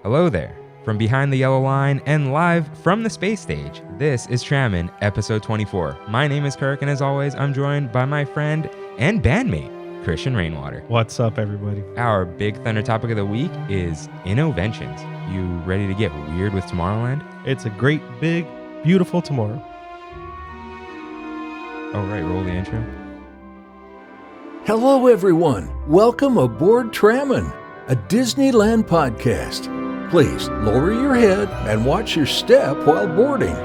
Hello there. From behind the yellow line and live from the space stage, this is Trammin, episode 24. My name is Kirk, and as always, I'm joined by my friend and bandmate, Christian Rainwater. What's up, everybody? Our big thunder topic of the week is Innoventions. You ready to get weird with Tomorrowland? It's a great, big, beautiful tomorrow. Oh, right, roll the intro. Hello, everyone. Welcome aboard Trammin, a Disneyland podcast. Please lower your head and watch your step while boarding.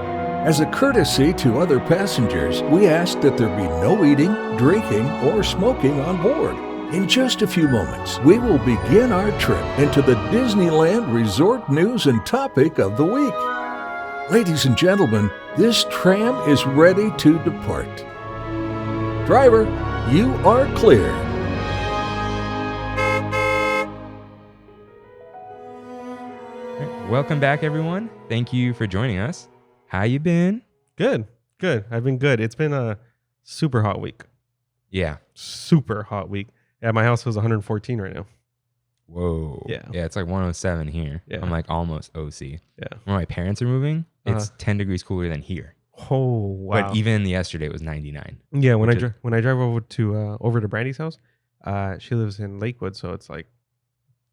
As a courtesy to other passengers, we ask that there be no eating, drinking, or smoking on board. In just a few moments, we will begin our trip into the Disneyland Resort news and topic of the week. Ladies and gentlemen, this tram is ready to depart. Driver, you are clear. Welcome back, everyone. Thank you for joining us. How you been? Good. I've been good. It's been a super hot week. Yeah. Super hot week. At my house, it was 114 right now. Whoa. Yeah. Yeah, it's like 107 here. Yeah. I'm like almost OC. Yeah. When my parents are moving, it's 10 degrees cooler than here. Oh, wow. But even yesterday it was 99. Yeah, when I drive over to Brandy's house, she lives in Lakewood, so it's like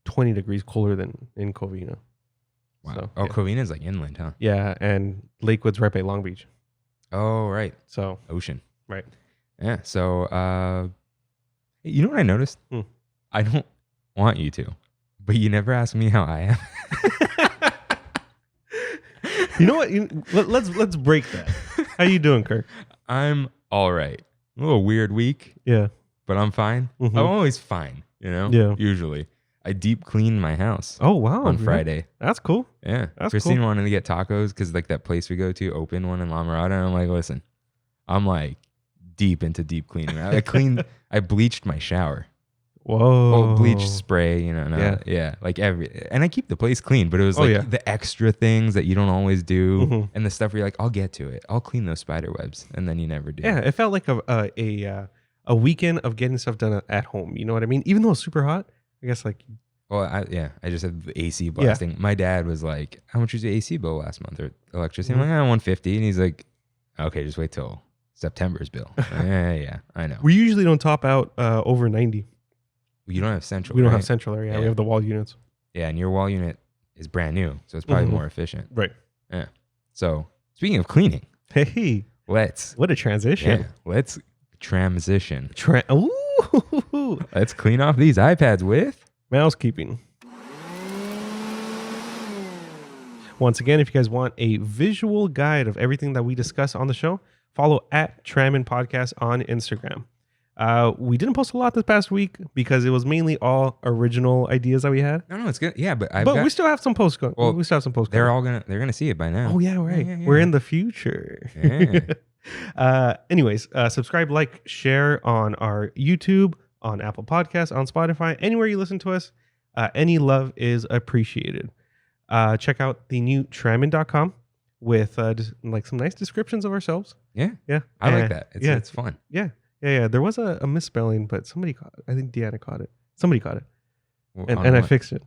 20 degrees cooler than in Covina. Wow. So, oh, yeah. Covina's like inland, huh? Yeah, and Lakewood's right by Long Beach. Oh, right. So, Ocean. right. Yeah. So, you know what I noticed? I don't want you to, but you never ask me how I am. You know what? Let's break that. How you doing, Kirk? I'm all right. A little weird week, Yeah. but I'm fine. Mhm. I'm always fine, you know? Yeah. Usually. I deep cleaned my house Oh, wow. on Yeah. Friday. That's cool. Yeah. That's Christine cool. wanted to get tacos because like that place we go to opened one in La Mirada. And I'm like, listen, I'm like deep into deep cleaning. I bleached my shower. Whoa. Oh, bleach spray, yeah, like and I keep the place clean, but it was like the extra things that you don't always do, and the stuff where you're like, I'll get to it, I'll clean those spider webs, and then you never do. Yeah, it felt like a weekend of getting stuff done at home. You know what I mean? Even though it's super hot, I guess like. Well, I just had the AC blasting. Yeah. My dad was like, "How much was the AC bill last month or electricity?" I'm like, $150, and he's like, "Okay, just wait till September's bill." yeah, I know. We usually don't top out over 90. You don't have central. We don't right? have central area. Yeah. We have the wall units. Yeah, and your wall unit is brand new, so it's probably more efficient. Right. Yeah. So speaking of cleaning, hey, what a transition. Yeah, let's transition. Ooh. Let's clean off these iPads with mousekeeping. Once again, if you guys want a visual guide of everything that we discuss on the show, follow at Trammin Podcast on Instagram. We didn't post a lot this past week because it was mainly all original ideas that we had. No, it's good. Yeah, but we still have some posts going. Well, we still have some posts. They're gonna see it by now. Oh yeah, right. Yeah. We're in the future. Yeah. Anyways, subscribe, like, share on our YouTube, on Apple Podcasts, on Spotify, anywhere you listen to us. Any love is appreciated. Check out the new Trammin.com with just, like some nice descriptions of ourselves. Yeah. Yeah. I like that. It's fun. Yeah. There was a misspelling, but somebody caught it. I think Deanna caught it. Somebody caught it. Well, and I fixed it.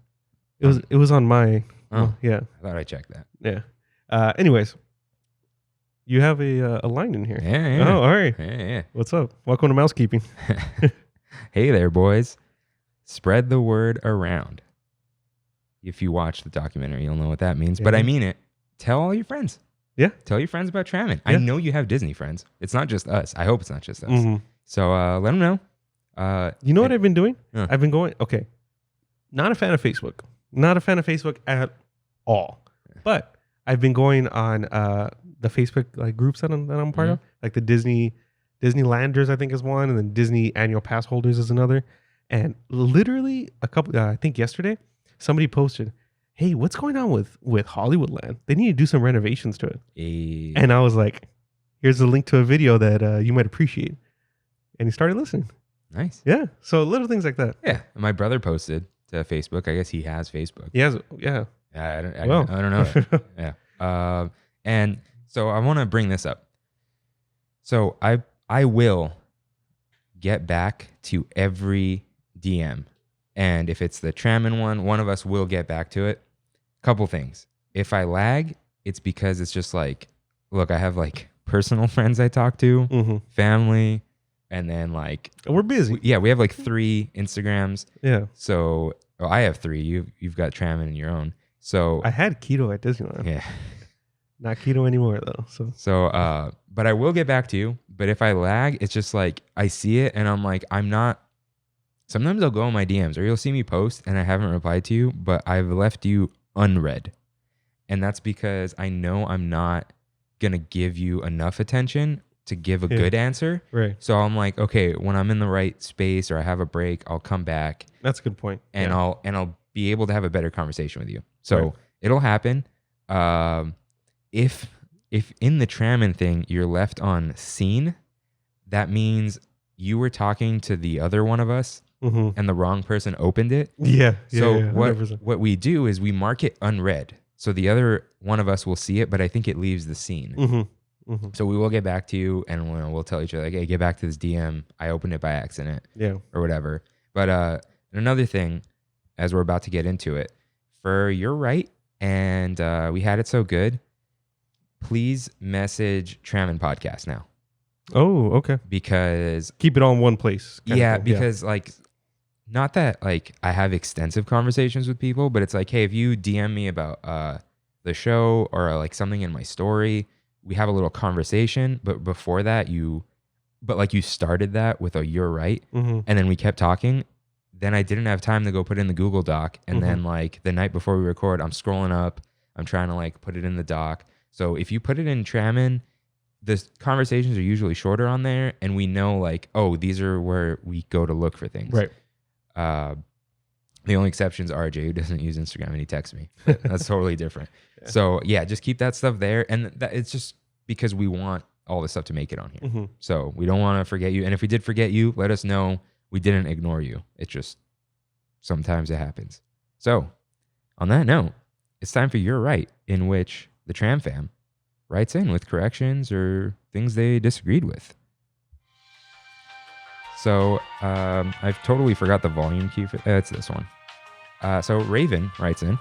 It was on my yeah. I thought I checked that. Yeah. Anyways, you have a line in here. Yeah. Oh, all right. Yeah. What's up? Welcome to mousekeeping. Hey there, boys. Spread the word around. If you watch the documentary, you'll know what that means. Yeah. But I mean it. Tell all your friends. Yeah. Tell your friends about Trammin. Yeah. I know you have Disney friends. It's not just us. I hope it's not just us. So let them know. You know what I've been doing? I've been going, okay, not a fan of Facebook. Not a fan of Facebook at all. But I've been going on the Facebook like groups that I'm part of. Like the Disneylanders, I think, is one. And then Disney annual pass holders is another. And literally a couple, I think yesterday, somebody posted, hey, what's going on with Hollywoodland? They need to do some renovations to it. And I was like, here's a link to a video that you might appreciate. And he started listening. Nice. Yeah. So little things like that. Yeah. My brother posted to Facebook. I guess he has Facebook. He has, yeah. I don't know. Yeah. And so I want to bring this up. So I will get back to every DM. And if it's the Trammin one of us will get back to it. couple things. If I lag, it's because it's just like, look, I have like personal friends I talk to, family, and then like we're busy. We have like 3 Instagrams. Yeah. So I have 3. You've got Trammin in your own. So I had keto at Disneyland. Yeah. Not keto anymore though. So but I will get back to you. But if I lag, it's just like I see it and I'm like, I'm not. Sometimes I'll go in my DMs or you'll see me post and I haven't replied to you, but I've left you unread. And that's because I know I'm not going to give you enough attention to give a good answer. Right. So I'm like, okay, when I'm in the right space or I have a break, I'll come back. That's a good point. And I'll be able to have a better conversation with you. So it'll happen. If in the Trammin thing you're left on scene, that means you were talking to the other one of us and the wrong person opened it. So what we do is we mark it unread. So the other one of us will see it, but I think it leaves the scene. So we will get back to you and we'll tell each other, like, hey, get back to this DM. I opened it by accident. Or whatever. But another thing, as we're about to get into it, for You're Right, and we had it so good, please message Trammin Podcast now. Oh, okay. Because keep it on one place. Because like, not that like I have extensive conversations with people, but it's like, hey, if you DM me about the show or like something in my story, we have a little conversation. But before that, you started that with a You're Right, and then we kept talking. Then I didn't have time to go put it in the Google Doc, and then like the night before we record, I'm scrolling up, I'm trying to like put it in the doc. So if you put it in Trammin, the conversations are usually shorter on there, and we know like, oh, these are where we go to look for things. Right. The only exceptions are Jay, who doesn't use Instagram and he texts me. That's totally different. So yeah, just keep that stuff there, and it's just because we want all this stuff to make it on here. So we don't want to forget you, and if we did forget you, let us know. We didn't ignore you. It's just sometimes it happens. So on that note, it's time for You're Right, in which the Tram fam writes in with corrections or things they disagreed with. So I've totally forgot the volume key for it's this one. So Raven writes in,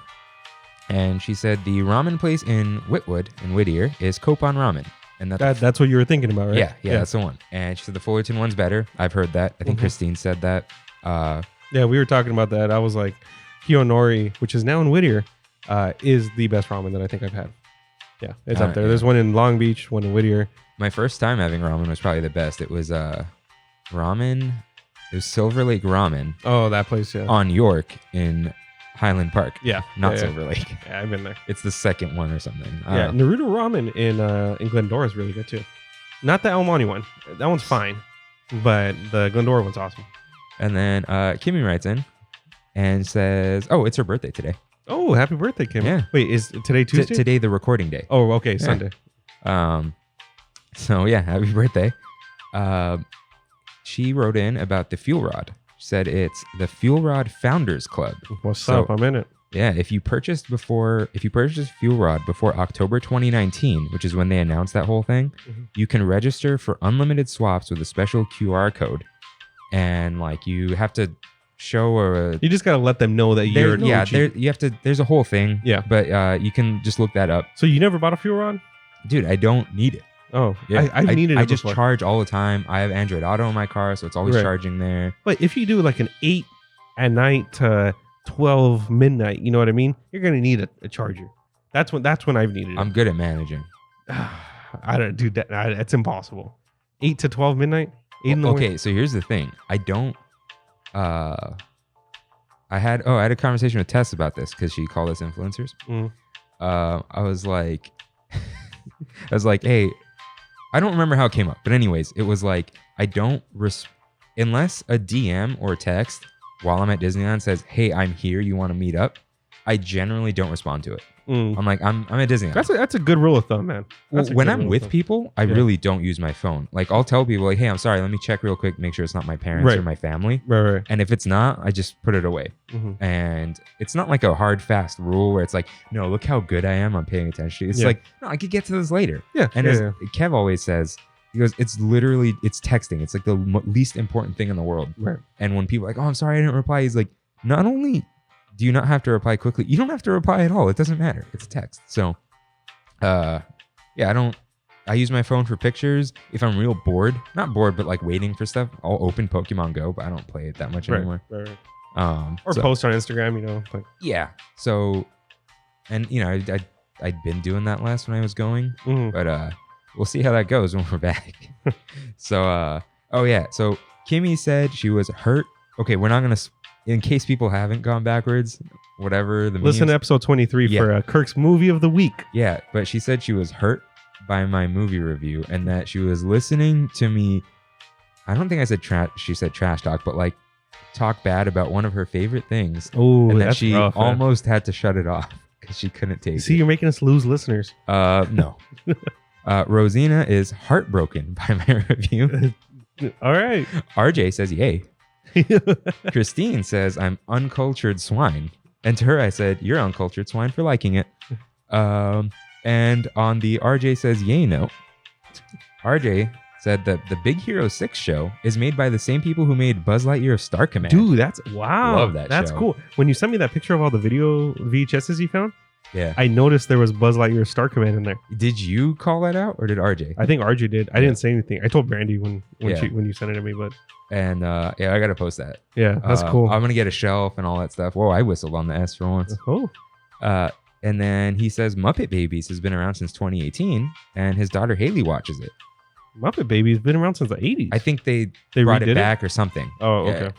and she said the ramen place in Whitwood in Whittier is Coupon Ramen. And that's what you were thinking about, right? Yeah, that's the one. And she said the Fullerton one's better. I've heard that. I think Christine said that. Yeah, we were talking about that. I was like, Hiyonori, which is now in Whittier, is the best ramen that I think I've had. Yeah, it's up there. Yeah. There's one in Long Beach, one in Whittier. My first time having ramen was probably the best. It was ramen. It was Silver Lake Ramen. Oh, that place, yeah. On York in Highland Park. Yeah. Not Silver Lake. Yeah, I've been there. It's the second one or something. Yeah, Naruto Ramen in Glendora is really good too. Not the El Monte one. That one's fine. But the Glendora one's awesome. And then Kimmy writes in and says, oh, it's her birthday today. Oh, happy birthday, Kimmy. Yeah. Wait, is today Tuesday? Today the recording day. Oh, okay, Sunday. So yeah, happy birthday. She wrote in about the fuel rod. Said it's the Fuel Rod Founders Club. What's up? I'm in it. Yeah, if you purchased Fuel Rod before October 2019, which is when they announced that whole thing, you can register for unlimited swaps with a special QR code, and like you have to show you just gotta let them know that you're you have to. There's a whole thing. Yeah, but you can just look that up. So you never bought a Fuel Rod, dude? I don't need it. Oh, yeah. I've needed it. I just charge all the time. I have Android Auto in my car, so it's always charging there. But if you do like an 8 at night to 12 midnight, you know what I mean? You're gonna need a charger. That's when I've needed it. I'm good at managing. I don't do that. That's impossible. 8 to 12 midnight. 8 in the morning. Okay, so here's the thing. I don't. I had a conversation with Tess about this because she called us influencers. I was like, hey. I don't remember how it came up, but anyways, it was like, I don't, unless a DM or text while I'm at Disneyland says, hey, I'm here, you want to meet up? I generally don't respond to it. I'm like, I'm at Disneyland. That's a good rule of thumb, man. When I'm with people, I really don't use my phone. Like I'll tell people like, hey, I'm sorry, let me check real quick, make sure it's not my parents or my family. Right. And if it's not, I just put it away. And it's not like a hard, fast rule where it's like, no, look how good I am, I'm paying attention. It's like, no, I could get to this later. Yeah. And as Kev always says, he goes, it's texting. It's like the least important thing in the world. Right. And when people are like, oh, I'm sorry, I didn't reply. He's like, not only do you not have to reply quickly? You don't have to reply at all. It doesn't matter. It's a text. So, yeah, I use my phone for pictures. If I'm real bored, not bored, but like waiting for stuff, I'll open Pokemon Go, but I don't play it that much anymore. Right. Or post on Instagram, like. Yeah. So, and I'd been doing that last when I was going, but we'll see how that goes when we're back. So, so Kimmy said she was hurt. Okay, we're not gonna, in case people haven't gone backwards, whatever the listen to episode 23 for Kirk's movie of the week. Yeah, but she said she was hurt by my movie review and that she was listening to me. I don't think I said trash. She said trash talk, but like talk bad about one of her favorite things. Oh, and that she almost had to shut it off because she couldn't take it. See, you're making us lose listeners. No. Rosina is heartbroken by my review. All right. RJ says, yay. Christine says, I'm uncultured swine. And to her, I said, you're uncultured swine for liking it. And on the RJ says, yay note, RJ said that the Big Hero 6 show is made by the same people who made Buzz Lightyear Star Command. Dude, wow. Love that That's show. cool. When you sent me that picture of all the video VHSs you found, yeah, I noticed there was Buzz Lightyear Star Command in there. Did you call that out or did RJ? I think RJ did. I didn't say anything. I told Brandy when you sent it to me, but and I gotta post that. Yeah, that's cool. I'm gonna get a shelf and all that stuff. Whoa, I whistled on the S for once. Oh. And then he says Muppet Babies has been around since 2018, and his daughter Haley watches it. Muppet Babies been around since the 80s. I think they brought it back or something. Oh, okay.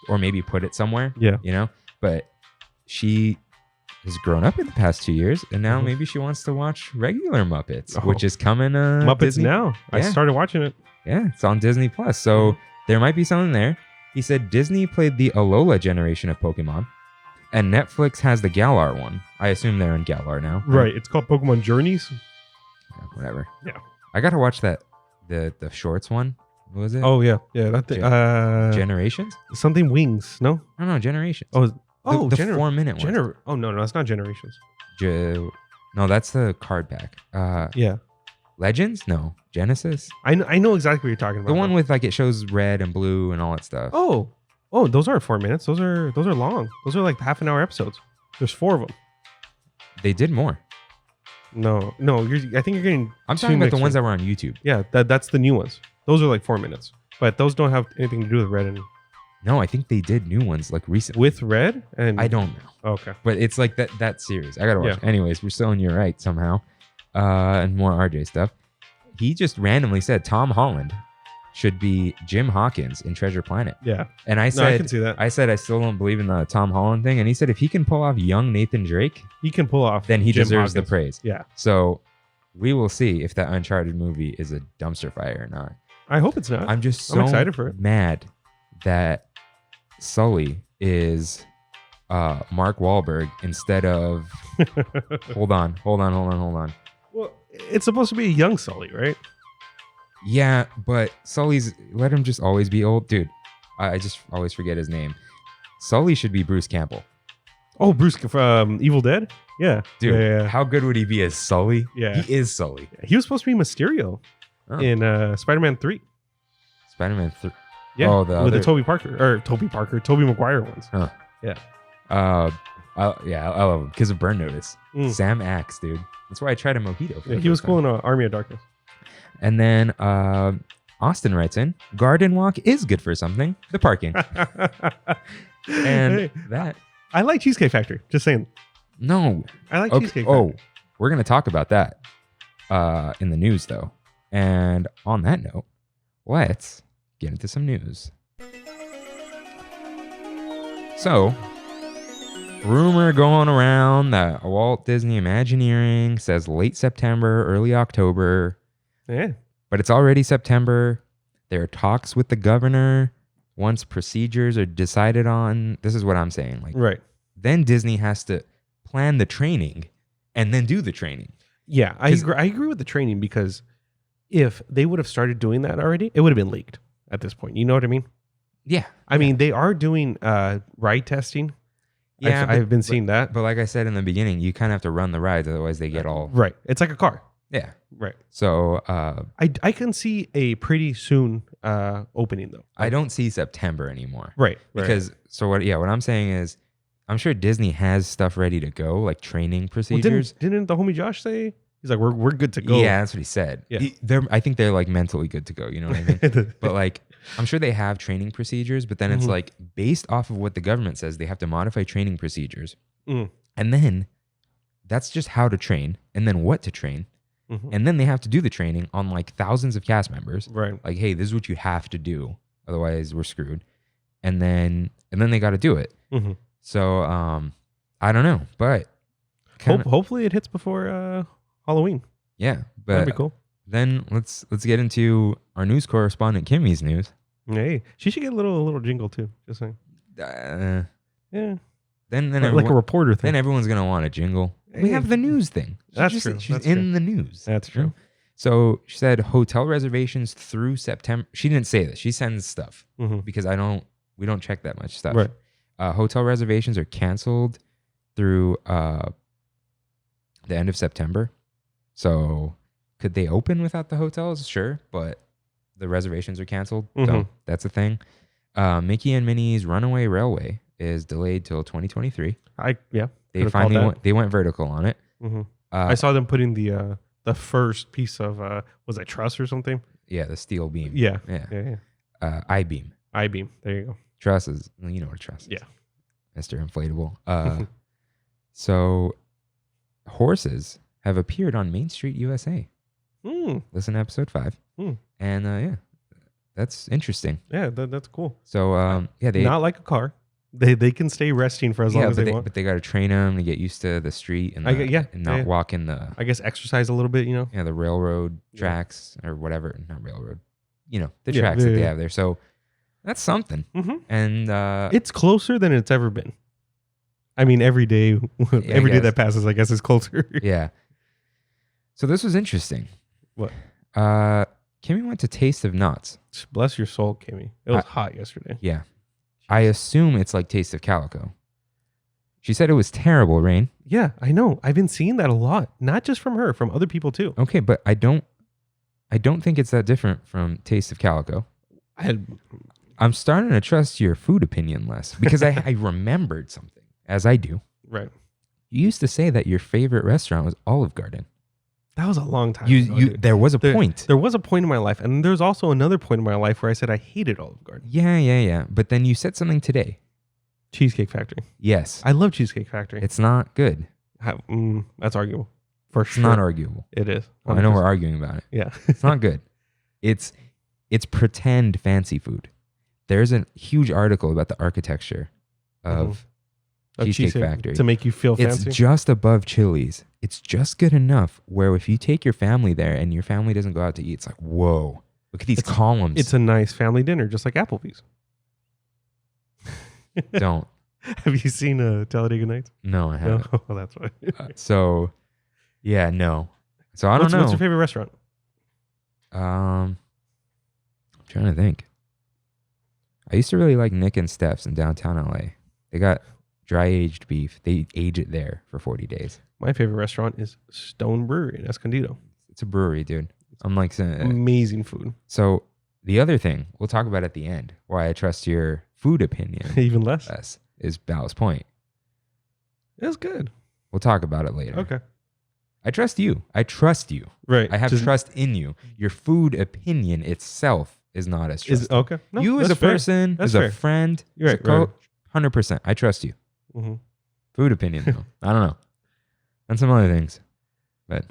Or maybe put it somewhere. Yeah. But she has grown up in the past 2 years, and now maybe she wants to watch regular Muppets, which is coming. Muppets Disney. Now. Yeah. I started watching it. Yeah, it's on Disney Plus, so there might be something there. He said Disney played the Alola generation of Pokemon, and Netflix has the Galar one. I assume they're in Galar now. Right. It's called Pokemon Journeys. Yeah, whatever. Yeah. I gotta watch that the shorts one. What was it? Oh yeah, that thing. Generations? Something Wings. No. No, Generations. The 4-minute one. Oh no, that's not Generations. No, that's the card pack. Yeah. Legends? No. Genesis? I know exactly what you're talking about. The one with like it shows red and blue and all that stuff. Oh, those aren't 4 minutes. Those are long. Those are like half an hour episodes. There's 4 of them. They did more. No. I think you're getting. I'm talking about the ones that were on YouTube. Yeah, that's the new ones. Those are like 4 minutes, but those don't have anything to do with Red and. No, I think they did new ones like recently. With Red and. I don't know. Okay. But it's like that series. I gotta watch. Yeah. Anyways, we're still in your right somehow. And more RJ stuff. He just randomly said Tom Holland should be Jim Hawkins in Treasure Planet. Yeah. And I said, I can see that. I said I still don't believe in the Tom Holland thing. And he said if he can pull off young Nathan Drake, he can pull off. Then he Jim deserves Hawkins. the praise. Yeah. So we will see if that Uncharted movie is a dumpster fire or not. I hope it's not. I'm excited for it. Mad that Sully is Mark Wahlberg instead of. Hold on. Well, it's supposed to be a young Sully, right? Yeah, but Sully's let him just always be old, dude. I just always forget his name. Sully should be Bruce Campbell. Oh, Bruce from Evil Dead. Yeah, dude. Yeah. How good would he be as Sully? Yeah, he is Sully. He was supposed to be Mysterio in Spider-Man 3. Spider-Man 3. Yeah, with the Tobey Maguire ones. Huh. Yeah. I love him because of Burn Notice. Sam Axe, dude. That's why I tried a mojito. Yeah, he was cool in Army of Darkness. And then Austin writes in, Garden Walk is good for something. The parking. And that. I like Cheesecake Factory. Just saying. No. I like Cheesecake Factory. Oh, we're going to talk about that in the news, though. And on that note, let's get into some news. So, rumor going around that Walt Disney Imagineering says late September, early October. Yeah. But it's already September. There are talks with the governor. Once procedures are decided on, this is what I'm saying. Like, right. Then Disney has to plan the training and then do the training. Yeah, I agree with the training because if they would have started doing that already, it would have been leaked at this point. You know what I mean? Yeah. I mean, they are doing ride testing. Yeah, I've been seeing that. But like I said in the beginning, you kind of have to run the rides, otherwise they get all... Right. It's like a car. Yeah. Right. So... I can see a pretty soon opening, though. I don't see September anymore. Right. Because, so what I'm saying is, I'm sure Disney has stuff ready to go, like training Well, procedures. didn't the homie Josh say he's like we're good to go? Yeah, that's what he said. Yeah. I think they're like mentally good to go. You know what I mean? But like, I'm sure they have training procedures, but then it's like based off of what the government says, they have to modify training procedures. Mm. And then that's just how to train and then what to train. And then they have to do the training on like thousands of cast members. Right. Like, hey, this is what you have to do. Otherwise we're screwed. And then they got to do it. So, I don't know, but hopefully it hits before Halloween. Yeah, but That'd be cool. Then let's get into our news correspondent Kimmy's news. Hey, she should get a little jingle too. Just saying. Yeah. Then Like a reporter thing. Then everyone's gonna want a jingle. We have the news thing. That's true. She's That's in true. the news. That's true. So she said hotel reservations through September. She didn't say this. She sends stuff because we don't check that much stuff. Right. Hotel reservations are canceled through the end of September. So could they open without the hotels? Sure, but the reservations are canceled. So that's a thing. Mickey and Minnie's Runaway Railway is delayed till 2023. They finally went vertical on it. I saw them putting the first piece of was it truss or something? Yeah, the steel beam. Yeah. I-beam. I-beam. There you go. Trusses. You know what a truss is. Yeah. Mr. Inflatable. So horses have appeared on Main Street USA. Listen to episode 5. And that's interesting. Yeah, that's cool. So they not like a car. They can stay resting for as long as they want. But they got to train them to get used to the street and not walk in the. I guess exercise a little bit, you know. Yeah, the railroad tracks or whatever, not railroad. You know, the tracks that they have there. So that's something. And it's closer than it's ever been. I mean, every day that passes, I guess, is closer. Yeah. So this was interesting. What? Kimmy went to Taste of Knots. Bless your soul, Kimmy. It was hot yesterday. Yeah. I assume it's like Taste of Calico. She said it was terrible, Rain. Yeah, I know. I've been seeing that a lot. Not just from her, from other people too. Okay, but I don't think it's that different from Taste of Calico. I'm starting to trust your food opinion less because I remembered something, as I do. Right. You used to say that your favorite restaurant was Olive Garden. That was a long time ago. There was a point. There was a point in my life, and there's also another point in my life where I said I hated Olive Garden. Yeah. But then you said something today. Cheesecake Factory. Yes. I love Cheesecake Factory. It's not good. That's arguable. For sure. It's not arguable. It is. Well, I know we're arguing about it. Yeah. It's not good. It's pretend fancy food. There's a huge article about the architecture of Cheesecake Factory. To make you feel fancy? It's just above Chili's. It's just good enough where if you take your family there and your family doesn't go out to eat, it's like, whoa, look at these columns. It's a nice family dinner, just like Applebee's. Don't. Have you seen Talladega Nights? No, I haven't. No? Oh, that's why. So, yeah, no. So I don't know. What's your favorite restaurant? I'm trying to think. I used to really like Nick and Steph's in downtown LA. They got dry aged beef. They age it there for 40 days. My favorite restaurant is Stone Brewery in Escondido. It's a brewery, dude. I'm like saying, amazing food. So the other thing we'll talk about at the end, why I trust your food opinion even less, is Ballast Point. It's good. We'll talk about it later. Okay. I trust you. Right. I have trust in you. Your food opinion itself is not as trustworthy. Okay. No, you as a person, as a friend, You're as a coach, 100%. I trust you. Food opinion, though. I don't know. And some other things. But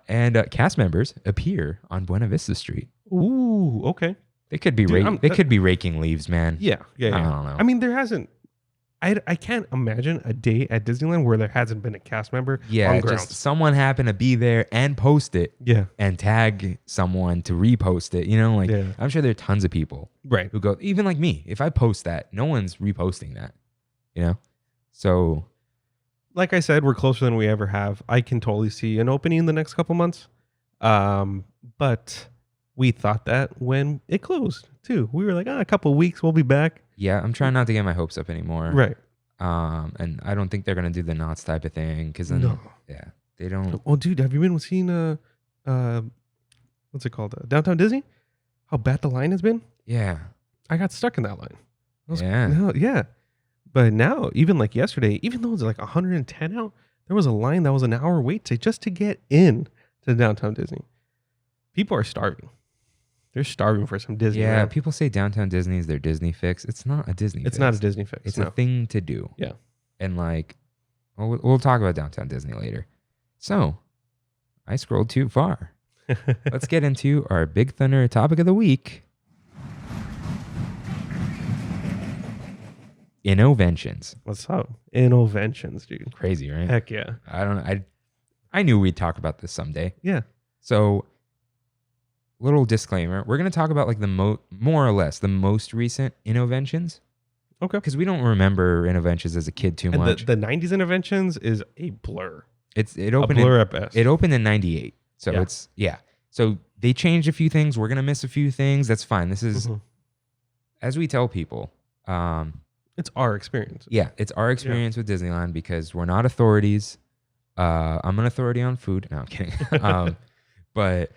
and cast members appear on Buena Vista Street. Ooh, okay. They could be could be raking leaves, man. Yeah. I don't know. I mean, there hasn't. I can't imagine a day at Disneyland where there hasn't been a cast member. Yeah, on just grounds. someone happened to be there and post it. Yeah, and tag someone to repost it. You know, I'm sure there are tons of people, right, who go, even like me. If I post that, no one's reposting that. You know, so like I said, we're closer than we ever have. I can totally see an opening in the next couple months. But we thought that when it closed too. We were like, a couple weeks, we'll be back. Yeah, I'm trying not to get my hopes up anymore. Right. And I don't think they're gonna do the knots type of thing because then, they don't. Oh, dude, have you been seeing what's it called? Downtown Disney? How bad the line has been? Yeah. I got stuck in that line. Yeah. Yeah. But now, even like yesterday, even though it's like 110 out, there was a line that was an hour wait just to get in to downtown Disney. People are starving. They're starving for some Disney. Yeah, man. people say downtown Disney is their Disney fix. It's not a Disney fix. It's not a Disney fix. It's a thing to do. Yeah. And like, we'll talk about downtown Disney later. So, I scrolled too far. Let's get into our Big Thunder topic of the week. Innoventions. What's up? Innoventions, dude. Crazy, right? Heck yeah. I knew we'd talk about this someday. Yeah. So, little disclaimer: we're going to talk about like the more or less the most recent Innoventions. Okay. Because we don't remember Innoventions as a kid too much. The 90s Innoventions is a blur. It opened a blur at best. It opened in '98, so Yeah. So they changed a few things. We're gonna miss a few things. That's fine. This is as we tell people. It's our experience. Yeah, it's our experience with Disneyland because we're not authorities. I'm an authority on food. No, I'm kidding. But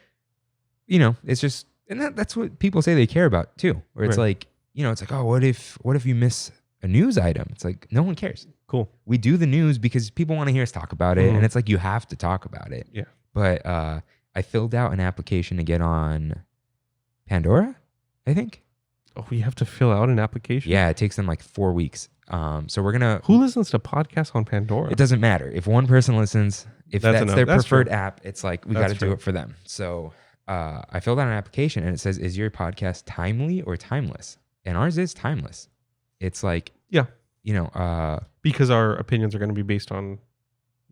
it's just, and that's what people say they care about too. Where it's like, it's like, oh, what if you miss a news item? It's like no one cares. Cool. We do the news because people want to hear us talk about it, and it's like you have to talk about it. Yeah. But I filled out an application to get on Pandora, I think. Oh, we have to fill out an application? Yeah, it takes them like 4 weeks. So we're gonna. Who listens to podcasts on Pandora? It doesn't matter if one person listens. If that's their preferred app, it's like we got to do it for them. So I filled out an application, and it says, "Is your podcast timely or timeless?" And ours is timeless. It's like because our opinions are going to be based on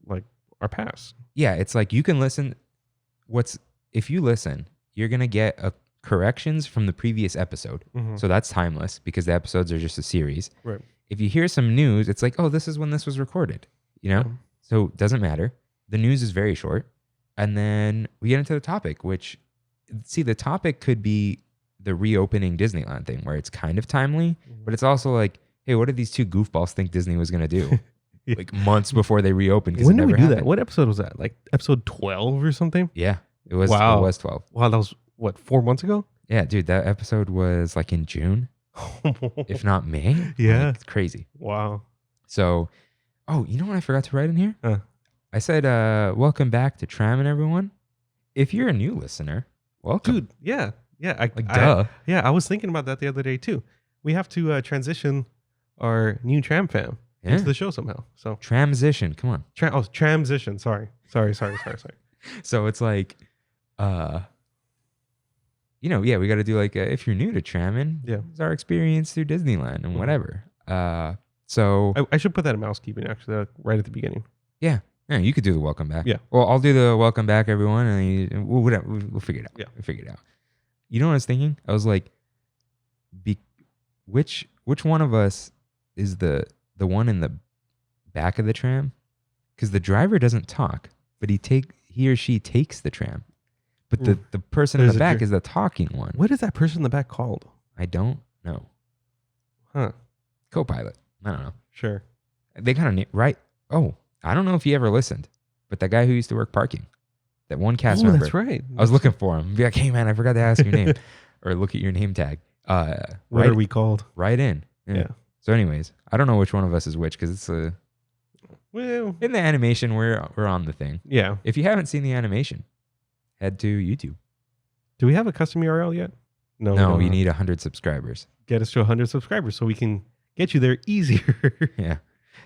like our past. Yeah, it's like you can listen. If you listen, you're gonna get corrections from the previous episode. So that's timeless because the episodes are just a series. Right. If you hear some news, it's like, oh, this is when this was recorded. So it doesn't matter. The news is very short, and then we get into the topic. Which, see, the topic could be the reopening Disneyland thing, where it's kind of timely, but it's also like, hey, what did these two goofballs think Disney was gonna do? Like months before they reopened. When did we do that? What episode was that? Like episode 12 or something? Yeah, it was. Wow. It was 12. Wow, that was what, 4 months ago? Yeah, dude, that episode was like in June, if not May. Yeah, like, it's crazy. Wow. So, you know what I forgot to write in here? I said, "Welcome back to Trammin, everyone." If you're a new listener, welcome, dude. Yeah. Duh. I was thinking about that the other day too. We have to transition our new Tram fam into the show somehow. So transition, come on. Transition. Sorry. So it's like, we got to do like, if you're new to Trammin, it's our experience through Disneyland and whatever. So I should put that in mousekeeping actually, right at the beginning. Yeah, you could do the welcome back. Yeah. Well, I'll do the welcome back, everyone, and we'll figure it out. Yeah, we'll figure it out. You know what I was thinking? I was like, which one of us is the one in the back of the tram? Because the driver doesn't talk, but he or she takes the tram. But the person in the back is the talking one. What is that person in the back called? I don't know. Huh? Co-pilot. I don't know. Sure. They kind of right. Oh, I don't know if he ever listened, but that guy who used to work parking, that one cast member. That's right. I was looking for him. Be like, hey man, I forgot to ask your name, or look at your name tag. What are we called? Right in. Yeah. So, anyways, I don't know which one of us is which because it's well, in the animation we're on the thing. Yeah. If you haven't seen the animation, head to YouTube. Do we have a custom URL yet? No, you need 100 subscribers. Get us to 100 subscribers so we can get you there easier. Yeah.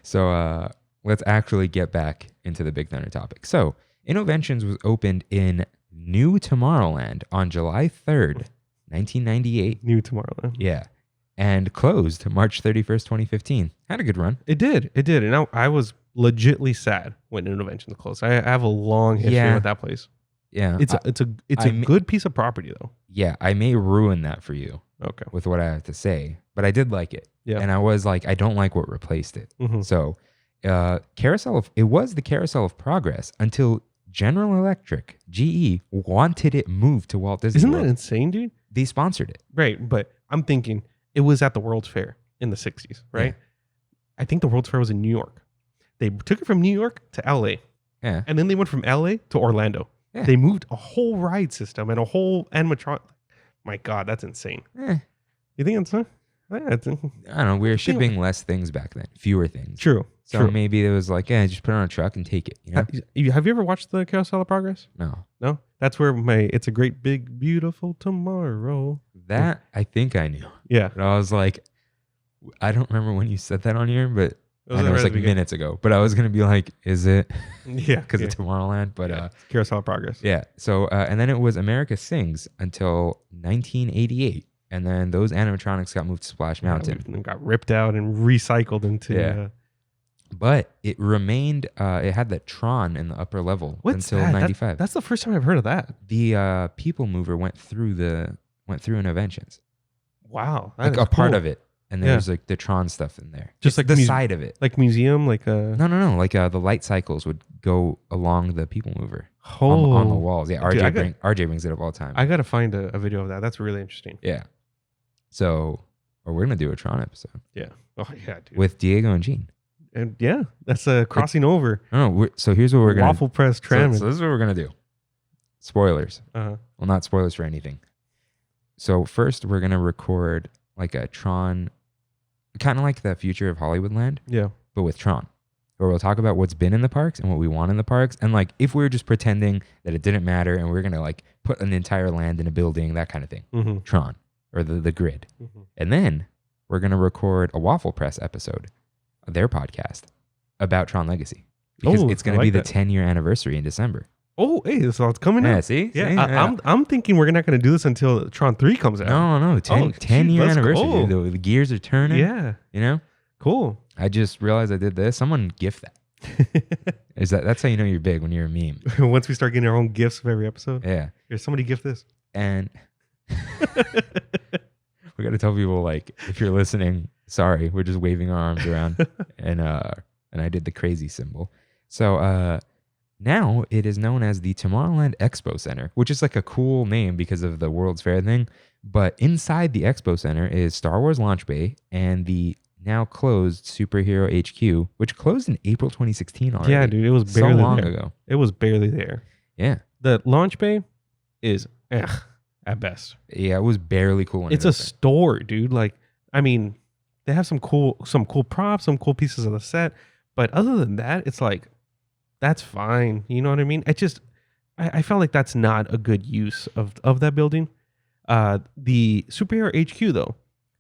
So let's actually get back into the Big Thunder topic. So Innoventions was opened in New Tomorrowland on July 3rd, 1998. New Tomorrowland. Yeah. And closed March 31st, 2015. Had a good run. It did. And I was legitly sad when Innoventions closed. I have a long history with that place. Yeah. It's a good piece of property though. Yeah. I may ruin that for you. Okay. With what I have to say, but I did like it. Yeah. And I was like, I don't like what replaced it. So it was the Carousel of Progress until General Electric, GE, wanted it moved to Walt Disney World. Isn't that insane, dude? They sponsored it. Right. But I'm thinking it was at the World's Fair in the 60s, right? Yeah. I think the World's Fair was in New York. They took it from New York to LA. Yeah. And then they went from LA to Orlando. Yeah. They moved a whole ride system and a whole animatronic. My God, that's insane. You think it's Yeah, I don't know. We were shipping less things back then, fewer things. True. So true. maybe it was like, yeah, just put it on a truck and take it. You know? Have you ever watched the Carousel of Progress? No. No? That's where It's a Great Big Beautiful Tomorrow. That I think I knew. Yeah. But I was like, I don't remember when you said that on here, but I know it was like minutes ago. But I was going to be like, is it? Yeah. Because of Tomorrowland. But Carousel of Progress. Yeah. So, and then it was America Sings until 1988. And then those animatronics got moved to Splash Mountain. And got ripped out and recycled into... Yeah. But it remained, it had the Tron in the upper level until 95. That's the first time I've heard of that. The People Mover went through Innoventions. Wow. Like a part of it. And there's like the Tron stuff in there. Just like the side of it. Like museum, like a... No. Like the light cycles would go along the People Mover Oh. on the walls. Yeah, Dude, RJ brings it up all the time. I got to find a video of that. That's really interesting. Yeah. So, or we're going to do a Tron episode. Yeah. Oh, yeah, dude. With Diego and Gene. And yeah, that's a crossing over. No, so here's what we're going to... Waffle press Trammin. So this is what we're going to do. Spoilers. Uh-huh. Well, not spoilers for anything. So first, we're going to record like a Tron, kind of like the future of Hollywoodland, Yeah. but with Tron, where we'll talk about what's been in the parks and what we want in the parks. And like, if we were just pretending that it didn't matter and we're going to like put an entire land in a building, that kind of thing. Mm-hmm. Tron, or the grid. Mm-hmm. And then we're going to record a Waffle Press episode of their podcast about Tron Legacy. Because it's going to be the 10-year anniversary in December. Oh, hey, so it's coming Yeah, up. see? Yeah, See? I'm thinking we're not going to do this until Tron 3 comes out. No, 10-year let's anniversary. go. The gears are turning. Yeah. You know? Cool. I just realized I did this. Someone gift that. That's how you know you're big, when you're a meme. Once we start getting our own gifts of every episode. Yeah. Here, somebody gift this. And we got to tell people, like, if you're listening, sorry, we're just waving our arms around. and I did the crazy symbol. So now it is known as the Tomorrowland Expo Center, which is like a cool name because of the World's Fair thing. But inside the Expo Center is Star Wars Launch Bay and the now closed Superhero HQ, which closed in April 2016 already. Yeah, dude, it was barely so long there. ago. It was barely there. Yeah. The launch bay is at best. Yeah, it was barely cool. It's a store, dude. Like, I mean, they have some cool props, some cool pieces of the set, but other than that, it's like, that's fine. You know what I mean? I felt like that's not a good use of that building. The Superhero HQ though,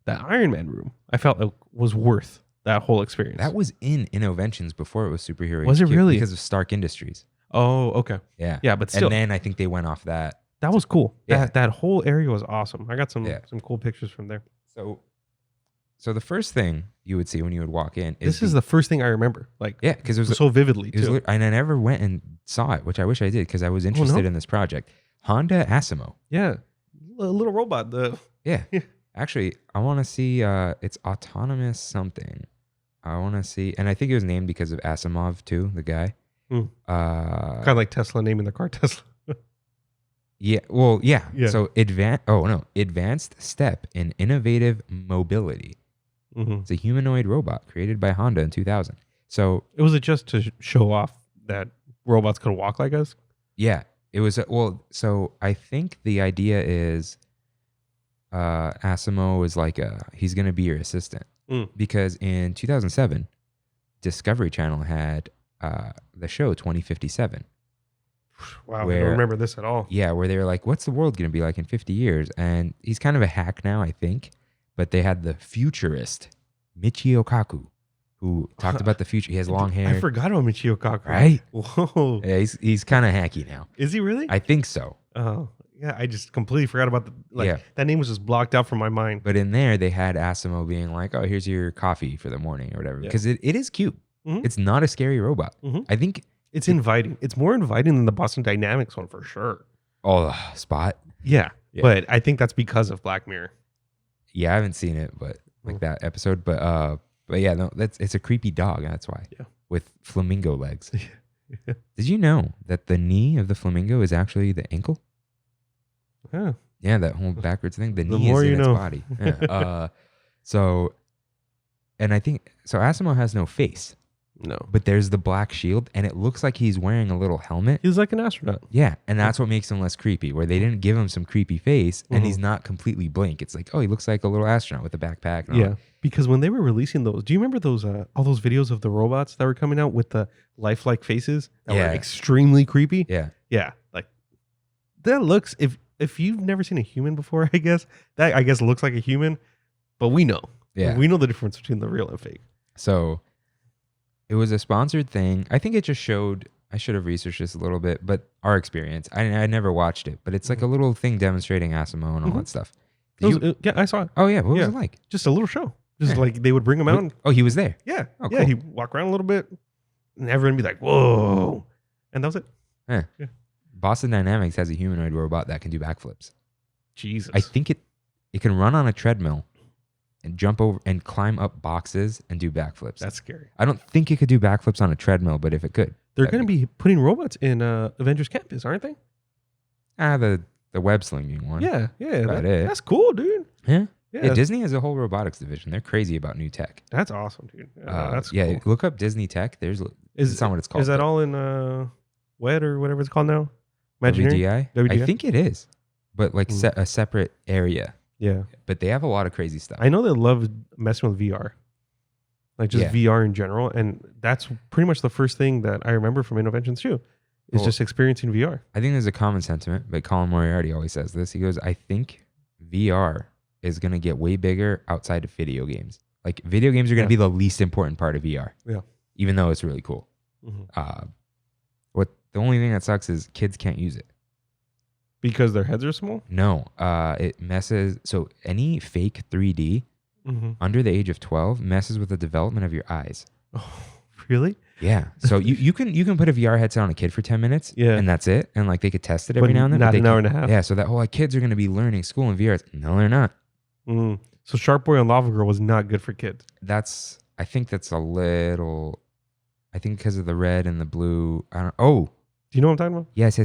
that Iron Man room, I felt it was worth that whole experience. That was in Innoventions before it was Superhero Was HQ. it really? Because of Stark Industries. Oh, okay. Yeah. Yeah, but still. And then I think they went off that. That was cool. Yeah. That whole area was awesome. I got some cool pictures from there. So the first thing you would see when you would walk in is this is the first thing I remember. Like, yeah, because it was so vividly too. And I never went and saw it, which I wish I did because I was interested in this project. Honda Asimo. Yeah, a little robot. Yeah. Actually, I want to see. It's autonomous something. I want to see, and I think it was named because of Asimov too, the guy. Kind of like Tesla naming the car Tesla. Yeah. Well, yeah. Yeah. So advanced step in innovative mobility. Mm-hmm. It's a humanoid robot created by Honda in 2000. So it was just to show off that robots could walk like us. Yeah, it was. So I think the idea is, Asimo is like he's gonna be your assistant because in 2007, Discovery Channel had the show 2057. Wow, I don't remember this at all. Yeah, where they were like, "What's the world gonna be like in 50 years?" And he's kind of a hack now, I think. But they had the futurist, Michio Kaku, who talked about the future. He has long hair. I forgot about Michio Kaku. Right? Whoa. Yeah, he's kind of hacky now. Is he really? I think so. Oh, yeah. I just completely forgot about that name was just blocked out from my mind. But in there, they had Asimo being like, "Oh, here's your coffee for the morning or whatever." Because it is cute. Mm-hmm. It's not a scary robot. Mm-hmm. I think it's inviting. It's more inviting than the Boston Dynamics one for sure. Oh, Spot. Yeah, but I think that's because of Black Mirror. Yeah, I haven't seen it, but like that episode. But yeah, no, it's a creepy dog. That's why. Yeah. With flamingo legs. Did you know that the knee of the flamingo is actually the ankle? Yeah. Yeah, that whole backwards thing. The knee more is in you its know. body. Yeah. And I think so. Asimo has no face. No. But there's the black shield, and it looks like he's wearing a little helmet. He's like an astronaut. Yeah, and that's what makes him less creepy, where they didn't give him some creepy face, and he's not completely blank. It's like, oh, he looks like a little astronaut with a backpack. And all that. Because when they were releasing those, do you remember those all those videos of the robots that were coming out with the lifelike faces that were extremely creepy? Yeah. Yeah, like that looks. If you've never seen a human before, I guess that looks like a human, but we know. Yeah, we know the difference between the real and fake. So it was a sponsored thing. I think it just showed. I should have researched this a little bit, but our experience. I never watched it, but it's like a little thing demonstrating Asimo and all that stuff. Yeah, I saw it. Oh yeah, what was it like? Just a little show. Just like they would bring him out. And, oh, he was there. Yeah. Oh, yeah. cool. He'd walk around a little bit, and everyone would be like, "Whoa!" And that was it. Yeah. Yeah. Boston Dynamics has a humanoid robot that can do backflips. Jesus. I think it can run on a treadmill and jump over and climb up boxes and do backflips. That's scary. I don't think it could do backflips on a treadmill, but if it could, they're going to be putting robots in Avengers Campus, aren't they? The web slinging one. Yeah. That's cool, dude. Yeah. Disney has a whole robotics division. They're crazy about new tech. That's awesome, dude. That's cool. Look up Disney Tech. That's not what it's called. Is that all in WED or whatever it's called now? WDI? WDI? I think it is, but like a separate area. Yeah. But they have a lot of crazy stuff. I know they love messing with VR. Like just VR in general. And that's pretty much the first thing that I remember from Innoventions too. Is just experiencing VR. I think there's a common sentiment, but Colin Moriarty always says this. He goes, I think VR is going to get way bigger outside of video games. Like video games are going to be the least important part of VR. Yeah. Even though it's really cool. The only thing that sucks is kids can't use it. Because their heads are small? No. It messes. So any fake 3D under the age of 12 messes with the development of your eyes. Oh, really? Yeah. So you can put a VR headset on a kid for 10 minutes. Yeah. And that's it. And like they could test it every now and then. Not an hour and a half. Yeah. So that whole kids are going to be learning school in VR. No, they're not. So Shark Boy and Lava Girl was not good for kids. I think that's a little. I think because of the red and the blue. Oh. Do you know what I'm talking about? Yes.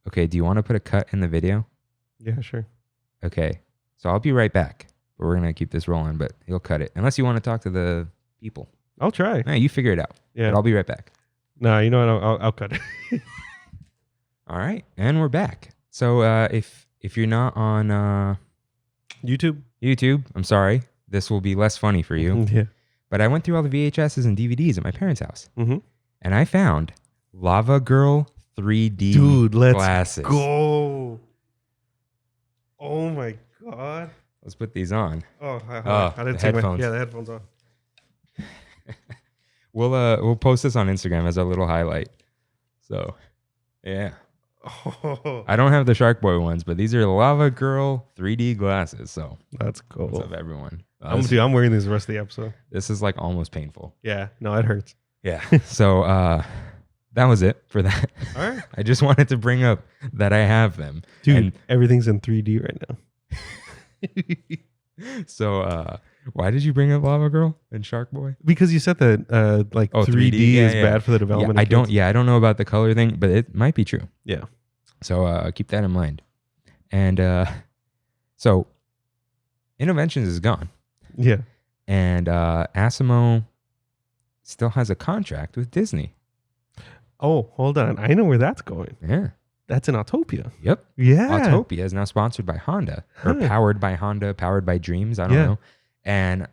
Okay. Do you want to put a cut in the video? Yeah, sure. Okay. So I'll be right back. But we're gonna keep this rolling. But he'll cut it unless you want to talk to the people. I'll try. Yeah, you figure it out. Yeah. But I'll be right back. No, you know what? I'll cut it. All right, and we're back. So if you're not on YouTube, I'm sorry. This will be less funny for you. Yeah. But I went through all the VHSs and DVDs at my parents' house, and I found Lava Girl 3D glasses. Go! Oh my god! Let's put these on. I didn't take headphones. the headphones on. We'll post this on Instagram as a little highlight. So, yeah. Oh. I don't have the Shark Boy ones, but these are Lava Girl 3D glasses. So that's cool. What's up, everyone? I'm wearing these the rest of the episode. This is like almost painful. Yeah. No, it hurts. Yeah. So that was it for that. All right. I just wanted to bring up that I have them. Dude, and everything's in 3D right now. So why did you bring up Lava Girl and Shark Boy? Because you said that 3D is bad for the development. I don't know about the color thing, but it might be true. Yeah. So keep that in mind. And so Innoventions is gone. Yeah. And Asimo still has a contract with Disney. Oh, hold on. I know where that's going. Yeah. That's in Autopia. Yep. Yeah. Autopia is now sponsored by Honda or powered by Honda, powered by Dreams. I don't know. And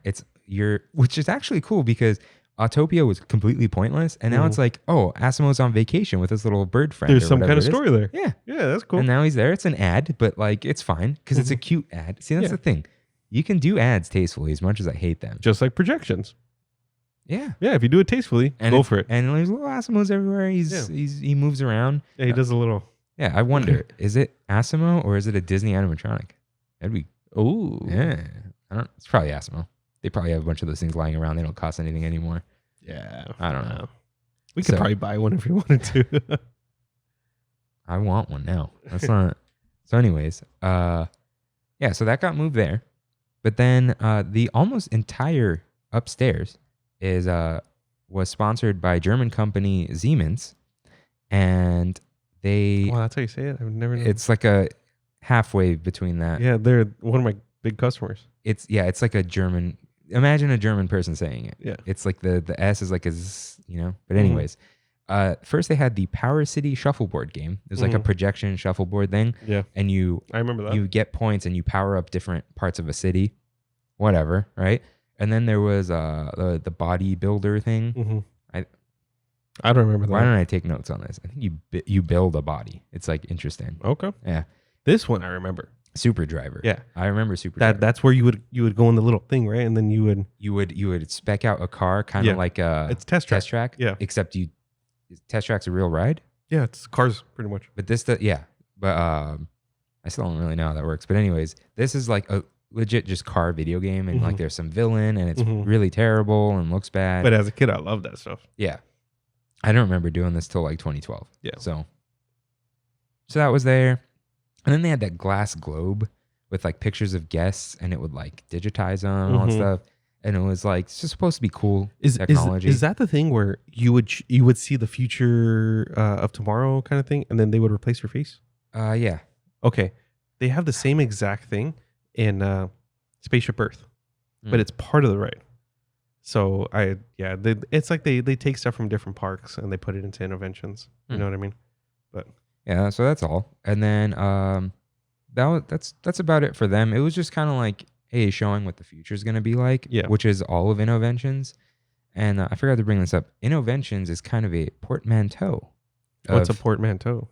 which is actually cool because Autopia was completely pointless. And now it's like, oh, Asimo's on vacation with his little bird friend. There's some kind of story there. Yeah. Yeah, that's cool. And now he's there. It's an ad, but like it's fine because it's a cute ad. See, that's the thing. You can do ads tastefully as much as I hate them. Just like projections. Yeah. Yeah, if you do it tastefully, go for it. And there's little Asimos everywhere. He moves around. Yeah, he does a little. Yeah, I wonder, is it Asimo or is it a Disney animatronic? That'd be. Oh. Yeah. It's probably Asimo. They probably have a bunch of those things lying around. They don't cost anything anymore. Yeah. I don't know. We could probably buy one if we wanted to. I want one now. That's not. So anyways, so that got moved there. But then the almost entire upstairs was sponsored by German company Siemens. And they... Wow, that's how you say it? I've never known. It's like a halfway between that. Yeah, they're one of my big customers. It's like a German imagine a German person saying it. Yeah. It's like the S is like a Z, you know. But anyways, first they had the Power City Shuffleboard game. It was like a projection shuffleboard thing. Yeah. And I remember that. You get points and you power up different parts of a city, whatever, right? And then there was the bodybuilder thing. Mm-hmm. I don't remember that. Why don't I take notes on this? I think you build a body. It's like interesting. Okay. Yeah. This one I remember. Super Driver. Yeah. I remember Super Driver. That's where you would go in the little thing, right? And then you would spec out a car kind of like it's test track. Yeah. Except test track's a real ride. Yeah, it's cars pretty much. But but I still don't really know how that works. But anyways, this is like a legit just car video game, and like there's some villain, and it's really terrible and looks bad. But as a kid, I loved that stuff. Yeah. I don't remember doing this till like 2012. Yeah. So that was there. And then they had that glass globe with like pictures of guests, and it would like digitize them and all that stuff. And it was like, it's just supposed to be cool technology. Is that the thing where you would see the future of tomorrow kind of thing, and then they would replace your face? Yeah. Okay. They have the same exact thing in Spaceship Earth, but it's part of the ride. So it's like they take stuff from different parks and they put it into Innoventions. You know what I mean? But yeah, so that's all. And then that's about it for them. It was just kind of like, hey, showing what the future is going to be like, which is all of Innoventions. And I forgot to bring this up. Innoventions is kind of a portmanteau. What's a portmanteau?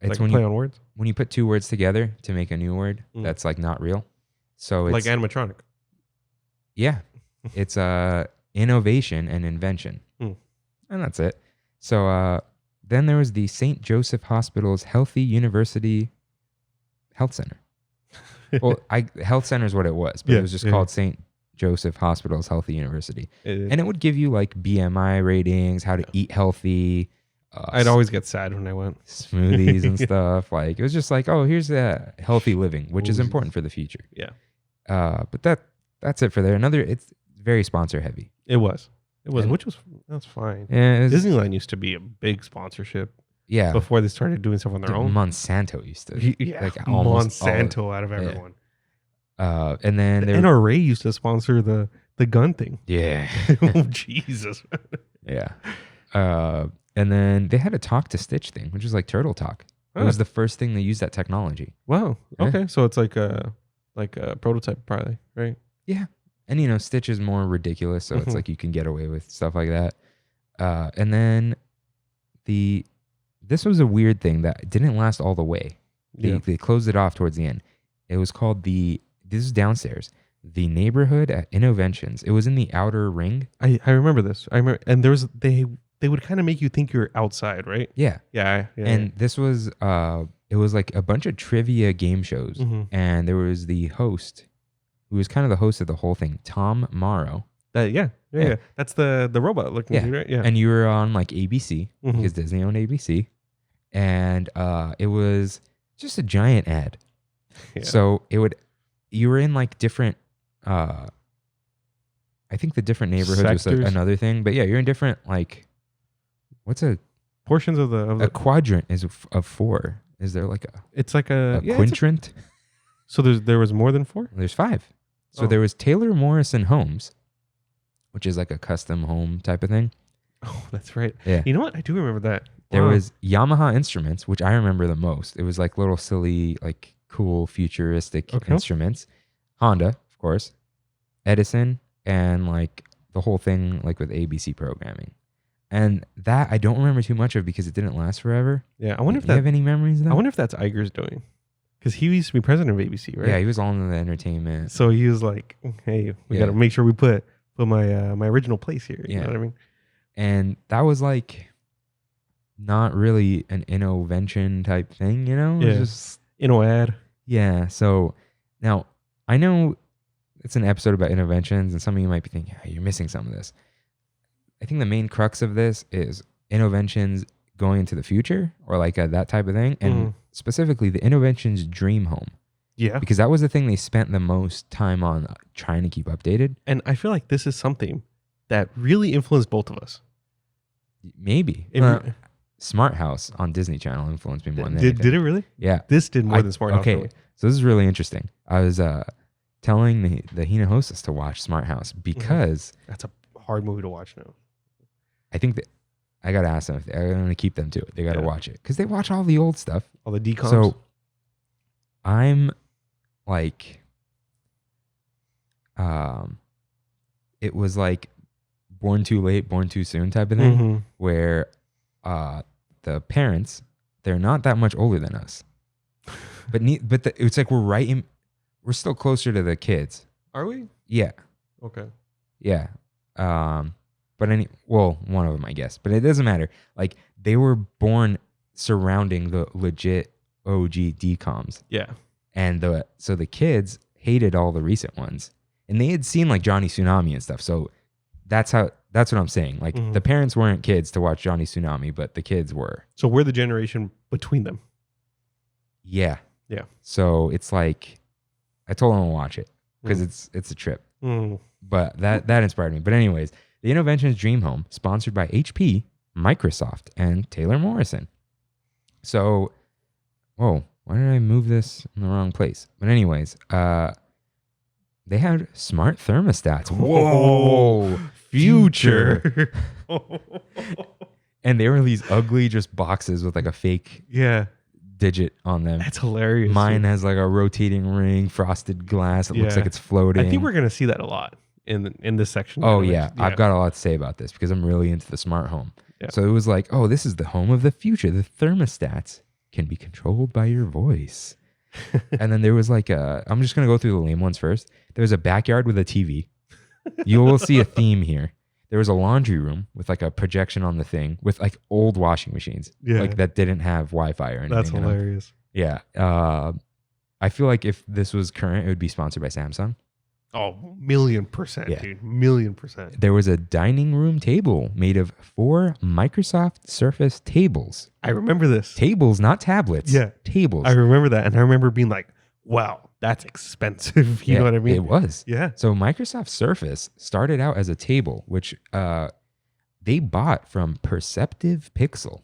It's like play on words? When you put two words together to make a new word that's like not real. So it's like animatronic. Yeah. It's innovation and invention. And that's it. So then there was the St. Joseph Hospital's Healthy University Health Center. Well, Health Center is what it was, but it was just called St. Joseph Hospital's Healthy University. And it would give you like BMI ratings, how to eat healthy. I'd always get sad when I went. Smoothies and stuff. Like, it was just like, oh, here's the healthy living, which is important for the future. Yeah. But that's it for there. It's very sponsor heavy. It was, that's fine. Yeah, Disneyland used to be a big sponsorship. Yeah. Before they started doing stuff on their own. Monsanto used to. Like Monsanto out of everyone. And then the NRA used to sponsor the gun thing. Yeah. Oh, Jesus. Yeah. And then they had a Talk to Stitch thing, which is like Turtle Talk. It was the first thing they used that technology. Wow. Okay. So it's like a prototype probably, right? Yeah. And Stitch is more ridiculous, so it's like you can get away with stuff like that. And then this was a weird thing that didn't last all the way. They closed it off towards the end. It was called this is downstairs, the Neighborhood at Innoventions. It was in the outer ring. I remember this. I remember, and there was they would kind of make you think you're outside, right? Yeah. Yeah. And this was it was like a bunch of trivia game shows, and there was the host, who was kind of the host of the whole thing, Tom Morrow. Yeah. That's the robot looking dude, right? Yeah. And you were on like ABC because Disney owned ABC, and it was just a giant ad. Yeah. So you were in like different. I think the different neighborhoods was another thing, but yeah, you're in different like. What's portions of the quadrant is of 4? Is there like a? It's like a quintrant. So there was more than 4. There's 5. So there was Taylor Morrison Homes, which is like a custom home type of thing. Oh, that's right. Yeah. You know what? I do remember that. There was Yamaha Instruments, which I remember the most. It was like little silly, like cool futuristic instruments. Honda, of course. Edison, and like the whole thing like with ABC programming. And that I don't remember too much of because it didn't last forever. Yeah, I wonder if you have any memories of that? I wonder if that's Iger's doing. Because he used to be president of ABC, right? Yeah, he was all in the entertainment. So he was like, hey, we got to make sure we put my original place here. You know what I mean? And that was like not really an Innovention type thing, It was just Innoad. Yeah. So now I know it's an episode about Innoventions, and some of you might be thinking, hey, you're missing some of this. I think the main crux of this is Innoventions going into the future, or like that type of thing, and specifically the Innoventions Dream Home. Yeah. Because that was the thing they spent the most time on trying to keep updated. And I feel like this is something that really influenced both of us. Maybe. Smart House on Disney Channel influenced me more than anything. Did it really? Yeah. This did more than Smart House. Okay. Really. So this is really interesting. I was telling the Hina-hostess to watch Smart House because that's a hard movie to watch now. I think that I got to ask them if they're going to keep them to it. They got to watch it because they watch all the old stuff. All the decoms. So I'm like, it was like Born Too Late, Born Too Soon type of thing where the parents, they're not that much older than us. But it's like we're still closer to the kids. Are we? Yeah. Okay. Yeah. But one of them, I guess. But it doesn't matter. Like, they were born surrounding the legit OG DComs. Yeah. And so the kids hated all the recent ones. And they had seen like Johnny Tsunami and stuff. So that's what I'm saying. Like, the parents weren't kids to watch Johnny Tsunami, but the kids were. So we're the generation between them. Yeah. Yeah. So it's like, I told them to watch it because it's a trip. But that inspired me. But anyways, the Innoventions Dream Home, sponsored by HP, Microsoft, and Taylor Morrison. So, whoa, why did I move this in the wrong place? But anyways, they had smart thermostats. Whoa, future. And they were these ugly just boxes with like a fake digit on them. That's hilarious. Mine has like a rotating ring, frosted glass. It looks like it's floating. I think we're going to see that a lot in this section. Oh, yeah. I've got a lot to say about this because I'm really into the smart home. Yeah. So it was like, oh, this is the home of the future. The thermostats can be controlled by your voice. And then there was like I'm just going to go through the lame ones first. There was a backyard with a TV. You will see a theme here. There was a laundry room with like a projection on the thing with like old washing machines. Yeah. Like that didn't have Wi-Fi or anything. That's hilarious. Yeah. I feel like if this was current, it would be sponsored by Samsung. Oh, 1,000,000%, dude. 1,000,000%. There was a dining room table made of 4 Microsoft Surface tables. I remember this. Tables, not tablets. Yeah. Tables. I remember that. And I remember being like, wow, that's expensive. You know what I mean? It was. Yeah. So Microsoft Surface started out as a table, which they bought from Perceptive Pixel.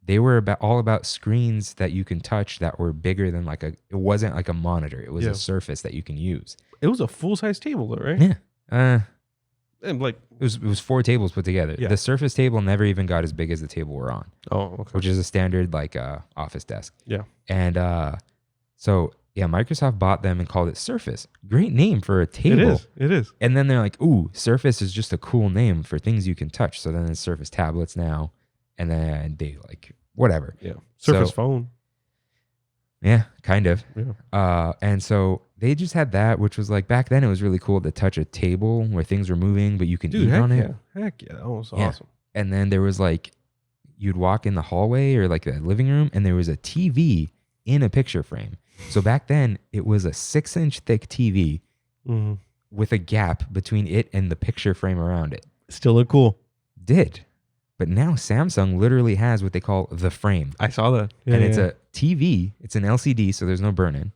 They were all about screens that you can touch that were bigger than it wasn't like a monitor. It was a surface that you can use. It was a full-size table though, right? Yeah. And like it was 4 tables put together. Yeah. The Surface table never even got as big as the table we're on. Oh, okay. Which is a standard office desk. Yeah. And Microsoft bought them and called it Surface. Great name for a table. It is. And then they're like, ooh, Surface is just a cool name for things you can touch. So then it's Surface tablets now. And then they whatever. Yeah. Surface phone. Yeah, kind of. Yeah. And so they just had that, which was like, back then it was really cool to touch a table where things were moving, but you can eat on it. Heck yeah. That was awesome. And then there was you'd walk in the hallway or the living room and there was a TV in a picture frame. So back then it was a 6-inch thick TV with a gap between it and the picture frame around it. Still look cool. But now Samsung literally has what they call the frame. I saw that. And it's a TV. It's an LCD, so there's no burn-in.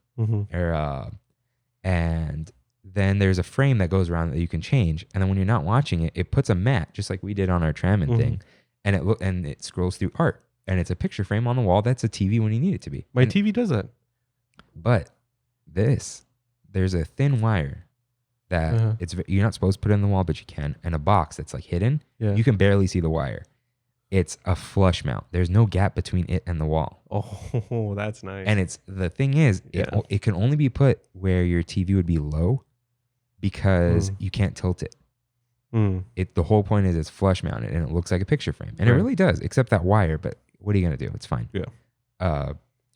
And then there's a frame that goes around that you can change. And then when you're not watching it, it puts a mat, just like we did on our Trammin thing. And it scrolls through art. And it's a picture frame on the wall that's a TV when you need it to be. My TV does that. But there's a thin wire that you're not supposed to put in the wall, but you can. And a box that's hidden. Yeah. You can barely see the wire. It's a flush mount. There's no gap between it and the wall. Oh, that's nice. And the thing is, it can only be put where your TV would be low because you can't tilt it. The whole point is it's flush mounted and it looks like a picture frame. And it really does, except that wire. But what are you going to do? It's fine. Yeah.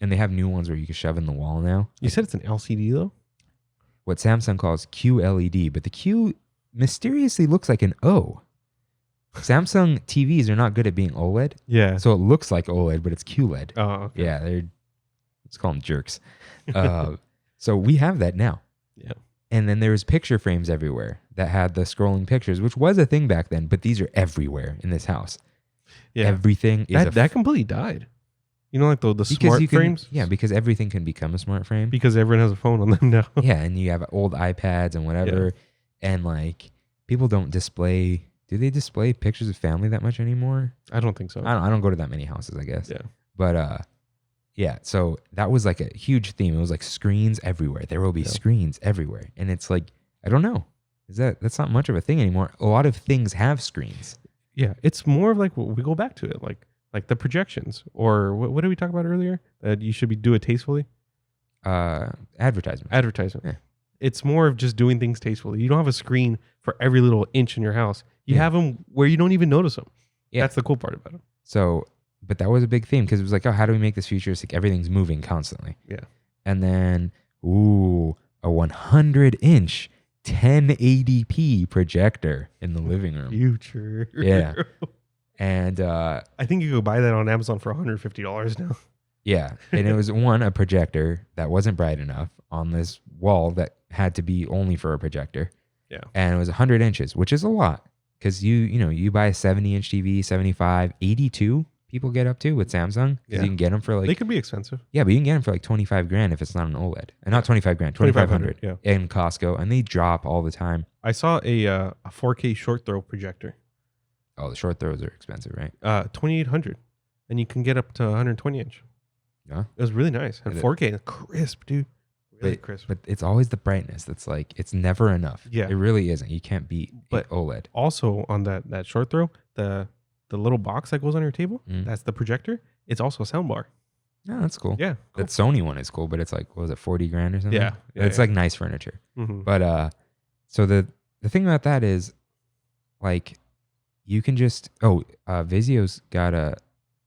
And they have new ones where you can shove in the wall now. You said it's an LCD though? What Samsung calls QLED, but the Q mysteriously looks like an O. Samsung TVs are not good at being OLED. Yeah. So it looks like OLED, but it's QLED. Oh, okay. Yeah, let's call them jerks. So we have that now. Yeah. And then there's picture frames everywhere that had the scrolling pictures, which was a thing back then, but these are everywhere in this house. Yeah. Everything is that completely died. You know, the smart frames? Yeah, because everything can become a smart frame. Because everyone has a phone on them now. Yeah, and you have old iPads and whatever. Yeah. And people don't display. Do they display pictures of family that much anymore? I don't think so. I don't go to that many houses, I guess. Yeah. But Yeah. So that was like a huge theme. It was like screens everywhere. There will be screens everywhere. And it's like, I don't know. That's not much of a thing anymore. A lot of things have screens. Yeah. It's more of like, we go back to it. Like the projections, or what did we talk about earlier? That you should do it tastefully. Advertisement. Yeah. It's more of just doing things tastefully. You don't have a screen for every little inch in your house. You have them where you don't even notice them. Yeah. That's the cool part about them. So, but that was a big theme because it was like, oh, how do we make this futuristic? Everything's moving constantly. Yeah. And then, a 100-inch 1080p projector in the living room. Future. Yeah. And I think you could buy that on Amazon for $150 now. Yeah. And it was a projector that wasn't bright enough on this wall that had to be only for a projector. Yeah. And it was 100 inches, which is a lot because you buy a 70-inch TV, 75, 82 people get up to with Samsung because you can get them for like... They could be expensive. Yeah, but you can get them for like 25 grand if it's not an OLED. And not 25 grand, 2,500 in Costco. And they drop all the time. I saw a 4K short throw projector. Oh, the short throws are expensive, right? 2,800. And you can get up to 120 inch. Yeah. It was really nice. And 4K, crisp, dude. Really crisp. But it's always the brightness that's like, it's never enough. Yeah. It really isn't. You can't beat OLED. Also on that short throw, the little box that goes on your table, that's the projector. It's also a sound bar. Oh, that's cool. Yeah. Cool. That Sony one is cool, but it's like, what was it, 40 grand or something? Yeah. It's like nice furniture. Mm-hmm. But so the thing about that is like you can just Vizio's got a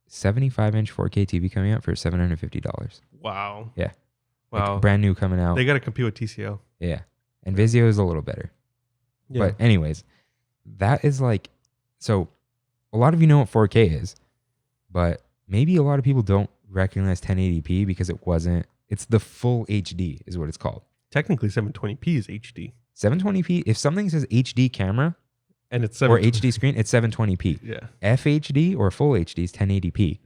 75-inch 4K TV coming out for $750. Wow. Yeah. Wow. Like brand new coming out. They got to compete with TCL. Yeah. And Vizio is a little better. Yeah. But anyways, that is like, so a lot of you know what 4K is, but maybe a lot of people don't recognize 1080p because it's the full HD is what it's called. Technically 720p is HD. 720p, if something says HD camera and it's or HD screen, it's 720p. Yeah. FHD or full HD is 1080p.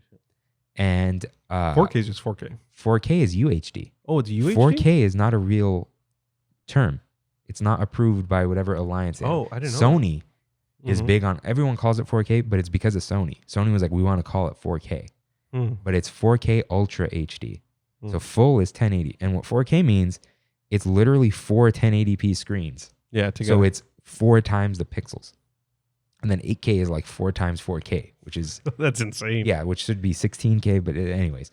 And 4K is just 4K. 4K is UHD. Oh, it's UHD? 4K is not a real term. It's not approved by whatever alliance. Oh, I didn't know. Sony is big on, everyone calls it 4K, but it's because of Sony. Sony was like, we want to call it 4K. But it's 4K Ultra HD. So full is 1080. And what 4K means, it's literally 4 1080p screens. Yeah, together. So it's 4 times the pixels. And then 8K is like 4 times 4K, which is... That's insane. Yeah, which should be 16K, but anyways.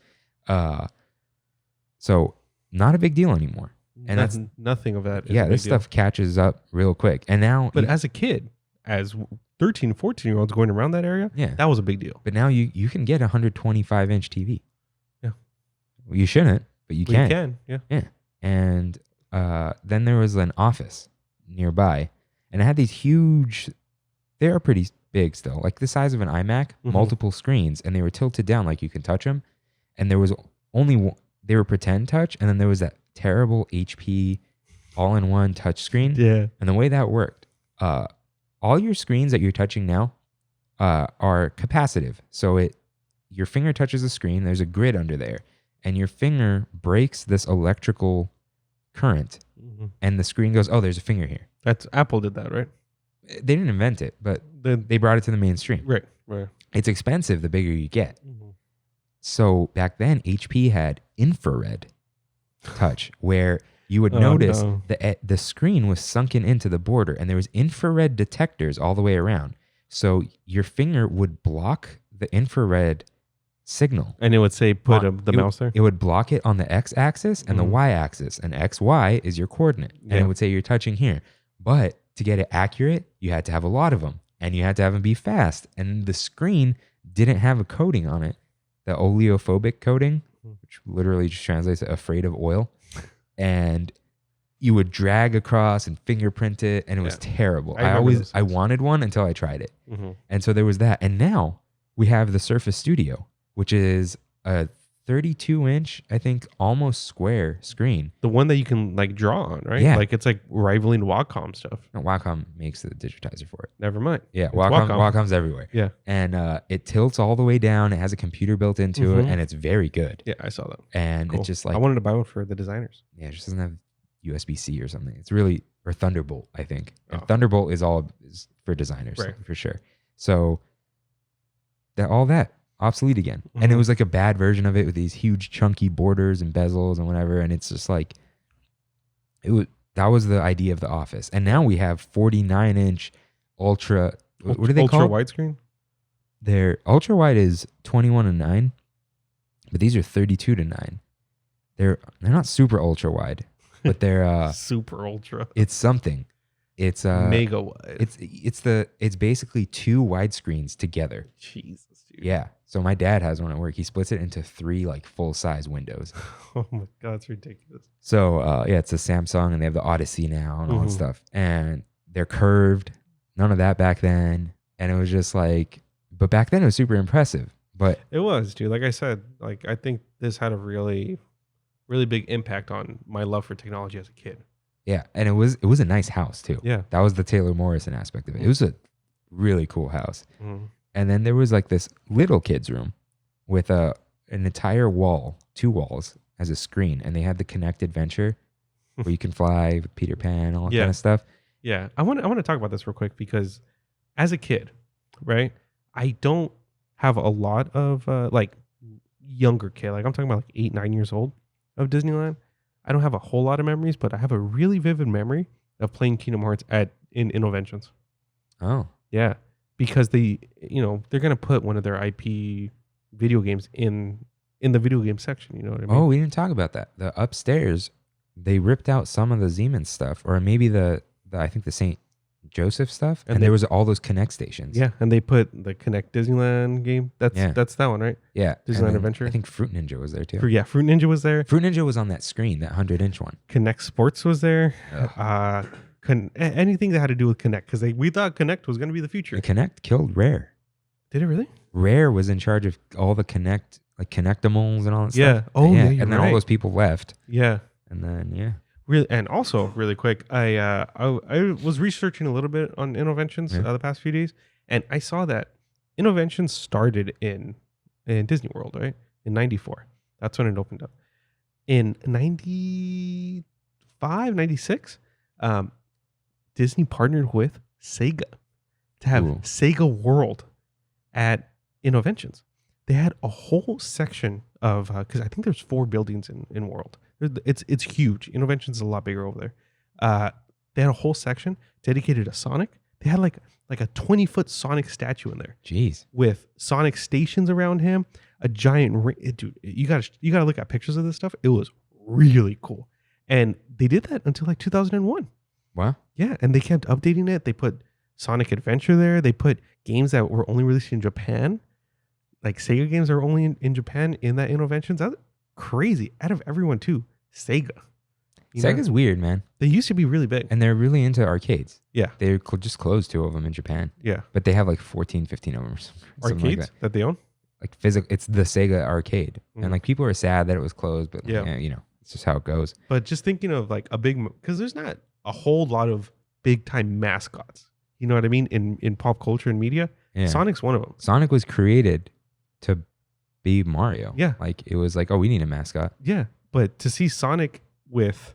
So not a big deal anymore. And that's nothing of that. Yeah, this stuff catches up real quick. And now... But as a kid, as 13, 14-year-olds going around that area, that was a big deal. But now you can get a 125-inch TV. Yeah. Well, you shouldn't, but you can. You can, yeah. Yeah. And then there was an office nearby, and it had these huge... They are pretty big still, like the size of an iMac, multiple screens, and they were tilted down like you can touch them. And there was only... They were pretend touch, and then there was that terrible HP all-in-one touch screen. Yeah. And the way that worked... all your screens that you're touching now are capacitive. So your finger touches the screen, there's a grid under there, and your finger breaks this electrical current, and the screen goes, oh, there's a finger here. That's Apple did that, right? They didn't invent it, but they brought it to the mainstream. Right. It's expensive the bigger you get. So back then, HP had infrared touch, where you would notice the screen was sunken into the border, and there was infrared detectors all the way around. So your finger would block the infrared signal. And it would say put the mouse there? It would block it on the x-axis and the y-axis. And x, y is your coordinate. And it would say you're touching here. But to get it accurate, you had to have a lot of them. And you had to have them be fast. And the screen didn't have a coating on it. The oleophobic coating, which literally just translates to afraid of oil. And you would drag across and fingerprint it, and it was terrible. I wanted one until I tried it. And so there was that. And now we have the Surface Studio, which is a 32-inch, I think, almost square screen. The one that you can like draw on, right? Yeah. Like it's like rivaling Wacom stuff. No, Wacom makes the digitizer for it. Never mind. Yeah, Wacom's everywhere. Yeah. And it tilts all the way down. It has a computer built into it, and it's very good. Yeah, I saw that. And it's just like... I wanted to buy one for the designers. Yeah, it just doesn't have USB-C or something. It's really... Or Thunderbolt, I think. And Thunderbolt is for designers, for sure. So all that. obsolete again. And it was like a bad version of it with these huge chunky borders and bezels and whatever. And it's just like, that was the idea of the office. And now we have 49-inch ultra, what do they call it? Ultra widescreen? Their ultra wide is 21:9, but these are 32:9. They're not super ultra wide, but they're super ultra. It's something. It's mega wide. It's basically 2 widescreens together. Jesus, dude. Yeah. So my dad has one at work. He splits it into 3 like full size windows. Oh my God, it's ridiculous. So it's a Samsung, and they have the Odyssey now and all that stuff. And they're curved. None of that back then. And it was just like, but back then it was super impressive. But it was, dude. Like I said, like I think this had a really, really big impact on my love for technology as a kid. yeah, and it was a nice house too. Yeah. That was the Taylor Morrison aspect of it. It was a really cool house. Mm-hmm. And then there was like this little kid's room with an entire wall, 2 walls as a screen, and they had the Kinect Adventure where you can fly with Peter Pan, all that kind of stuff. Yeah, I want to talk about this real quick because as a kid, right, I don't have a lot of like younger kid. Like I'm talking about like 8, 9 years old of Disneyland. I don't have a whole lot of memories, but I have a really vivid memory of playing Kingdom Hearts in Innoventions. Oh, Yeah, because they're gonna put one of their IP video games in the video game section. You know what I mean? Oh, we didn't talk about that. The upstairs, they ripped out some of the Zeman stuff, or maybe the I think the St. Joseph stuff, and there was all those Kinect stations. Yeah, and they put the Kinect Disneyland game. That's that one, right? Yeah, Disneyland Adventure. I think Fruit Ninja was there too. Fruit Ninja was there. Fruit Ninja was on that screen, that 100-inch one. Kinect Sports was there. Anything that had to do with Kinect, because we thought Kinect was going to be the future. The Kinect killed Rare. Did it really? Rare was in charge of all the Kinect, like Kinectimals and all that Yeah. stuff. Oh, yeah. You're And then all those people left. Yeah. And then Really, and also really quick, I was researching a little bit on Innoventions the past few days, and I saw that Innoventions started in Disney World, right? In '94. That's when it opened up. In 95, 96, Disney partnered with Sega to have Sega World at Innoventions. They had a whole section of because I think there's 4 buildings in World. It's huge. Innoventions is a lot bigger over there. They had a whole section dedicated to Sonic. They had like a 20-foot Sonic statue in there. Jeez. With Sonic stations around him, a giant ring. Dude, you gotta look at pictures of this stuff. It was really cool, and they did that until like 2001. Wow. Yeah, and they kept updating it. They put Sonic Adventure there. They put games that were only released in Japan. Like Sega games are only in Japan in that Innoventions. That's crazy. Out of everyone too, Sega. Sega's weird, man. They used to be really big. And they're really into arcades. Yeah. They just closed 2 of them in Japan. Yeah. But they have like 14, 15 of them. Arcades like that they own? Like physical. It's the Sega arcade. And like people are sad that it was closed, but it's just how it goes. But just thinking of like a big, because there's not a whole lot of big time mascots. You know what I mean? In pop culture and media. Yeah. Sonic's one of them. Sonic was created to be Mario. Yeah. Like it was like, oh, we need a mascot. Yeah. But to see Sonic with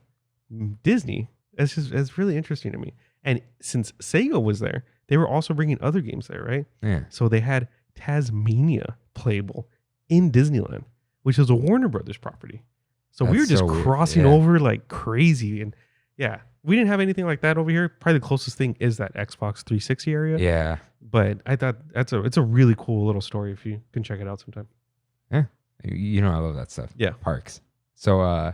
Disney, it's really interesting to me. And since Sega was there, they were also bringing other games there, right? Yeah. So they had Tasmania playable in Disneyland, which is a Warner Brothers property. So we were just crossing over like crazy. And yeah, we didn't have anything like that over here. Probably the closest thing is that Xbox 360 area. Yeah. But I thought it's a really cool little story if you can check it out sometime. Yeah. You know I love that stuff. Yeah. Parks. So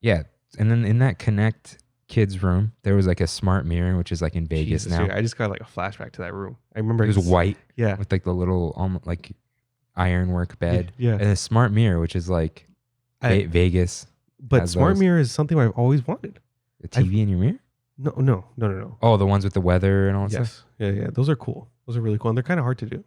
yeah. And then in that Kinect kids room, there was like a smart mirror, which is like in Vegas now. Dude, I just got like a flashback to that room. I remember it was white. Yeah. With like the little almost like ironwork bed. Yeah. And a smart mirror, which is like Vegas. But smart mirror is something I've always wanted. A TV in your mirror? No. Oh, the ones with the weather and all that stuff? Yeah. Those are cool. Those are really cool. And they're kind of hard to do.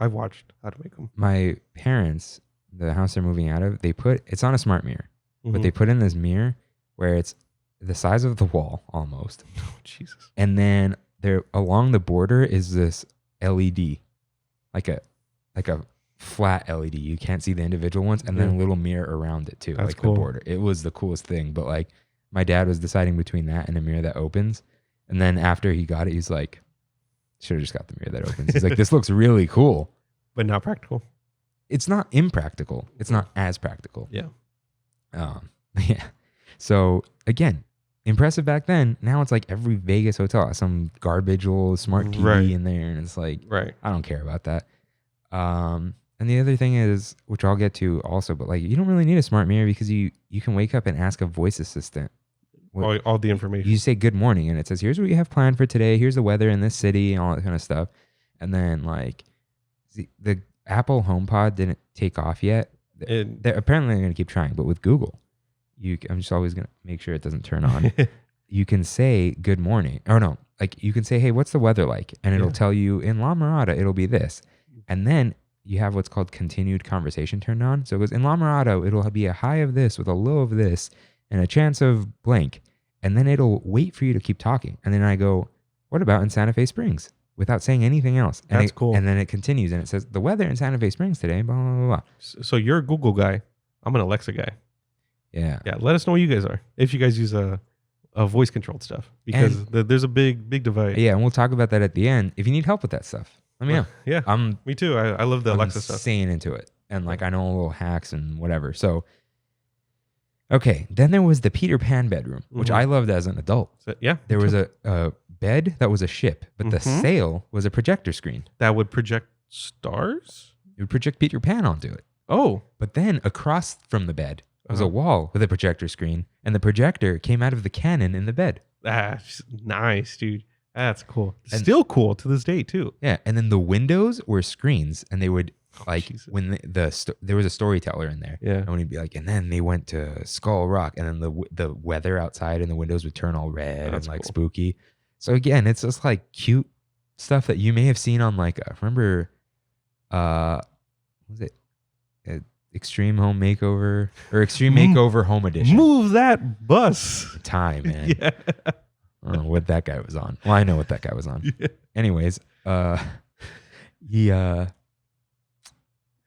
I've watched how to make them. My parents, the house they're moving out of, it's on a smart mirror, but they put in this mirror where it's the size of the wall almost. Oh, Jesus. And then there along the border is this LED, like a flat LED. You can't see the individual ones, and then a little mirror around it too. That's like cool. The border. It was the coolest thing. But like my dad was deciding between that and a mirror that opens. And then after he got it, he's like, should have just got the mirror that opens. He's like, this looks really cool. But not practical. it's not impractical. It's not as practical. Yeah. Yeah. So again, impressive back then. Now it's like every Vegas hotel has some garbage little smart TV in there, and it's like, I don't care about that. And the other thing is, which I'll get to also, but like you don't really need a smart mirror because you can wake up and ask a voice assistant all the information. You say good morning, and it says, here's what you have planned for today. Here's the weather in this city and all that kind of stuff. And then like the Apple HomePod didn't take off yet. They're apparently going to keep trying, but with Google, I'm just always going to make sure it doesn't turn on. You can say good morning. Or no, like you can say, hey, what's the weather like? And it'll tell you in La Mirada, it'll be this. And then you have what's called continued conversation turned on. So it goes, in La Mirada, it'll be a high of this with a low of this and a chance of blank. And then it'll wait for you to keep talking. And then I go, what about in Santa Fe Springs? Without saying anything else. And That's cool. And then it continues and it says, the weather in Santa Fe Springs today, blah, blah, blah, blah. So you're a Google guy. I'm an Alexa guy. Yeah. Yeah. Let us know what you guys are. If you guys use a voice controlled stuff. Because there's a big divide. Yeah. And we'll talk about that at the end. If you need help with that stuff, let me know. Yeah. Me too. I love the Alexa stuff. I'm insane into it. And like I know little hacks and whatever. So okay, then there was the Peter Pan bedroom, which I loved as an adult. There was a bed that was a ship, but the sail was a projector screen. That would project stars? It would project Peter Pan onto it. Oh. But then across from the bed was a wall with a projector screen, and the projector came out of the cannon in the bed. That's nice, dude. That's cool. And still cool to this day, too. Yeah, and then the windows were screens, and they would... Like when there was a storyteller in there, and when he'd be like, and then they went to Skull Rock, and then the weather outside and the windows would turn all red and like spooky. So again, it's just like cute stuff that you may have seen on like remember, what was it Extreme Home Makeover or Extreme Makeover Home Edition? Move that bus time, man. I don't know what that guy was on. Well, I know what that guy was on. Anyways,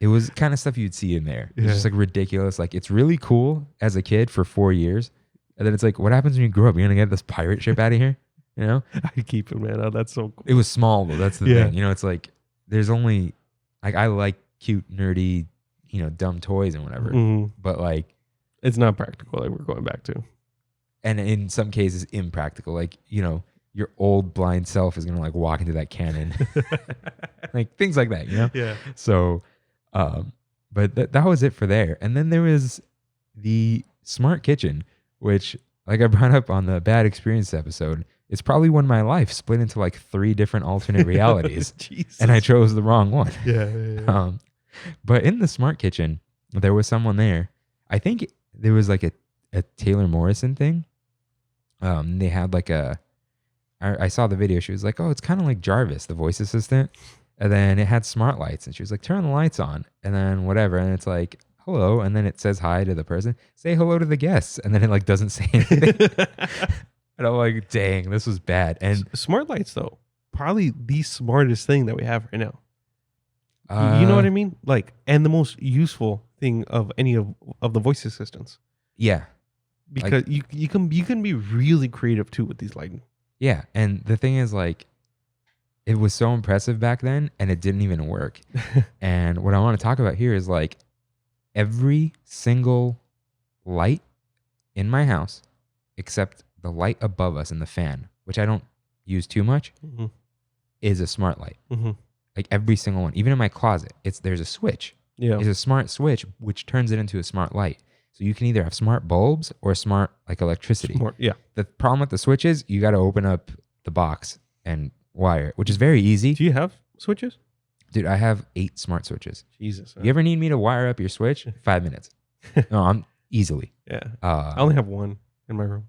it was kind of stuff you'd see in there. It's just like ridiculous. Like it's really cool as a kid for 4 years. And then it's like, what happens when you grow up? You're going to get this pirate ship out of here? You know? I keep it, man. Oh, that's so cool. It was small though. That's the thing. You know, it's like, there's only, like I like cute, nerdy, you know, dumb toys and whatever. But like. It's not practical like we're going back to. And in some cases, impractical. Like, you know, your old blind self is going to like walk into that cannon. Like things like that, you know? Yeah. So. But that was it for there. And then there was the smart kitchen, which like I brought up on the bad experience episode, it's probably one of my life split into like 3 different alternate realities. And I chose the wrong one. Yeah. But in the smart kitchen, there was someone there. I think there was like a Taylor Morrison thing. They had like I saw the video. She was like, oh, it's kind of like Jarvis, the voice assistant. And then it had smart lights, and she was like, turn the lights on, and then whatever. And it's like, hello. And then it says hi to the person, say hello to the guests. And then it like doesn't say anything. And I'm like, dang, this was bad. And smart lights though, probably the smartest thing that we have right now. You know what I mean? Like, and the most useful thing of any of the voice assistants. Yeah. Because like, you can be really creative too with these lighting. Yeah. And the thing is like, it was so impressive back then, and it didn't even work. And what I want to talk about here is like every single light in my house, except the light above us in the fan, which I don't use too much, is a smart light. Like every single one, even in my closet, there's a switch. Yeah, it's a smart switch which turns it into a smart light. So you can either have smart bulbs or smart like electricity. The problem with the switch is you got to open up the box and wire, which is very easy. Do you have switches? Dude, I have 8 smart switches. Jesus. You ever need me to wire up your switch? 5 minutes. No, I'm easily. Yeah. I only have 1 in my room.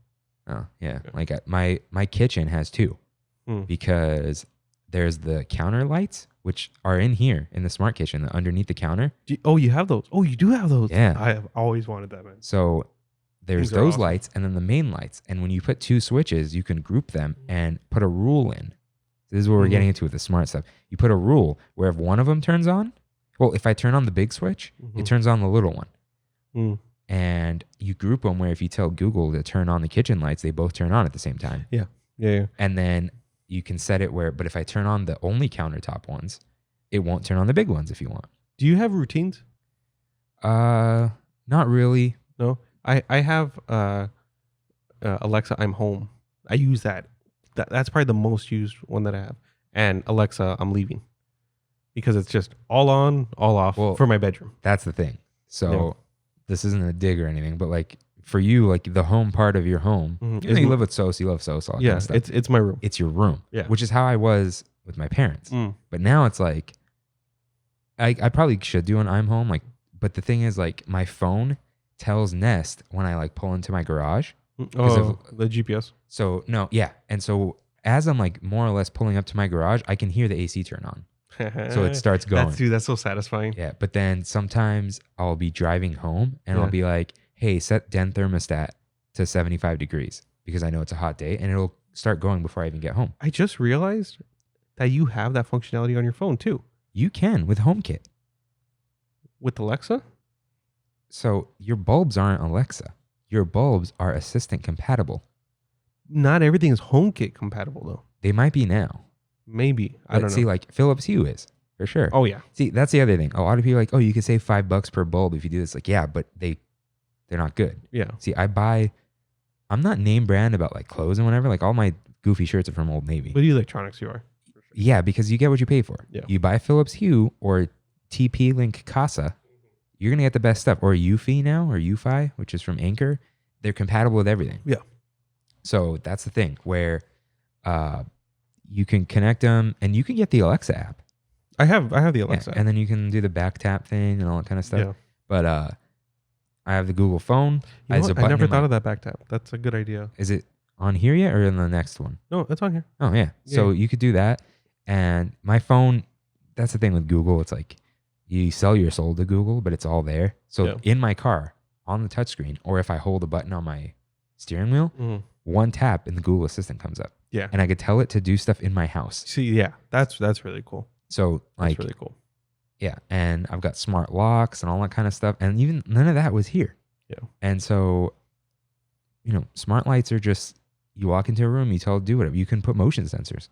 Oh, yeah. Like my kitchen has 2 because there's the counter lights, which are in here in the smart kitchen underneath the counter. You have those? Oh, you do have those? Yeah. I have always wanted that, man. So there's those lights and then the main lights. And when you put 2 switches, you can group them and put a rule in. This is what we're getting into with the smart stuff. You put a rule where if one of them turns on, well, if I turn on the big switch, it turns on the little one. And you group them where if you tell Google to turn on the kitchen lights, they both turn on at the same time. Yeah. And then you can set it where, but if I turn on the only countertop ones, it won't turn on the big ones if you want. Do you have routines? Not really. No. I have Alexa, I'm home. I use that. That's probably the most used one that I have. And Alexa, I'm leaving. Because it's just all on, all off for my bedroom. That's the thing. So this isn't a dig or anything, but like for you, like the home part of your home, you live with Sos, you love Sos, all that kind of stuff. It's my room. It's your room, yeah. Which is how I was with my parents. But now it's like, I probably should do an I'm home, like, but the thing is like my phone tells Nest when I like pull into my garage. Oh, the GPS. So no, yeah. And so as I'm like more or less pulling up to my garage, I can hear the AC turn on. So it starts going. That's so satisfying. Yeah. But then sometimes I'll be driving home and I'll be like, hey, set den thermostat to 75 degrees because I know it's a hot day, and it'll start going before I even get home. I just realized that you have that functionality on your phone too. You can with HomeKit. With Alexa? So your bulbs aren't Alexa. Your bulbs are Assistant compatible. Not everything is HomeKit compatible though. They might be now. Maybe. I don't know. See, like Philips Hue is for sure. Oh yeah. See, that's the other thing. A lot of people are like, oh, you could save $5 per bulb if you do this. Like, yeah, but they're not good. Yeah. See, I'm not name brand about like clothes and whatever. Like all my goofy shirts are from Old Navy. But electronics you are. Yeah, because you get what you pay for. Yeah. You buy Philips Hue or TP-Link Casa, you're going to get the best stuff. Or Eufy now, or Eufy, which is from Anchor. They're compatible with everything. Yeah. So that's the thing where you can connect them, and you can get the Alexa app. I have the Alexa app. And then you can do the back tap thing and all that kind of stuff. Yeah. But I have the Google phone. I never thought of that back tap. That's a good idea. Is it on here yet or in the next one? No, it's on here. Oh, yeah. So you could do that. And my phone, that's the thing with Google. It's like you sell your soul to Google, but it's all there. So in my car, on the touchscreen, or if I hold a button on my steering wheel, one tap and the Google Assistant comes up. Yeah. And I could tell it to do stuff in my house. See, yeah, that's really cool. So like, that's really cool. Yeah. And I've got smart locks and all that kind of stuff. And even none of that was here. Yeah. And so, smart lights are just, you walk into a room, you tell it to do whatever. You can put motion sensors.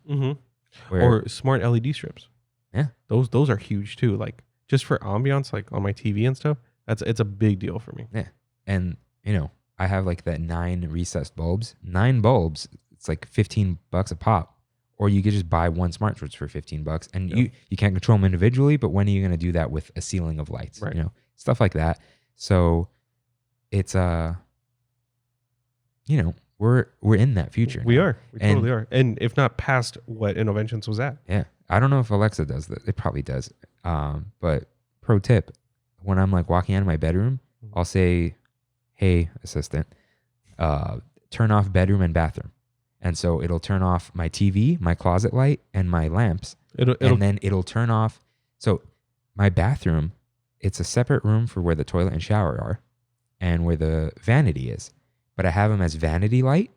Or smart LED strips. Yeah. Those are huge too. Like just for ambiance, like on my TV and stuff, it's a big deal for me. Yeah. And, I have like that 9 recessed bulbs. 9 bulbs, it's like $15 a pop. Or you could just buy one smart switch for $15. And you can't control them individually, but when are you going to do that with a ceiling of lights? Right. Stuff like that. So it's we're in that future. We are. We totally are. And if not past what Innoventions was at. Yeah. I don't know if Alexa does that. It probably does. But pro tip, when I'm like walking out of my bedroom, I'll say, hey, assistant, turn off bedroom and bathroom. And so it'll turn off my TV, my closet light, and my lamps. And then it'll turn off. So my bathroom, it's a separate room for where the toilet and shower are and where the vanity is. But I have them as vanity light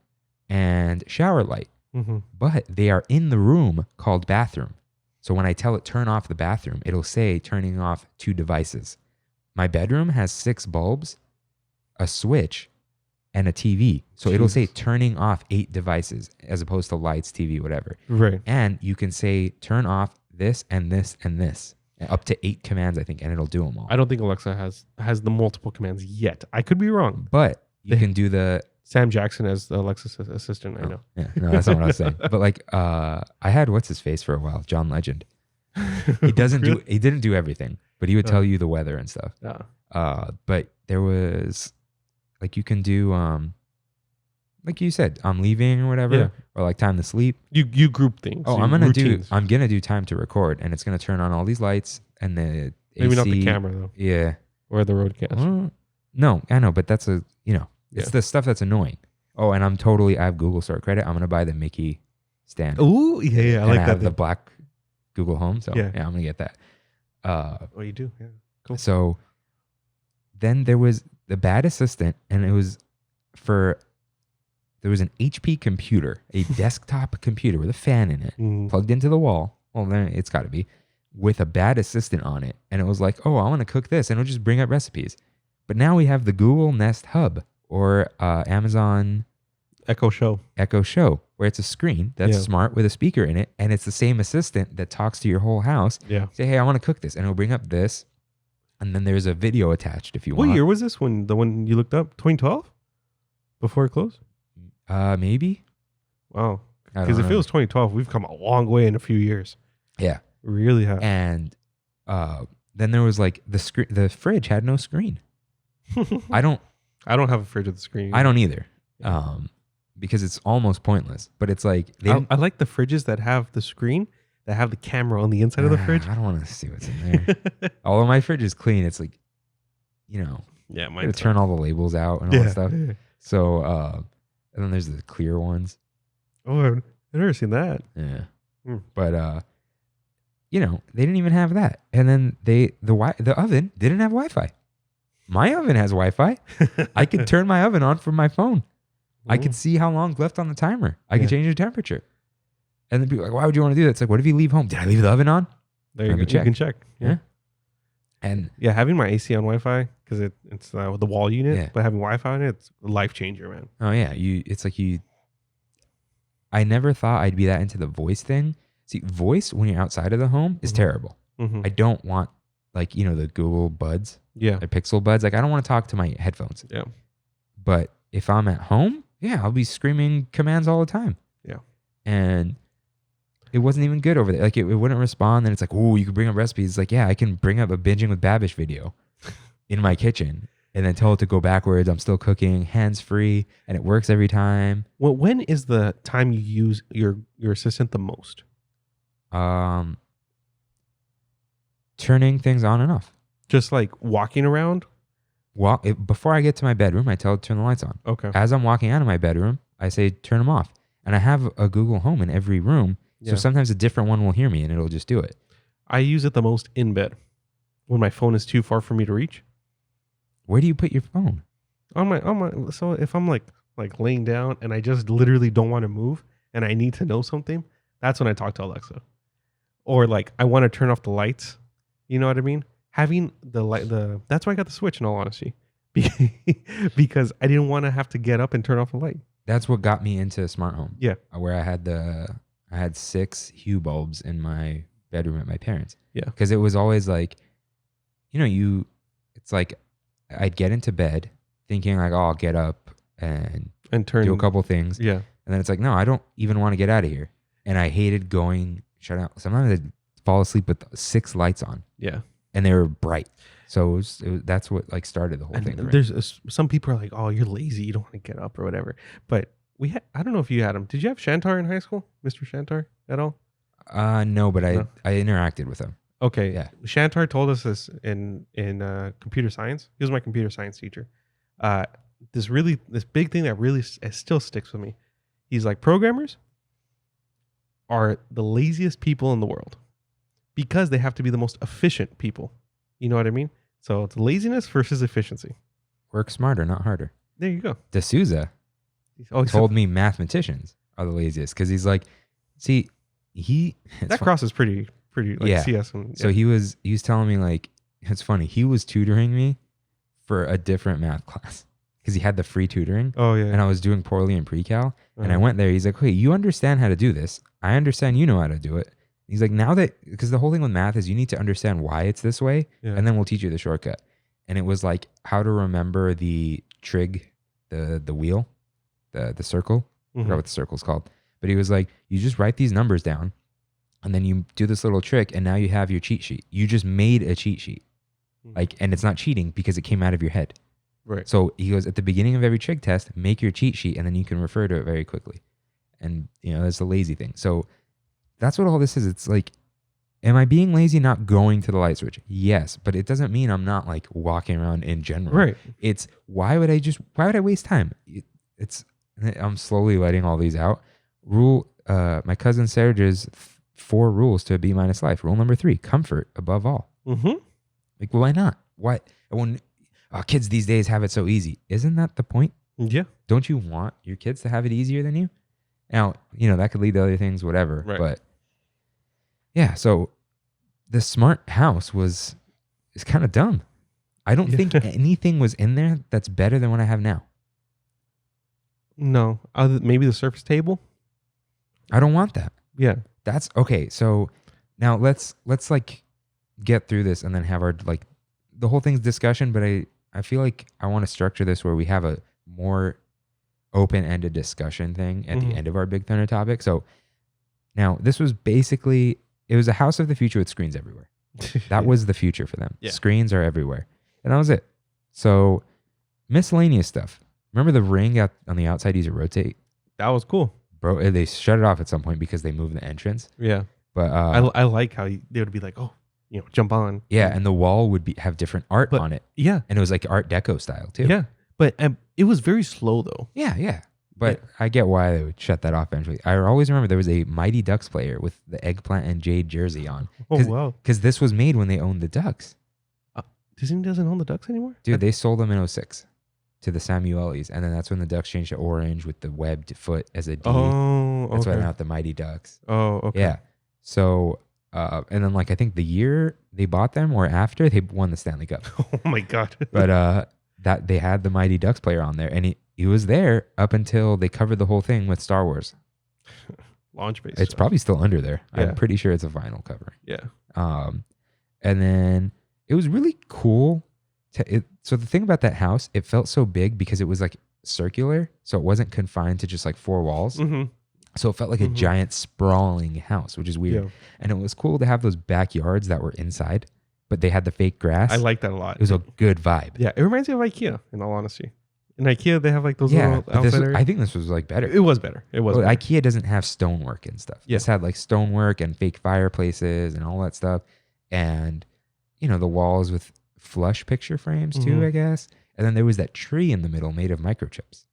and shower light. But they are in the room called bathroom. So when I tell it turn off the bathroom, it'll say turning off 2 devices. My bedroom has 6 bulbs, a switch, and a TV. So it'll say turning off 8 devices as opposed to lights, TV, whatever. Right. And you can say turn off this and this and this. Up to 8 commands, I think, and it'll do them all. I don't think Alexa has the multiple commands yet. I could be wrong. But you can do the... Sam Jackson as the Alexa assistant, I know. Yeah, no, that's not what I was saying. But like, I had what's his face for a while, John Legend. He didn't do everything, but he would tell you the weather and stuff. But there was, like, you can do, like you said, I'm leaving or whatever, or like time to sleep. You group things. Oh, I'm gonna do time to record, and it's gonna turn on all these lights and the maybe AC. not the camera though. Yeah, or the roadcast. No, I know, but that's it's the stuff that's annoying. Oh, and I have Google Store credit. I'm gonna buy the Mickey stand. Ooh, yeah, I like that. Have the black Google Home, so yeah, I'm gonna get that. Oh, you do? Yeah, cool. So then there was the bad assistant, and there was an HP computer, a desktop computer with a fan in it, plugged into the wall. Well, then it's got to be with a bad assistant on it, and it was like, oh, I want to cook this, and it'll just bring up recipes. But now we have the Google Nest Hub or Amazon Echo Show, where it's a screen that's smart with a speaker in it, and it's the same assistant that talks to your whole house. Yeah. Say, hey, I want to cook this, and it'll bring up this, And then there's a video attached if you What want. year was this? When the one you looked up? 2012? Before it closed? Maybe. Wow. I don't Because if it know. was 2012, we've come a long way in a few years. Yeah. We really have. And then there was like the fridge had no screen. I don't have a fridge with a screen. I don't either. Because it's almost pointless. But it's like I like the fridges that have the screen, that have the camera on the inside of the fridge. I don't want to see what's in there. Although my fridge is clean, it's like, Yeah, to turn all the labels out and all that stuff. So and then there's the clear ones. Oh, I've never seen that. Yeah. Hmm. But they didn't even have that. And then the oven didn't have Wi-Fi. My oven has Wi-Fi. I could turn my oven on from my phone. I could see how long's left on the timer. I could change the temperature. And then people are like, why would you want to do that? It's like, what if you leave home? Did I leave the oven on? There you go. You can check. Yeah. And having my AC on Wi-Fi because it's with the wall unit, Yeah. but having Wi-Fi on it, it's a life changer, man. oh yeah, I never thought I'd be that into the voice thing. See, voice when you're outside of the home is terrible. Mm-hmm. I don't want the Google Buds, Yeah. the Pixel Buds. Like I don't want to talk to my headphones. Yeah. But if I'm at home, I'll be screaming commands all the time. Yeah. And it wasn't even good over there. Like it wouldn't respond. Then it's like, oh, you can bring up recipes. It's like, yeah, I can bring up a binging with Babish video in my kitchen and then tell it to go backwards. I'm still cooking, hands free, and it works every time. Well, when is the time you use your assistant the most? Turning things on and off. Just like walking around? Before I get to my bedroom, I tell it to turn the lights on. Okay. As I'm walking out of my bedroom, I say turn them off. And I have a Google Home in every room. So sometimes a different one will hear me and it'll just do it. I use it the most in bed when my phone is too far for me to reach. Where do you put your phone? On my so if I'm like laying down and I just literally don't want to move and I need to know something, that's when I talk to Alexa. Or like I want to turn off the lights. You know what I mean? Having that's why I got the Switch in all honesty. Because I didn't want to have to get up and turn off the light. That's what got me into smart home. Yeah. Where I had 6 Hue bulbs in my bedroom at my parents'. Yeah. Because it was always like, it's like I'd get into bed thinking like, oh, I'll get up and turn, do a couple things. Yeah. And then it's like, no, I don't even want to get out of here. And I hated going shut out. Sometimes I'd fall asleep with 6 lights on. Yeah. And they were bright. So that's what like started the whole thing. For me. There's some people are like, oh, you're lazy. You don't want to get up or whatever. But I don't know if you had him. Did you have Shantar in high school? Mr. Shantar at all? No, but I interacted with him. Okay. Yeah. Shantar told us this in computer science. He was my computer science teacher. This big thing that really still sticks with me. He's like, programmers are the laziest people in the world because they have to be the most efficient people. You know what I mean? So it's laziness versus efficiency. Work smarter, not harder. There you go. D'Souza told me mathematicians are the laziest because he's like, see, that crosses pretty like CS. So he was telling me like, it's funny. He was tutoring me for a different math class because he had the free tutoring. Oh yeah. And I was doing poorly in pre-cal. And I went there. He's like, hey, you understand how to do this. I understand you know how to do it. He's like, because the whole thing with math is you need to understand why it's this way, and then we'll teach you the shortcut. And it was like how to remember the trig, the wheel, the circle. I forgot what the circle's called. But he was like, you just write these numbers down, and then you do this little trick, and now you have your cheat sheet. You just made a cheat sheet. And it's not cheating because it came out of your head. Right. So he goes, at the beginning of every trig test, make your cheat sheet, and then you can refer to it very quickly. And, that's the lazy thing. So that's what all this is. It's like, am I being lazy not going to the light switch? Yes, but it doesn't mean I'm not like walking around in general. Right. It's why would I waste time? I'm slowly letting all these out. My cousin Serge's 4 rules to a B- life. Rule number 3, comfort above all. Mm-hmm. Like, why not? Why? When kids these days have it so easy. Isn't that the point? Yeah. Don't you want your kids to have it easier than you? Now, that could lead to other things, whatever. Right. But yeah, so the smart house is kind of dumb. I don't think anything was in there that's better than what I have now. No. Maybe the Surface table? I don't want that. Yeah. That's okay. So now let's like get through this and then have our like the whole thing's discussion, but I feel like I want to structure this where we have a more open-ended discussion thing at the end of our Big Thunder topic. So now this was basically, it was a house of the future with screens everywhere. That was the future for them. Yeah. Screens are everywhere. And that was it. So miscellaneous stuff. Remember the ring on the outside used to rotate? That was cool. Bro, they shut it off at some point because they moved the entrance. Yeah. But I like how they would be like, oh, jump on. yeah, and the wall would have different art on it. Yeah. And it was like Art Deco style too. Yeah. But it was very slow though. Yeah. But I get why they would shut that off eventually. I always remember there was a Mighty Ducks player with the eggplant and jade jersey on. Oh, wow. Because this was made when they owned the Ducks. Disney doesn't own the Ducks anymore? Dude, they sold them in 2006 to the Samuelis. And then that's when the Ducks changed to orange with the webbed foot as a D. Oh, That's why okay. they're not the Mighty Ducks. Oh, okay. Yeah. So, and then like I think the year they bought them or after, they won the Stanley Cup. Oh, my God. But that they had the Mighty Ducks player on there. And he was there up until they covered the whole thing with Star Wars. Launch base. It's probably still under there. Yeah. I'm pretty sure it's a vinyl cover. Yeah. And then it was really cool. So the thing about that house, it felt so big because it was like circular. So it wasn't confined to just like four walls. Mm-hmm. So it felt like a giant sprawling house, which is weird. Yeah. And it was cool to have those backyards that were inside, but they had the fake grass. I like that a lot. It was a good vibe. Yeah. It reminds me of IKEA, in all honesty. In IKEA, they have like those Yeah, little but outside areas. I think this was like better. It was better. It was Well, better. IKEA doesn't have stonework and stuff. Yeah. This had like stonework and fake fireplaces and all that stuff. And, the walls with flush picture frames too, I guess. And then there was that tree in the middle made of microchips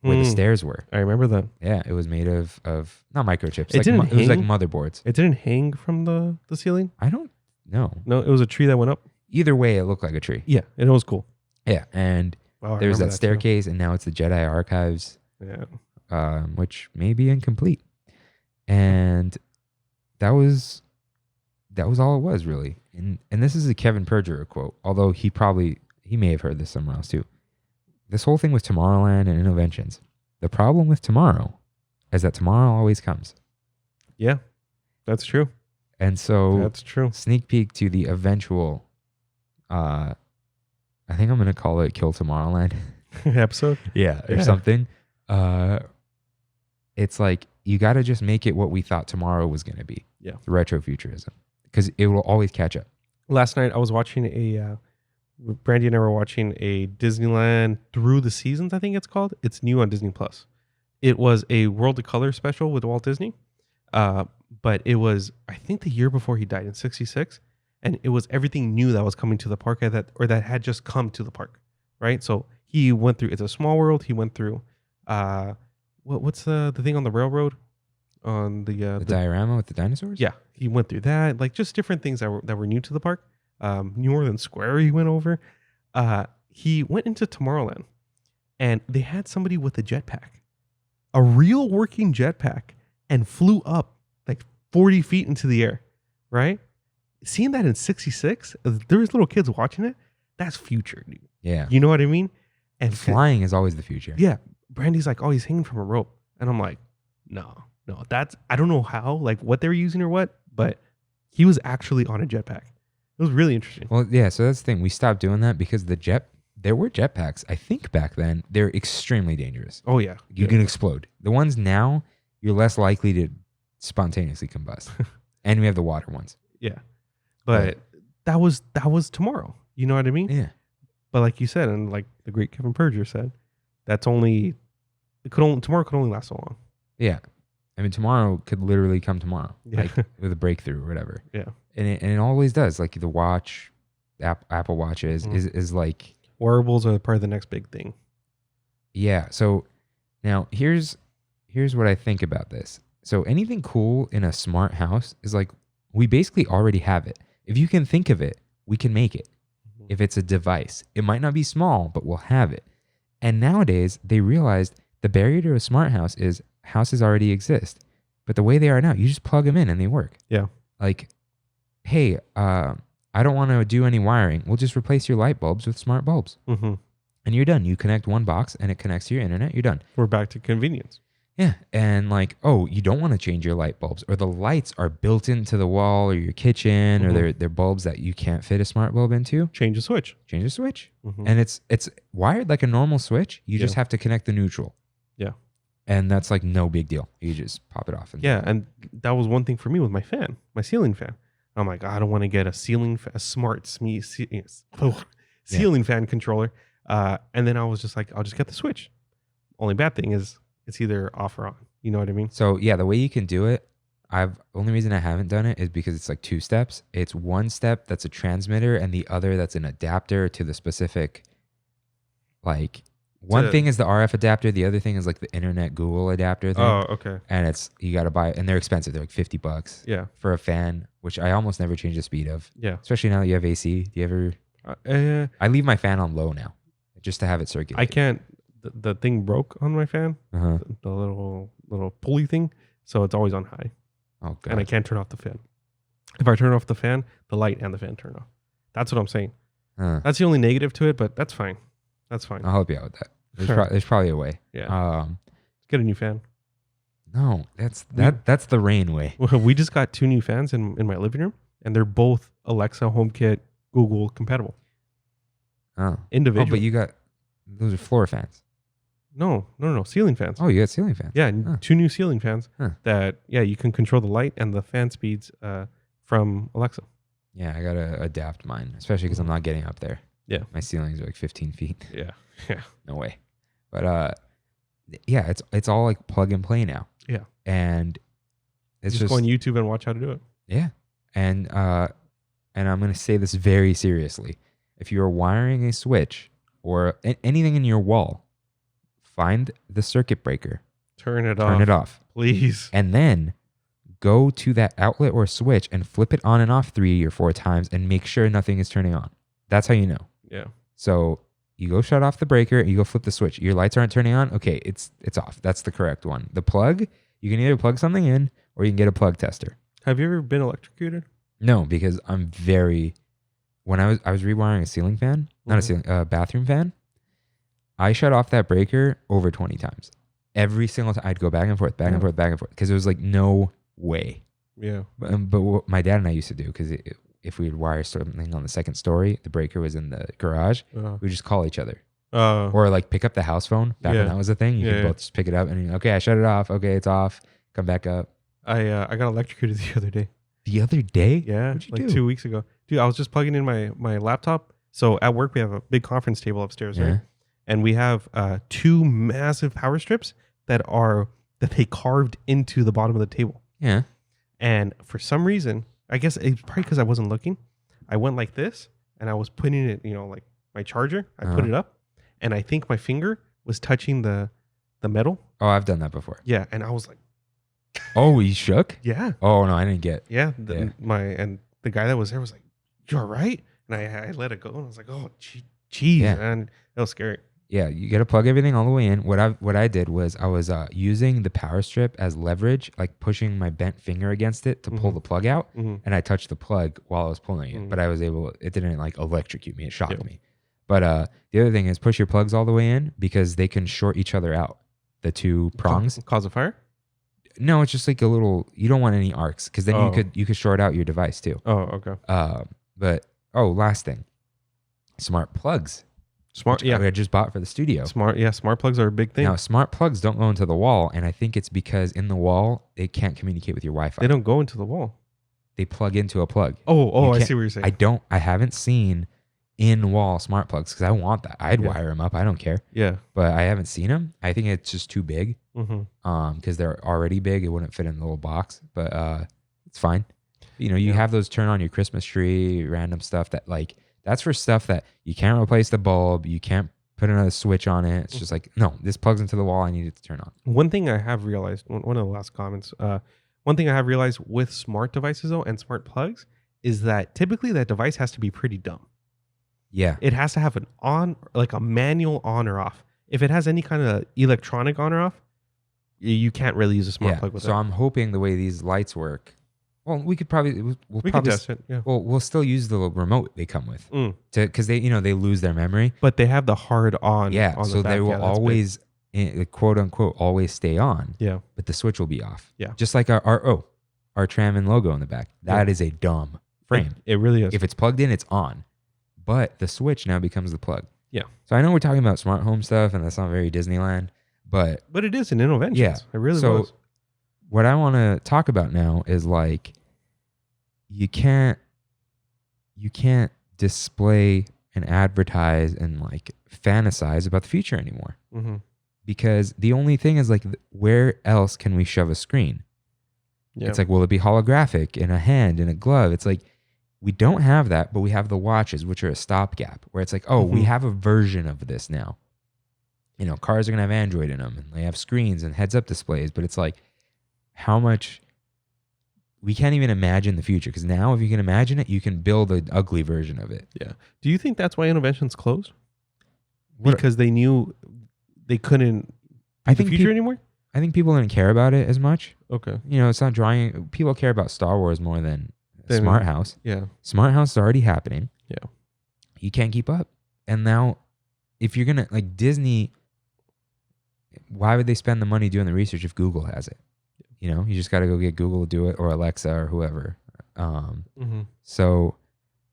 where the stairs were. I remember that. Yeah, it was made of not microchips. It didn't it was like hang? motherboards. It didn't hang from the ceiling? I don't know. No, it was a tree that went up. Either way, it looked like a tree. Yeah, and it was cool. Yeah, and Wow, I there was remember that too. staircase, and now it's the Jedi Archives, Yeah. which may be incomplete. And that was all it was really. And this is a Kevin Perjurer quote, although he may have heard this somewhere else too. This whole thing with Tomorrowland and Innoventions. The problem with tomorrow is that tomorrow always comes. Yeah, that's true. And so That's true. sneak peek to the eventual, I think I'm going to call it Kill Tomorrowland. Episode? Or Yeah. something. It's like, you got to just make it what we thought tomorrow was going to be. Yeah. The retrofuturism. Because it will always catch up. Last night I was watching Brandy and I were watching a Disneyland Through the Seasons, I think it's called. It's new on Disney Plus. It was a World of Color special with Walt Disney. But it was, I think, the year before he died in 1966. And it was everything new that was coming to the park that had just come to the park. Right? So he went through, it's a small world. He went through, what's the thing on the railroad? On the diorama with the dinosaurs? Yeah, he went through that, like just different things that were new to the park. New Orleans Square he went over. He went into Tomorrowland, and they had somebody with a jetpack, a real working jetpack, and flew up like 40 feet into the air. Right, seeing that in '66, there was little kids watching it. That's future, dude. Yeah. You know what I mean? And Flying is always the future. yeah, Brandy's like, oh, he's hanging from a rope, and I'm like, no, that's, I don't know how, like what they were using or what, but he was actually on a jetpack. It was really interesting. Well, yeah, so that's the thing. We stopped doing that because there were jetpacks. I think back then, they're extremely dangerous. Oh yeah, You can explode. The ones now, you're less likely to spontaneously combust. And we have the water ones. yeah, but that was tomorrow. You know what I mean? Yeah. But like you said, and like the great Kevin Perjurer said, tomorrow could only last so long. Yeah. I mean, tomorrow could literally come tomorrow, Yeah. like with a breakthrough or whatever. Yeah. And it always does. Like the watch, Apple Watches is like, Wearables are probably the next big thing. yeah. So now here's what I think about this. So anything cool in a smart house is like, we basically already have it. If you can think of it, we can make it. If it's a device, it might not be small, but we'll have it. And nowadays they realized the barrier to a smart house is houses already exist, but the way they are now, you just plug them in and they work. Yeah. Like, hey, I don't want to do any wiring. We'll just replace your light bulbs with smart bulbs. Mm-hmm. And you're done. You connect one box and it connects to your internet. You're done. We're back to convenience. Yeah. And like, oh, you don't want to change your light bulbs, or the lights are built into the wall or your kitchen, or they're bulbs that you can't fit a smart bulb into. Change the switch. Change the switch. And it's wired like a normal switch. You just have to connect the neutral. Yeah. And that's like no big deal. You just pop it off. And that was one thing for me with my fan, my ceiling fan. I'm like, I don't want to get a ceiling fan controller. And then I was just like, I'll just get the switch. Only bad thing is it's either off or on. You know what I mean? So yeah, the way you can do it, only reason I haven't done it is because it's like 2 steps. It's one step that's a transmitter and the other that's an adapter to the specific, like one thing is the RF adapter. The other thing is like the internet Google adapter thing. Oh, okay. And you got to buy it, and they're expensive. They're like $50 for a fan, which I almost never change the speed of. Yeah. Especially now that you have AC. Do you ever? I leave my fan on low now just to have it circulate. I can't. The thing broke on my fan, the little pulley thing, so it's always on high. Oh, God. And I can't turn off the fan. If I turn off the fan, the light and the fan turn off. That's what I'm saying. That's the only negative to it, but that's fine. That's fine. I'll help you out with that. There's probably a way. Yeah. Get a new fan. No, that's the Rain way. We just got 2 new fans in my living room, and they're both Alexa, HomeKit, Google compatible. Oh. Individual. Oh, but those are floor fans. No, ceiling fans. Oh, you got ceiling fans. Yeah, 2 new ceiling fans that you can control the light and the fan speeds from Alexa. Yeah, I gotta adapt mine, especially because I'm not getting up there. Yeah, my ceilings are like 15 feet. Yeah. No way. But yeah, it's all like plug and play now. Yeah, and it's just go on YouTube and watch how to do it. Yeah, and I'm gonna say this very seriously. If you're wiring a switch or anything in your wall, find the circuit breaker. Turn it off. Please. And then go to that outlet or switch and flip it on and off 3 or 4 times and make sure nothing is turning on. That's how you know. Yeah. So you go shut off the breaker and you go flip the switch. Your lights aren't turning on. Okay, it's off. That's the correct one. The plug, you can either plug something in or you can get a plug tester. Have you ever been electrocuted? No, because when I was rewiring a ceiling fan, not a ceiling, bathroom fan, I shut off that breaker over 20 times. Every single time I'd go back and forth, because it was like no way. Yeah. But what my dad and I used to do, because if we would wire something on the second story, the breaker was in the garage, we just call each other. Or like pick up the house phone back when that was a thing. You could both just pick it up and okay, I shut it off. Okay, it's off. Come back up. I got electrocuted the other day. The other day? Yeah. What'd you do? 2 weeks ago. Dude, I was just plugging in my laptop. So at work, we have a big conference table upstairs, right? And we have 2 massive power strips that they carved into the bottom of the table. Yeah. And for some reason, I guess it's probably because I wasn't looking, I went like this and I was putting it, like my charger, I put it up and I think my finger was touching the metal. Oh, I've done that before. Yeah. And I was like, oh, you shook? Yeah. Oh, no, I didn't get. Yeah. And the guy that was there was like, "You all right?" And I let it go and I was like, "Oh, geez, man." That was scary. Yeah, you got to plug everything all the way in. What I did was I was using the power strip as leverage, like pushing my bent finger against it to pull the plug out, and I touched the plug while I was pulling it. But I was able. It didn't like electrocute me. It shocked me. But the other thing is push your plugs all the way in because they can short each other out. The 2 prongs cause a fire. No, it's just like a little. You don't want any arcs because then you could short out your device too. Oh, okay. But last thing, smart plugs. Smart, I just bought for the studio. Smart plugs are a big thing. Now, smart plugs don't go into the wall, and I think it's because in the wall it can't communicate with your Wi-Fi. They don't go into the wall. They plug into a plug. Oh, I see what you're saying. I haven't seen in-wall smart plugs because I want that. I'd wire them up. I don't care. Yeah, but I haven't seen them. I think it's just too big. Because they're already big, it wouldn't fit in the little box. But it's fine. You have those turn on your Christmas tree, random stuff that like. That's for stuff that you can't replace the bulb. You can't put another switch on it. It's just like, no, this plugs into the wall. I need it to turn on. One thing I have realized, one of the last comments, one thing I have realized with smart devices though and smart plugs is that typically that device has to be pretty dumb. Yeah. It has to have an on, like a manual on or off. If it has any kind of electronic on or off, you can't really use a smart plug with it. So I'm hoping the way these lights work, well, we could probably we'll probably test it. Yeah. Well, we'll still use the remote they come with because they lose their memory. But they have the hard on. Yeah. on so the back. they will always quote unquote always stay on. Yeah. But the switch will be off. Yeah. Just like our Trammin logo in the back. That is a dumb frame. It really is. If it's plugged in, it's on. But the switch now becomes the plug. Yeah. So I know we're talking about smart home stuff, and that's not very Disneyland, but it is an Innoventions. Yeah. It really So was. what I want to talk about now is like you can't display and advertise and like fantasize about the future anymore. Mm-hmm. Because the only thing is like, where else can we shove a screen? Yeah. It's like, will it be holographic in a hand, in a glove? It's like, we don't have that, but we have the watches, which are a stopgap, where it's like, oh, we have a version of this now. You know, cars are going to have Android in them, and they have screens and heads-up displays, but it's like, how much... We can't even imagine the future, because now if you can imagine it, you can build an ugly version of it. Yeah. Do you think that's why Innoventions closed? Because they knew they couldn't I think the future anymore? I think people didn't care about it as much. Okay. You know, it's not drawing... People care about Star Wars more than Smart House. Yeah. Smart House is already happening. Yeah. You can't keep up. And now, if you're going to... Like, Disney... Why would they spend the money doing the research if Google has it? You know, you just got to go get Google to do it, or Alexa or whoever. So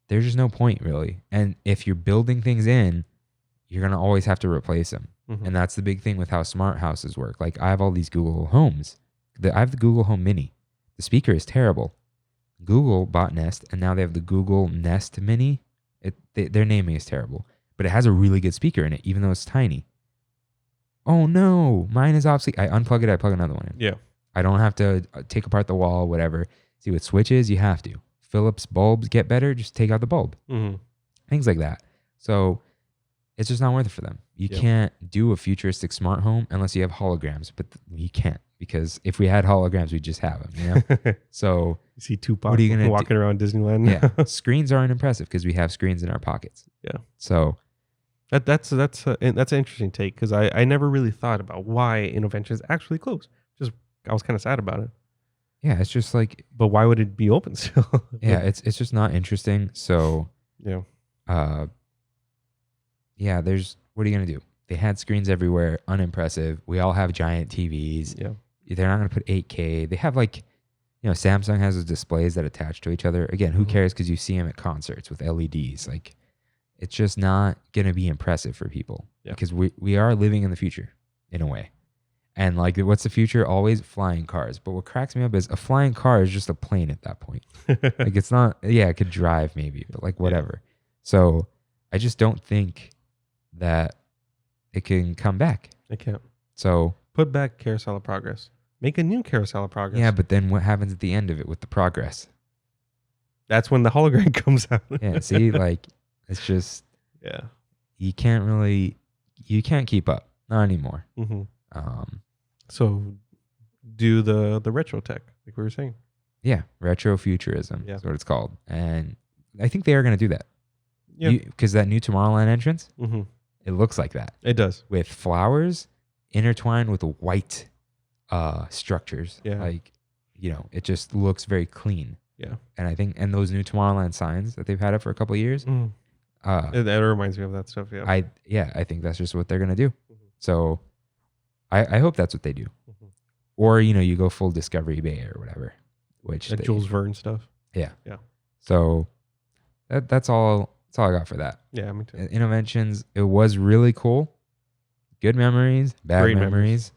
there's just no point really. And if you're building things in, you're going to always have to replace them. Mm-hmm. And that's the big thing with how smart houses work. Like I have all these Google Homes. I have the Google Home Mini. The speaker is terrible. Google bought Nest, and now they have the Google Nest Mini. Their naming is terrible, but it has a really good speaker in it, even though it's tiny. Oh no, mine is obsolete. I unplug it, I plug another one in. Yeah. I don't have to take apart the wall, whatever. See, with switches, you have to. Philips bulbs get better, just take out the bulb. Mm-hmm. Things like that. So it's just not worth it for them. You can't do a futuristic smart home unless you have holograms, but you can't, because if we had holograms, we'd just have them, you know? So you see Tupac what are you gonna walking around Disneyland. Yeah. Screens aren't impressive because we have screens in our pockets. Yeah. So that's an interesting take, because I never really thought about why Innoventions actually closed. Just I was kind of sad about it. Yeah, it's just like, but why would it be open still? Yeah, it's just not interesting. So yeah. Yeah, what are you gonna do? They had screens everywhere, unimpressive. We all have giant TVs. Yeah. They're not gonna put 8K. They have like, you know, Samsung has those displays that attach to each other. Again, who cares? Because you see them at concerts with LEDs. Like, it's just not gonna be impressive for people. Yeah. Because we are living in the future in a way. And like, what's the future? Always flying cars. But what cracks me up is a flying car is just a plane at that point. Like, it's not, yeah, it could drive maybe, but like whatever. Yeah. So I just don't think that it can come back. It can't. So put back Carousel of Progress. Make a new Carousel of Progress. Yeah, but then what happens at the end of it with the progress? That's when the hologram comes out. Yeah, see, like, it's just, yeah, you can't keep up. Not anymore. Mm-hmm. So do the retro tech, like we were saying. Yeah, retrofuturism is what it's called. And I think they are going to do that. Yeah. Because that new Tomorrowland entrance, mm-hmm. It looks like that. It does. With flowers intertwined with white structures. Yeah. Like, you know, it just looks very clean. Yeah. And those new Tomorrowland signs that they've had up for a couple of years. Mm. That reminds me of that stuff. Yeah. I think that's just what they're going to do. Mm-hmm. So I hope that's what they do. Mm-hmm. Or, you know, you go full Discovery Bay or whatever. Which like Jules Verne stuff. Yeah. Yeah. So that's all I got for that. Yeah, me too. Innoventions, it was really cool. Good memories, bad Great memories.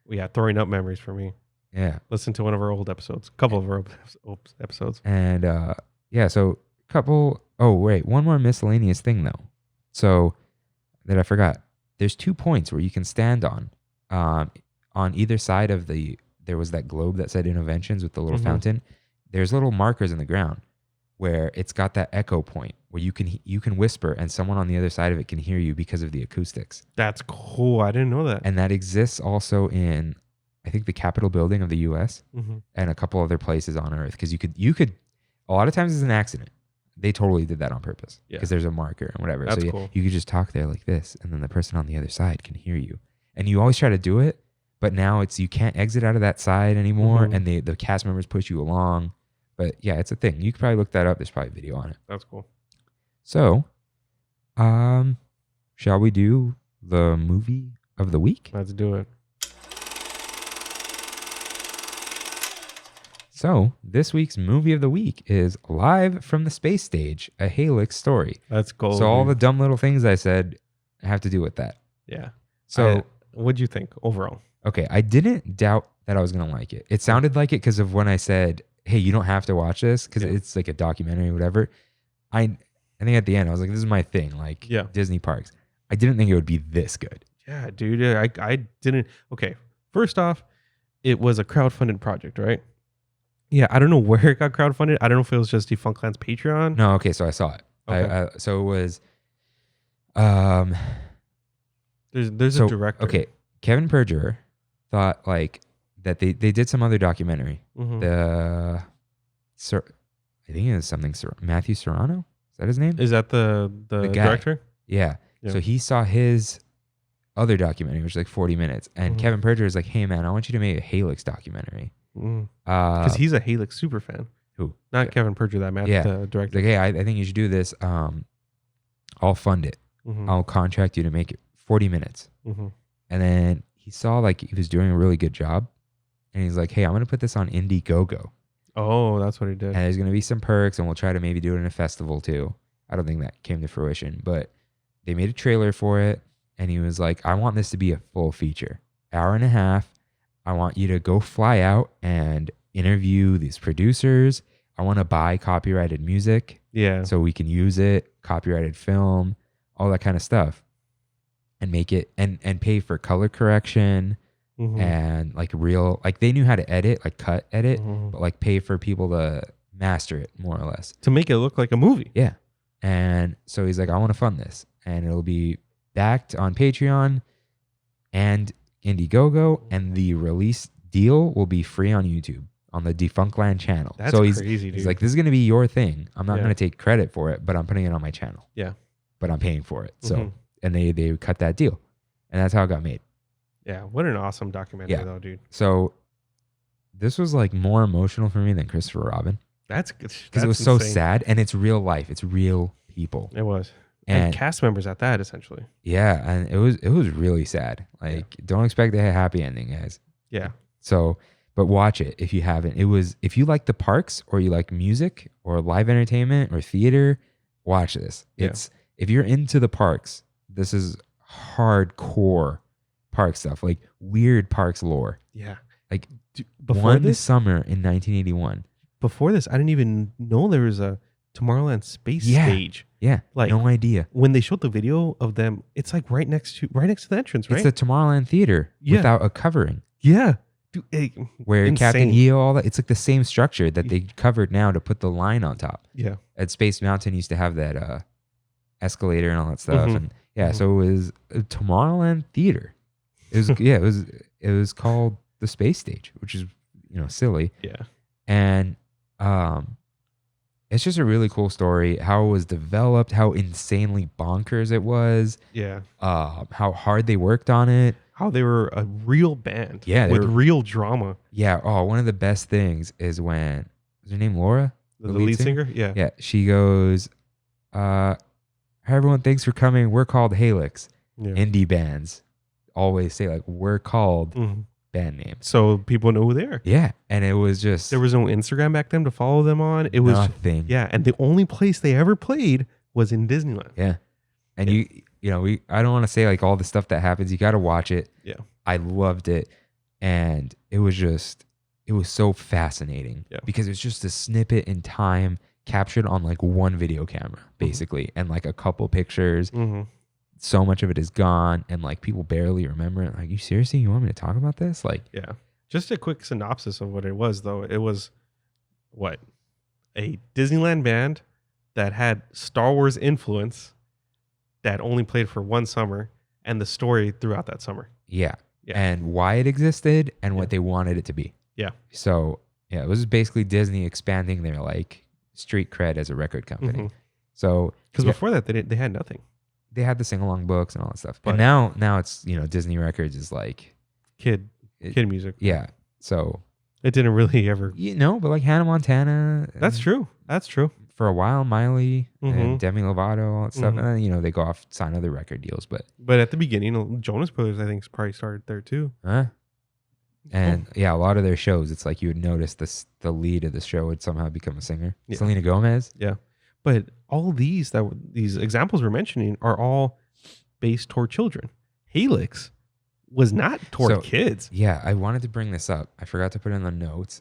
Yeah, throwing up memories for me. Yeah. Listen to one of our old episodes. A couple of our episodes. And so one more miscellaneous thing though. So that I forgot. There's 2 points where you can stand on either side of there was that globe that said Innoventions with the little fountain. There's little markers in the ground where it's got that echo point where you can whisper and someone on the other side of it can hear you because of the acoustics. That's cool. I didn't know that. And that exists also in, I think, the Capitol building of the U.S. And a couple other places on Earth. Because you could, a lot of times it's an accident. They totally did that on purpose because there's a marker and whatever. That's so cool. You could just talk there like this, and then the person on the other side can hear you. And you always try to do it, but now you can't exit out of that side anymore, and the cast members push you along. But yeah, it's a thing. You could probably look that up. There's probably a video on it. That's cool. So, shall we do the movie of the week. Let's do it. So this week's movie of the week is Live from the Space Stage, a Halix story. Let's go. So all the dumb little things I said have to do with that. Yeah. So what'd you think overall? okay, I didn't doubt that I was going to like it. It sounded like it because of when I said, hey, you don't have to watch this because it's like a documentary or whatever. I think at the end I was like, this is my thing, like Disney parks. I didn't think it would be this good. Yeah, dude. I didn't. Okay. First off, it was a crowdfunded project, right? Yeah, I don't know where it got crowdfunded. I don't know if it was just Defunctland's Patreon. No, okay, so I saw it. Okay. So it was there's a director. Okay, Kevin Perjurer thought like that they did some other documentary. Mm-hmm. I think it was something Matthew Serrano. Is that his name? Is that the director? Yeah. So he saw his other documentary, which was like 40 minutes, and Kevin Perjurer is like, hey man, I want you to make a Halix documentary. Because he's a Halix super fan. Who? Not Kevin Perjurer, that man, the director. Like, hey, I think you should do this. I'll fund it. I'll contract you to make it 40 minutes. And then he saw like he was doing a really good job. And he's like, hey, I'm going to put this on Indiegogo. Oh, that's what he did. And there's going to be some perks and we'll try to maybe do it in a festival too. I don't think that came to fruition, but they made a trailer for it. And he was like, I want this to be a full feature. Hour and a half. I want you to go fly out and interview these producers. I want to buy copyrighted music. Yeah. So we can use it, copyrighted film, all that kind of stuff. And make it and pay for color correction and like real, like they knew how to edit, like cut, edit, but like pay for people to master it more or less. To make it look like a movie. Yeah. And so he's like, I want to fund this. And it'll be backed on Patreon and Indiegogo, and the release deal will be free on YouTube on the Defunctland channel. That's crazy, dude. He's like, this is going to be your thing. I'm not going to take credit for it, but I'm putting it on my channel. Yeah. But I'm paying for it. So, and they cut that deal. And that's how it got made. Yeah. What an awesome documentary though, dude. So this was like more emotional for me than Christopher Robin. That's good. Because it was so sad and it's real life. It's real people. It was. And cast members at that, essentially. Yeah, and it was really sad. Like, don't expect a happy ending, guys. Yeah. So, but watch it if you haven't. It was, if you like the parks or you like music or live entertainment or theater, watch this. It's if you're into the parks, this is hardcore park stuff, like weird parks lore. Yeah. Like before this summer in 1981. Before this, I didn't even know there was a Tomorrowland space stage. Yeah, like no idea. When they showed the video of them, it's like right next to the entrance, right? It's the Tomorrowland Theater without a covering. Yeah, where insane. Captain EO, all that. It's like the same structure that they covered now to put the line on top. Yeah, at Space Mountain used to have that escalator and all that stuff, and so it was a Tomorrowland Theater. It was it was called the Space Stage, which is silly. Yeah, and it's just a really cool story, how it was developed, how insanely bonkers it was. Yeah. How hard they worked on it. How they were a real band. Yeah. With real drama. Yeah. Oh, one of the best things is when, is her name Laura? The lead singer? Yeah. Yeah. She goes, hi everyone, thanks for coming. We're called Halix. Yeah. Indie bands always say like, we're called band name. So people know who they are. Yeah. And it was just, there was no Instagram back then to follow them on. It was nothing. Yeah. And the only place they ever played was in Disneyland. Yeah. And I don't want to say like all the stuff that happens. You got to watch it. Yeah. I loved it. And it was so fascinating because it's just a snippet in time captured on like one video camera basically. And like a couple pictures. So much of it is gone and like people barely remember it. Like, you seriously, you want me to talk about this? Like, yeah. Just a quick synopsis of what it was though. It was a Disneyland band that had Star Wars influence that only played for one summer and the story throughout that summer. Yeah. And why it existed and what they wanted it to be. Yeah. So yeah, it was basically Disney expanding their like street cred as a record company. So because before that they had nothing. They had the sing-along books and all that stuff. But now it's, Disney Records is like kid music. Yeah. So it didn't really ever, but like Hannah Montana. That's true. for a while, Miley and Demi Lovato, all that stuff. And then, you know, they go off, sign other record deals. But at the beginning, Jonas Brothers, I think, probably started there too. And yeah, a lot of their shows, it's like you would notice the lead of the show would somehow become a singer. Yeah. Selena Gomez. Yeah. But all these examples we're mentioning are all based toward children. Helix was not toward kids. Yeah, I wanted to bring this up. I forgot to put it in the notes.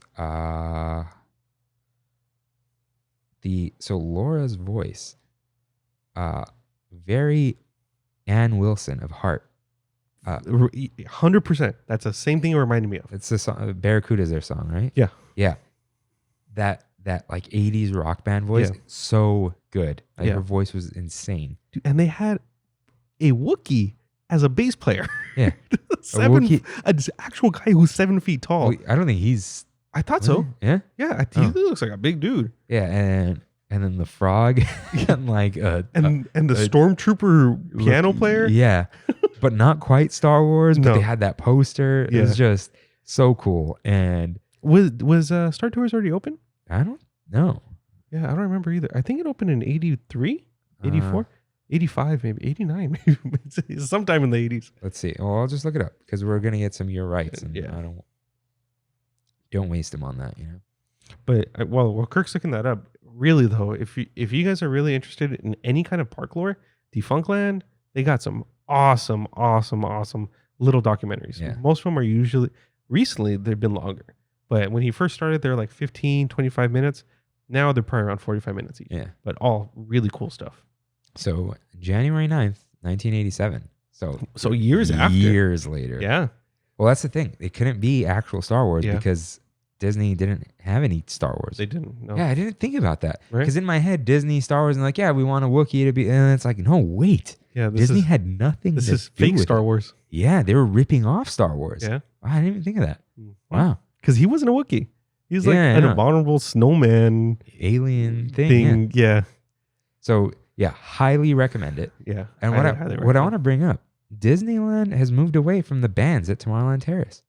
So Laura's voice, very Ann Wilson of Heart. 100%. That's the same thing it reminded me of. It's the song, Barracuda's their song, right? Yeah. Yeah. That like 80s rock band voice, so good. Like her voice was insane. Dude, and they had a Wookiee as a bass player. Yeah. An actual guy who's 7 feet tall. Well, I don't think he's... I thought so. Yeah? Yeah, he looks like a big dude. Yeah, and then the frog and like and the stormtrooper piano player. Yeah. But not quite Star Wars, but No. they had that poster. It was just so cool. And was Star Tours already open? I don't know. Yeah, I don't remember either. I think it opened in 83, 84, 85, maybe 89, maybe it's sometime in the 80s. Let's see. Well, I'll just look it up because we're gonna get some year rights, and I don't waste them on that, you know. But while Kirk's looking that up, really though, if you guys are really interested in any kind of park lore, Defunctland, they got some awesome little documentaries. Yeah. Most of them are recently they've been longer. But when he first started, they're like 15, 25 minutes. Now they're probably around 45 minutes each. Yeah. But all really cool stuff. So January 9th, 1987. So years after. Years later. Yeah. Well, that's the thing. It couldn't be actual Star Wars Yeah. because Disney didn't have any Star Wars. They didn't. No. Yeah, I didn't think about that. Right. Because in my head, Disney, Star Wars, and like, yeah, we want a Wookiee to be, and it's like, no, wait. Yeah, Disney had nothing This to is do fake with Star it. Wars. Yeah, they were ripping off Star Wars. Yeah. Wow, I didn't even think of that. Wow. Because he wasn't a Wookiee. He's like Yeah, an yeah. abominable snowman Alien thing. Yeah. So, yeah, highly recommend it. Yeah. And Highly what I want to bring up, Disneyland has moved away from the bands at Tomorrowland Terrace.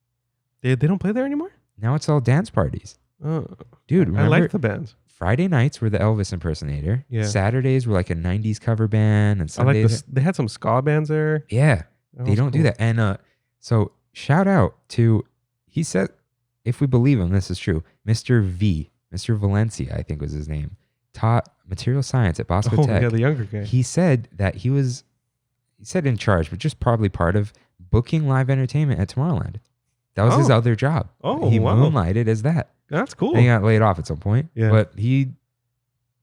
They don't play there anymore? Now it's all dance parties. Oh. Dude, I remember like the bands. Friday nights were the Elvis impersonator. Yeah. Saturdays were like a 90s cover band. And Sundays. They had some ska bands there. Yeah. That They was don't do cool. that. And so shout out to, he said, if we believe him, this is true, Mr. Valencia, I think was his name, taught material science at Bosco Tech. Yeah, the younger guy. He said that he said in charge, but just probably part of booking live entertainment at Tomorrowland. That was his other job. Oh, he wow. moonlighted as that. That's cool. And he got laid off at some point. Yeah. But he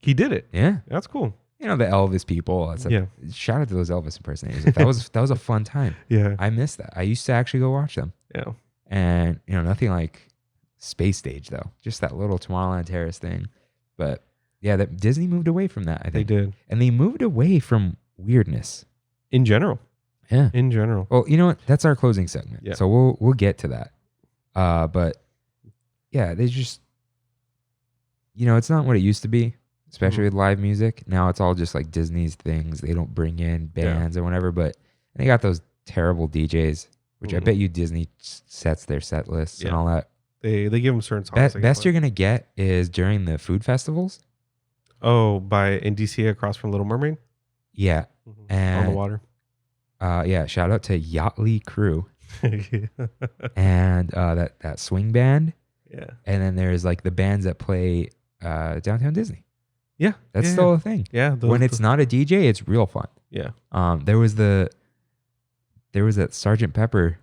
did it. Yeah. That's cool. You know, the Elvis people. That's Yeah. Shout out to those Elvis impersonators. That was a fun time. Yeah. I miss that. I used to actually go watch them. Yeah. And, you know, nothing like Space Stage, though. Just that little Tomorrowland Terrace thing. But, yeah, that Disney moved away from that, I think. They did. And they moved away from weirdness. In general. Yeah. In general. Well, you know what? That's our closing segment. Yeah. So we'll get to that. But, yeah, they just, you know, it's not what it used to be, especially with live music. Now it's all just like Disney's things. They don't bring in bands or whatever, but they got those terrible DJs, which I bet you Disney sets their set lists and all that. They give them certain songs. Best you're going to get is during the food festivals. Oh, in DC across from Little Mermaid? Yeah. And on the water. Yeah, shout out to Yachtly Crew and that swing band. Yeah. And then there's like the bands that play Downtown Disney. Yeah. That's still a thing. Yeah. When it's not a DJ, it's real fun. Yeah. There was that Sgt. Pepper.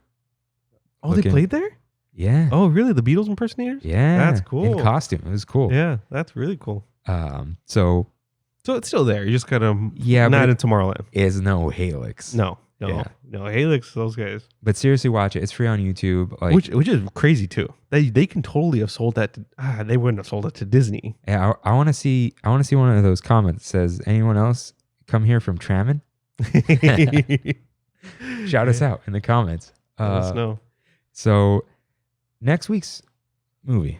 Oh, they played there? Yeah. Oh, really? The Beatles impersonators? Yeah. That's cool. In costume. It was cool. Yeah, that's really cool. So it's still there. You just gotta but in Tomorrowland. Is no Helix. No, Yeah. no Helix. Those guys. But seriously, watch it. It's free on YouTube. Like, which is crazy too. They can totally have sold that. They wouldn't have sold it to Disney. Yeah, I want to see one of those comments that says, anyone else come here from Trammin? Shout us out in the comments. Let us know. So next week's movie.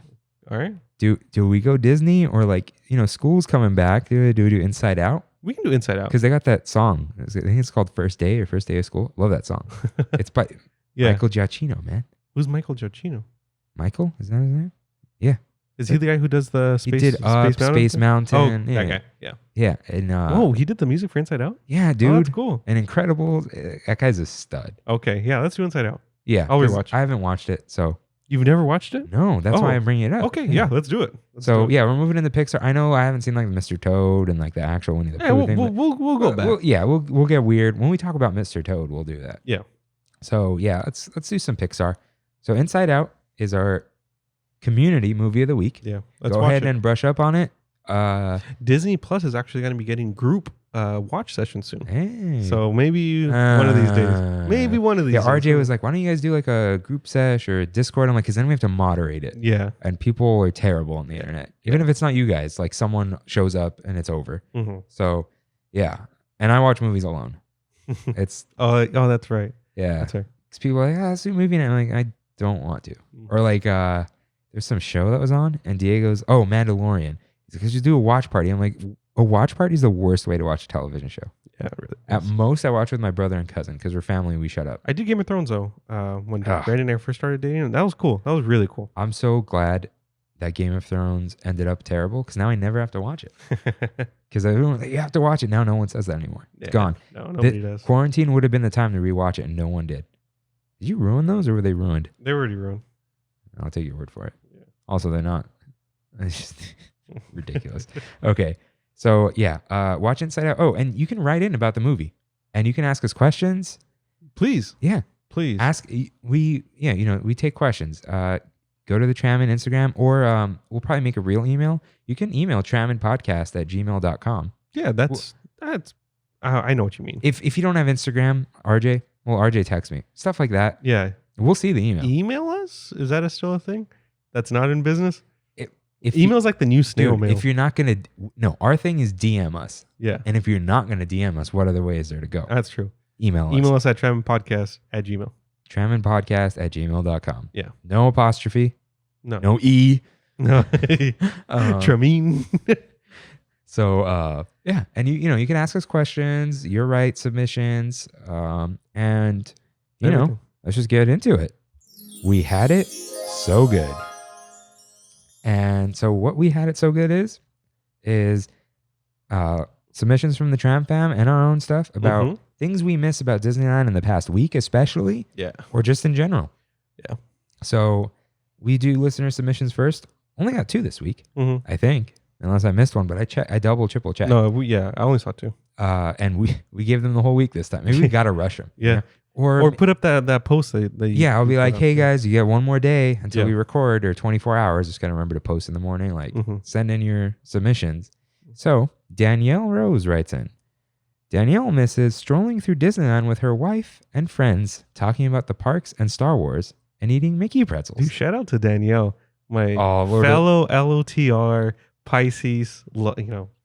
All right. Do we go Disney or like, you know, school's coming back? Do we do Inside Out? We can do Inside Out. Because they got that song. I think it's called First Day of School. Love that song. It's by Michael Giacchino, man. Who's Michael Giacchino? Michael? Is that his name? Yeah. Is he the guy who does the space? He did Up, Space Mountain. Oh, yeah. that guy. Yeah. Yeah. And, Oh, he did the music for Inside Out? yeah, dude. Oh, that's cool. And Incredibles. That guy's a stud. Okay. Yeah, let's do Inside Out. Yeah. I'll 'cause rewatch it. I haven't watched it, so. You've never watched it? No, that's why I'm bringing it up. Okay. Yeah, let's do it. So yeah, we're moving into Pixar. I know I haven't seen like Mr. Toad and like the actual Winnie the Pooh Yeah, thing. we'll go back. We'll get weird. When we talk about Mr. Toad, we'll do that. Yeah. So yeah, let's do some Pixar. So Inside Out is our community movie of the week. Yeah. Let's Go watch ahead it. and brush up on it. Disney Plus is actually going to be getting group watch sessions soon. Hey. So maybe one of these days. Maybe one of these Yeah, days. RJ was like, why don't you guys do like a group sesh or a Discord? I'm like, because then we have to moderate it. Yeah. And people are terrible on the internet. Even if it's not you guys, like someone shows up and it's over. Mm-hmm. So yeah. And I watch movies alone. It's oh, that's right. yeah. That's right. Because people are like, let's do a movie. And I'm like, I don't want to. Or like there's some show that was on and Diego's, Mandalorian. He's like, just do a watch party. I'm like, a watch party is the worst way to watch a television show. Yeah, really. At most, I watch with my brother and cousin because we're family. We shut up. I did Game of Thrones though. When Brandon and I first started dating, that was cool. That was really cool. I'm so glad that Game of Thrones ended up terrible because now I never have to watch it. Because everyone like, you have to watch it. Now no one says that anymore. It's gone. No, nobody does. Quarantine would have been the time to rewatch it and no one did. Did you ruin those or were they ruined? They were already ruined. I'll take your word for it. Yeah. Also, they're not. It's just ridiculous. Okay. So yeah, watch Inside Out. Oh, and you can write in about the movie and you can ask us questions. Please. Yeah. Please. We take questions. Go to the Trammin Instagram or we'll probably make a real email. You can email tramminpodcast@gmail.com. Yeah, that's I know what you mean. If you don't have Instagram, RJ text me. Stuff like that. Yeah. We'll see the email. Email us? Is that still a thing? That's not in business? If Email's like the new snail mail. If you're not going to... No, our thing is DM us. Yeah. And if you're not going to DM us, what other way is there to go? That's true. Email us. Email us at tramminpodcast@gmail. Tramminpodcast@gmail.com. Yeah. No apostrophe. No. No E. No. Trammin. So, yeah. And you can ask us questions, your right submissions, and, let's just get into it. We had it so good. And so what we had it so good is submissions from the Tram fam and our own stuff about things we miss about Disneyland in the past week, especially. Yeah. Or just in general. Yeah. So we do listener submissions first. Only got 2 this week, I think, unless I missed one, but I double, triple checked. No, I only saw 2. And we gave them the whole week this time. Maybe we got to rush them. Yeah. Or put up that post that I'll be like, hey guys, you get one more day until Yeah. we record, or 24 hours. Just gotta remember to post in the morning. Like, send in your submissions. So Danielle Rose writes in. Danielle misses strolling through Disneyland with her wife and friends, talking about the parks and Star Wars, and eating Mickey pretzels. Dude, shout out to Danielle, my Lord, fellow LOTR Pisces.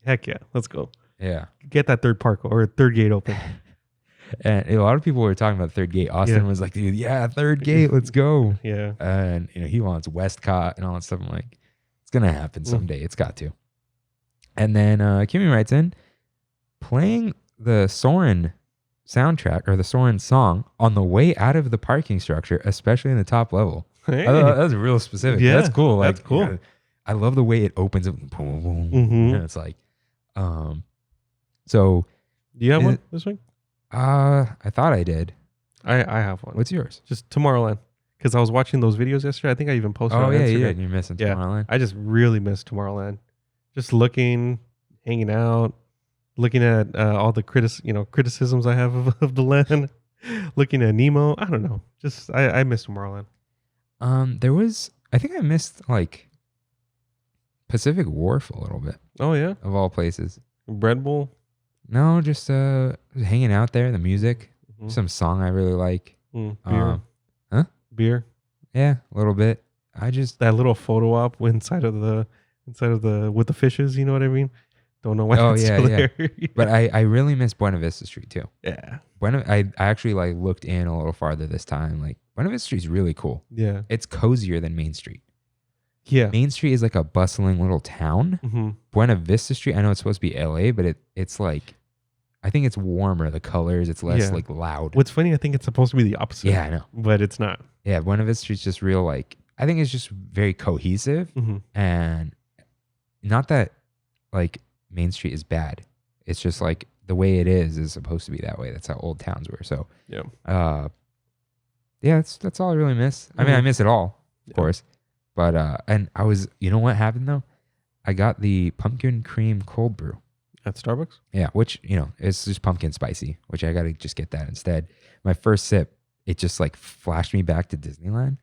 Heck yeah, let's go. Yeah. Get that third park or third gate open. And a lot of people were talking about third gate. Austin was like, dude, third gate, let's go. Yeah. And he wants Westcott and all that stuff. I'm like, it's gonna happen someday. It's got to. And then Kimmy writes in, playing the Soarin' soundtrack or the Soarin' song on the way out of the parking structure, especially in the top level. Hey. That was real specific. Yeah, that's cool. Like, that's cool. I love the way it opens up. Boom, boom. Mhm. And it's like, so. Do you have one this week? I thought I did. I have one. What's yours? Just Tomorrowland. Because I was watching those videos yesterday. I think I even posted on yeah, Instagram. you did. You're missing Tomorrowland. I just really miss Tomorrowland. Just looking, hanging out, looking at all the criticisms I have of the land, looking at Nemo. I don't know. Just I miss Tomorrowland. I think I missed like Pacific Wharf a little bit. Oh yeah, of all places. Bread Bowl. No, just hanging out there. The music, some song I really like. Beer. Beer. Yeah, a little bit. That little photo op inside of the with the fishes. You know what I mean? Don't know why. Oh it's yeah, still yeah. there. But I really miss Buena Vista Street too. Yeah. I actually like looked in a little farther this time. Like Buena Vista Street's really cool. Yeah. It's cozier than Main Street. Yeah. Main Street is like a bustling little town. Mm-hmm. Buena Vista Street, I know it's supposed to be LA, but it's like, I think it's warmer. The colors, it's less like loud. What's funny, I think it's supposed to be the opposite. Yeah, I know. But it's not. Yeah, Buena Vista Street's just real like I think it's just very cohesive, Mm-hmm. and not that like Main Street is bad. It's just like the way it is supposed to be that way. That's how old towns were. So Yeah. Yeah, that's all I really miss. I mean, I miss it all, of course. But and I was, you know what happened though? I got the pumpkin cream cold brew. At Starbucks? Yeah, which, you know, it's just pumpkin spicy, which I got to just get that instead. My first sip, it just like flashed me back to Disneyland.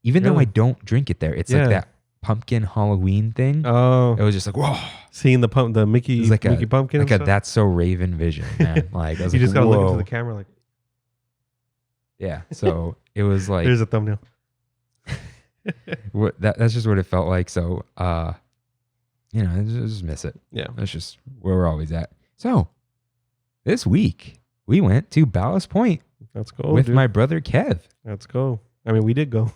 Even though I don't drink it there, it's like that pumpkin Halloween thing. Oh. It was just like, whoa. Seeing the Mickey, It was like Mickey pumpkin. Like a That's So Raven vision, man. Like, I was you like, just got to whoa. look into the camera like, Yeah, so it was like, there's a thumbnail. that's just what it felt like. So, you know, I just miss it. Yeah. That's just where we're always at. So, this week, we went to Ballast Point Let's go. with dude. my brother Kev. Let's go. I mean, we did go.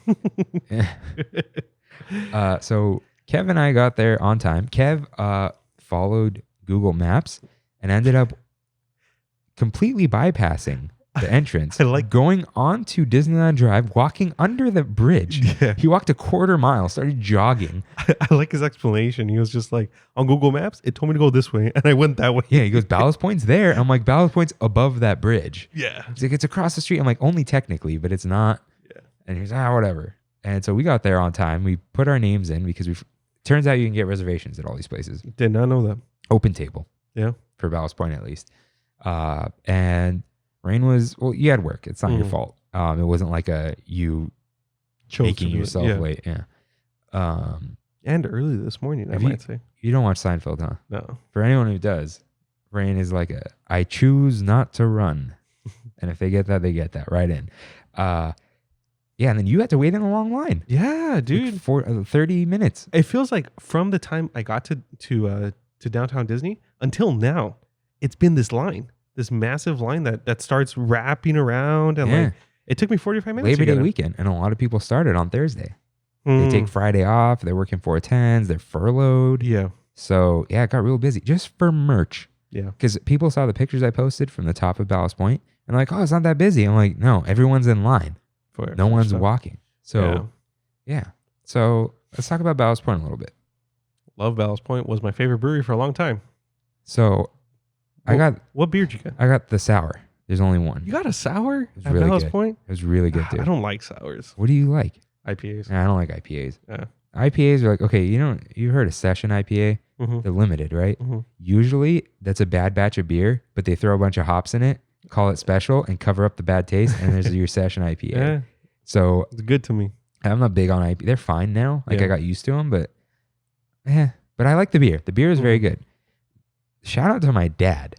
So, Kev and I got there on time. Kev followed Google Maps and ended up completely bypassing the entrance. I like- going onto Disneyland Drive, walking under the bridge. Yeah. He walked a quarter mile, started jogging. I like his explanation. He was just like, on Google Maps, it told me to go this way, and I went that way. Yeah, he goes, Ballast Point's there. I'm like, Ballast Point's above that bridge. Yeah. He's like, it's across the street. I'm like, only technically, but it's not. Yeah. And he's whatever. And so we got there on time. We put our names in because turns out you can get reservations at all these places. Did not know that. Open table. Yeah. For Ballast Point at least. And Rain was, well, you had work. It's not your fault. It wasn't like you Chose making to do it. yourself Yeah. late. Yeah. And early this morning, I Have might say. You don't watch Seinfeld, huh? No. For anyone who does, Rain is like I choose not to run. And if they get that, they get that right in. Yeah, and then you had to wait in a long line. Yeah, dude. Like for 30 minutes. It feels like from the time I got to downtown Disney until now, it's been this line, this massive line that starts wrapping around, and like it took me 45 minutes. Labor Day weekend, and a lot of people started on Thursday. They take Friday off. They're working 410s. They're furloughed. Yeah. So yeah, it got real busy just for merch. Yeah. Because people saw the pictures I posted from the top of Ballast Point, and like, oh, it's not that busy. I'm like, no, everyone's in line. No one's walking. So yeah. So let's talk about Ballast Point a little bit. Love Ballast Point. Was my favorite brewery for a long time. So what beer did you get? I got the sour. There's only one. You got a sour was at really Ballast good. Point? It was really good, dude. I don't like sours. What do you like? IPAs. I don't like IPAs. Yeah. IPAs are like, okay, you heard of session IPA? Mm-hmm. They're limited, right? Mm-hmm. Usually that's a bad batch of beer, but they throw a bunch of hops in it, call it special, and cover up the bad taste, and there's your session IPA. Yeah. So It's good to me. I'm not big on IPA. They're fine now. Like Yeah. I got used to them, but I like the beer. The beer is very good. Shout out to my dad,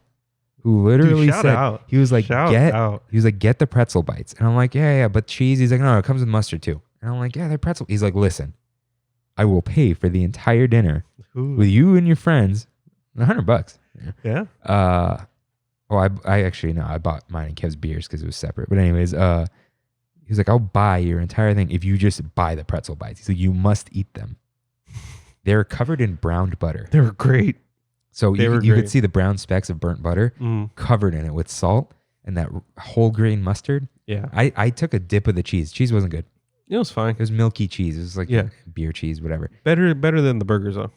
who literally shout said out. he was like, Shout out. he was like, get the pretzel bites, and I'm like, yeah, but cheese. He's like, no, it comes with mustard too, and I'm like, yeah, they're pretzel. He's like, listen, I will pay for the entire dinner Ooh. with you and your friends, $100. Yeah. I actually no, I bought mine and Kev's beers because it was separate. But anyways, he was like, I'll buy your entire thing if you just buy the pretzel bites. He's like, you must eat them. They're covered in browned butter. They were great. So They were you could great. see the brown specks of burnt butter covered in it with salt and that whole grain mustard. Yeah. I took a dip of the cheese. Cheese wasn't good. It was fine. It was milky cheese. It was like beer cheese, whatever. Better than the burgers though.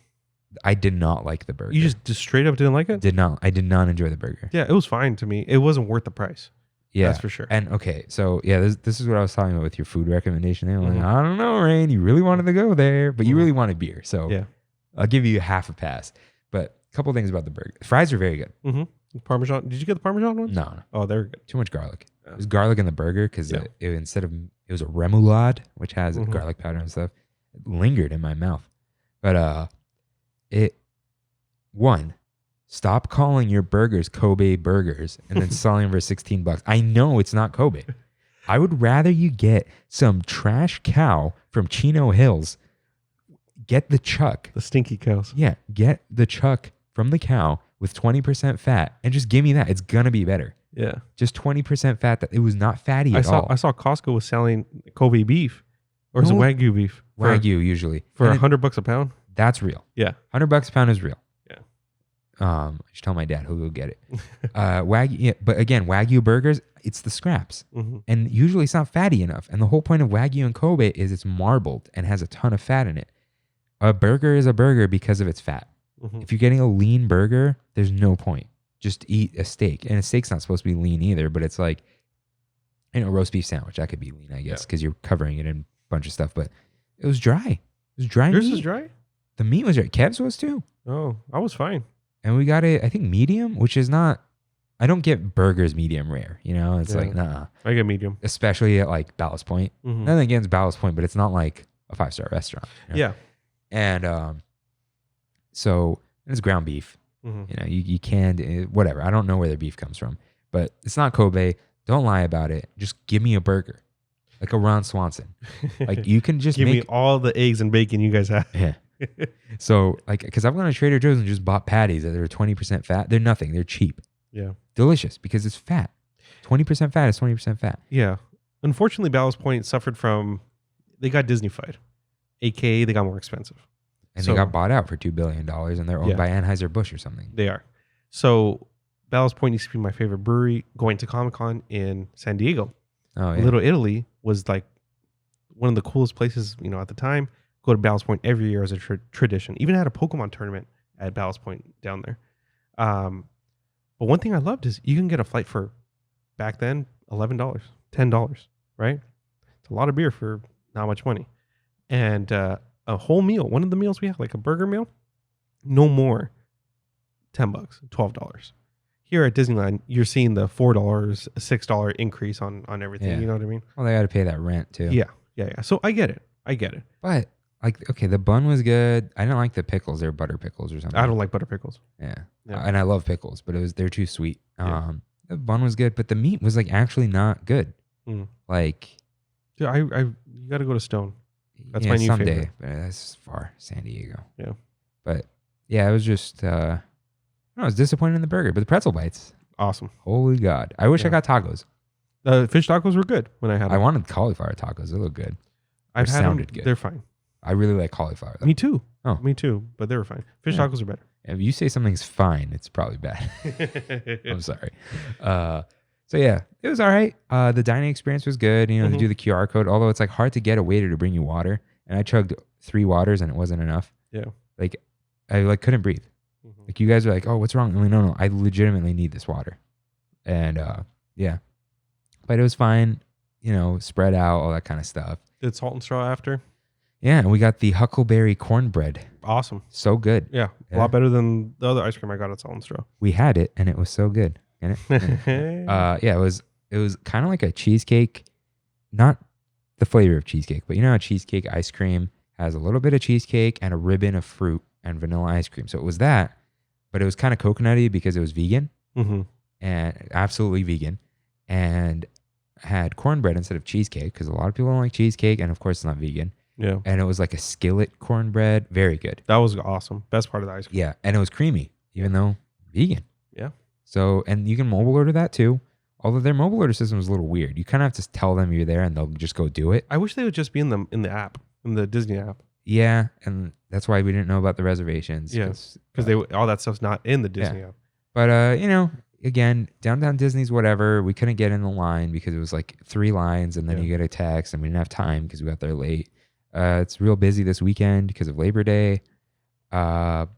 I did not like the burger. You just straight up didn't like it? I did not enjoy the burger. Yeah, it was fine to me. It wasn't worth the price. Yeah, That's for sure. And okay, so yeah, this is what I was talking about with your food recommendation. They were like, Mhm. I don't know, Rain, you really wanted to go there, but you really wanted beer. So Yeah. I'll give you half a pass. But a couple things about the burger. Fries are very good. Mm-hmm. Parmesan. Did you get the Parmesan ones? No. Oh, they were good. Too much garlic. Yeah. There's garlic in the burger because Yeah. it was a remoulade, which has Mhm. garlic powder and stuff. It lingered in my mouth. But stop calling your burgers Kobe burgers and then selling them for $16. I know it's not Kobe. I would rather you get some trash cow from Chino Hills. Get the chuck. The stinky cows. Yeah, get the chuck from the cow with 20% fat and just give me that. It's gonna be better. Yeah. Just 20% fat. That it was not fatty at all. I saw Costco was selling Kobe beef, or is it No. Wagyu beef? Wagyu usually for And $100 a pound. that's real. Yeah. $100 a pound is real. Yeah. just tell my dad, he'll go get it. Wagyu, yeah, but again, Wagyu burgers, it's the scraps. And usually it's not fatty enough. And the whole point of Wagyu and Kobe is it's marbled and has a ton of fat in it. A burger is a burger because of its fat. If you're getting a lean burger, there's no point. Just eat a steak. And a steak's not supposed to be lean either, but it's like, roast beef sandwich. That could be lean, I guess, because you're covering it in a bunch of stuff. But it was dry. It was dry Yours meat. was dry? The meat was dry. Kev's was too. Oh, I was fine. And we got it, I think, medium, which is not, I don't get burgers medium rare. It's like, nah. I get medium. Especially at like Ballast Point. Nothing against Ballast Point, but it's not like a 5-star restaurant. Yeah. And so it's ground beef. You can, whatever. I don't know where their beef comes from, but it's not Kobe. Don't lie about it. Just give me a burger, like a Ron Swanson. Like you can just give me all the eggs and bacon you guys have. Yeah. So like, because I've gone to Trader Joe's and just bought patties that are 20% fat. They're nothing. They're cheap. Yeah. Delicious because it's fat. 20% fat is 20% fat. Yeah. Unfortunately, Ballast Point suffered from, they got Disneyfied, aka they got more expensive. And they got bought out for $2 billion and they're owned by Anheuser-Busch or something. They are. So Ballast Point used to be my favorite brewery. Going to Comic-Con in San Diego. Oh, yeah. Little Italy was like one of the coolest places, at the time. Go to Ballast Point every year as a tradition. Even had a Pokemon tournament at Ballast Point down there. But one thing I loved is you can get a flight for, back then, $11, $10, right? It's a lot of beer for not much money. And a whole meal, one of the meals we have, like a burger meal, no more, $10, $12. Here at Disneyland, you're seeing the $4, $6 increase on everything. Yeah. You know what I mean? Well, they got to pay that rent too. Yeah. So I get it. But like, okay, the bun was good. I didn't like the pickles. They're butter pickles or something. I don't like butter pickles. Yeah. And I love pickles, but they're too sweet. The bun was good, but the meat was like actually not good. Like, yeah, you got to go to Stone. That's my new someday, favorite. but that's far, San Diego. Yeah. But yeah, it was just, I was disappointed in the burger, but the pretzel bites, awesome. Holy God. I wish I got tacos. Fish tacos were good when I had them. I wanted cauliflower tacos. They look good. I've had sounded them. good. They're fine. I really like cauliflower though. Me too. Oh. Me too. But they were fine. Fish tacos are better. If you say something's fine, it's probably bad. I'm sorry. So yeah, it was all right. The dining experience was good. They do the QR code, although it's like hard to get a waiter to bring you water. And I chugged 3 waters and it wasn't enough. Yeah. Like I couldn't breathe. Like you guys are like, oh, what's wrong? I'm like, no, I legitimately need this water. And yeah, but it was fine. Spread out, all that kind of stuff. Did salt and straw after? Yeah, and we got the huckleberry cornbread. Awesome. So good. Yeah, a lot better than the other ice cream I got at Salt and Straw. We had it, and it was so good. Yeah, it was kind of like a cheesecake, not the flavor of cheesecake, but how cheesecake ice cream has a little bit of cheesecake and a ribbon of fruit and vanilla ice cream. So it was that, but it was kind of coconutty because it was vegan and absolutely vegan, and had cornbread instead of cheesecake because a lot of people don't like cheesecake, and of course it's not vegan. Yeah. And it was like a skillet cornbread. Very good. That was awesome. Best part of the ice cream. Yeah. And it was creamy, even though vegan. Yeah. So, and you can mobile order that too. Although their mobile order system was a little weird. You kind of have to tell them you're there and they'll just go do it. I wish they would just be in the app, in the Disney app. Yeah. And that's why we didn't know about the reservations. Yes. Because all that stuff's not in the Disney app. But, again, downtown Disney's whatever. We couldn't get in the line because it was like 3 lines and then you get a text and we didn't have time because we got there late. It's real busy this weekend because of Labor Day. But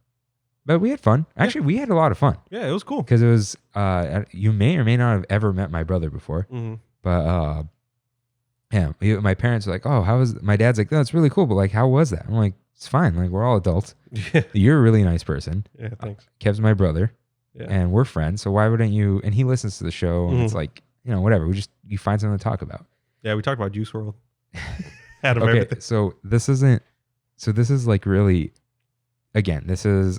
we had fun. Actually, we had a lot of fun. Yeah, it was cool. Because it was, you may or may not have ever met my brother before. But, my parents were like, oh, how was, my dad's like, no, it's really cool. But like, how was that? I'm like, it's fine. Like, we're all adults. Yeah. You're a really nice person. Yeah, thanks. Kev's my brother. Yeah. And we're friends. So why wouldn't you, and he listens to the show and it's like, whatever. You find something to talk about. Yeah, we talked about Juice WRLD. Out of okay, everything. so this is like really, again, this is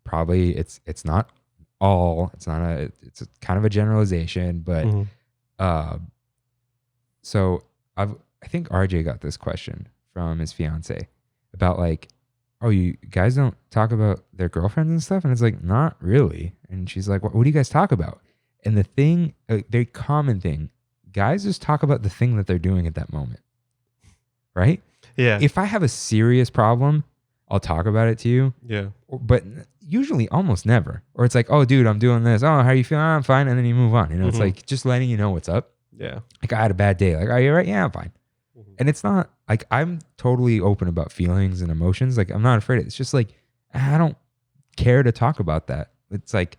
probably, it's not all, it's a kind of a generalization, but, so I think RJ got this question from his fiance about like, oh, you guys don't talk about their girlfriends and stuff? And it's like, not really. And she's like, what do you guys talk about? And the thing, a very common thing, guys just talk about the thing that they're doing at that moment. Right? Yeah. If I have a serious problem, I'll talk about it to you. Yeah. But usually almost never. Or it's like, oh, dude, I'm doing this. Oh, how are you feeling? I'm fine. And then you move on. You know, it's like just letting you know what's up. Yeah. Like, I had a bad day. Like, are you all right? Yeah, I'm fine. And it's not like I'm totally open about feelings and emotions. Like, I'm not afraid. It's just like, I don't care to talk about that. It's like,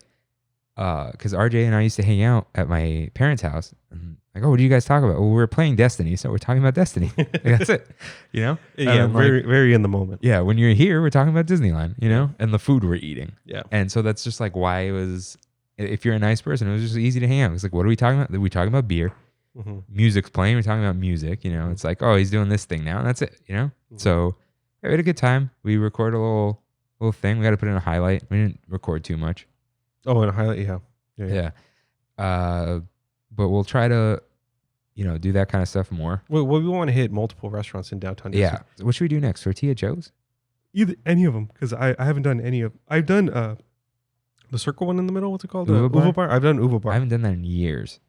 because RJ and I used to hang out at my parents' house. And like, oh, what do you guys talk about? Well, we're playing Destiny, so we're talking about Destiny. Like, that's it. You know? Yeah, very, very in the moment. Yeah, when you're here, we're talking about Disneyland, you know, and the food we're eating. Yeah. And so that's just like why it was, if you're a nice person, it was just easy to hang out. It's like, what are we talking about? We're talking about beer. Music's playing. We're talking about music, you know. It's like, oh, he's doing this thing now. And that's it, you know. So yeah, we had a good time. We recorded a little thing. We got to put in a highlight. We didn't record too much. Oh, and a highlight, yeah. But we'll try to, you know, do that kind of stuff more. Well, we want to hit multiple restaurants in downtown Disney. Yeah. So what should we do next? Tortilla Joe's? Any of them, because I haven't done any of. I've done the circle one in the middle. What's it called? Uva Bar. I've done Uva Bar. I haven't done that in years.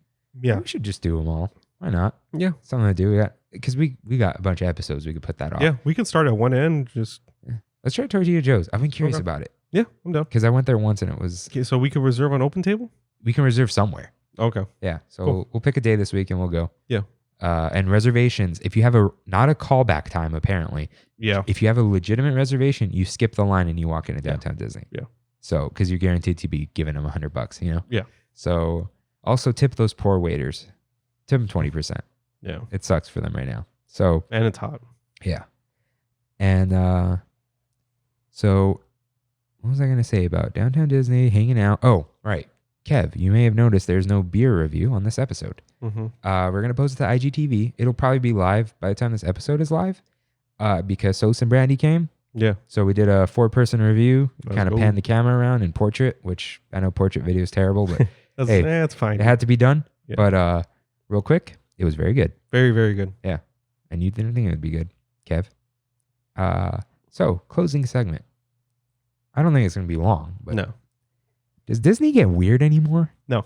Yeah. We should just do them all. Why not? Yeah. Something to do. Because we got a bunch of episodes. We could put that off. Yeah. We can start at one end. Let's try Tortilla Joe's. I've been curious about it. Yeah, I'm down. Because I went there once and it was... Okay, so we could reserve on Open Table? We can reserve somewhere. Okay. Yeah. So cool. we'll pick a day this week and we'll go. Yeah. And reservations, if you have not a callback time, apparently. Yeah. If you have a legitimate reservation, you skip the line and you walk into downtown Disney. Yeah. So, because you're guaranteed to be giving them $100, you know? Yeah. So, also tip those poor waiters. Tip them 20%. Yeah. It sucks for them right now. So. And it's hot. Yeah. And so, what was I going to say about downtown Disney, hanging out? Oh, right. Kev, you may have noticed there's no beer review on this episode. We're going to post it to IGTV. It'll probably be live by the time this episode is live because Sos and Brandy came. Yeah. So we did a 4-person review, kind of cool. panned the camera around in portrait, which I know portrait video is terrible, but hey, that's fine. it had to be done. Yeah. But real quick, it was very good. Very, very good. Yeah. And you didn't think it would be good, Kev. So, closing segment. I don't think it's going to be long, but no. Does Disney get weird anymore? No.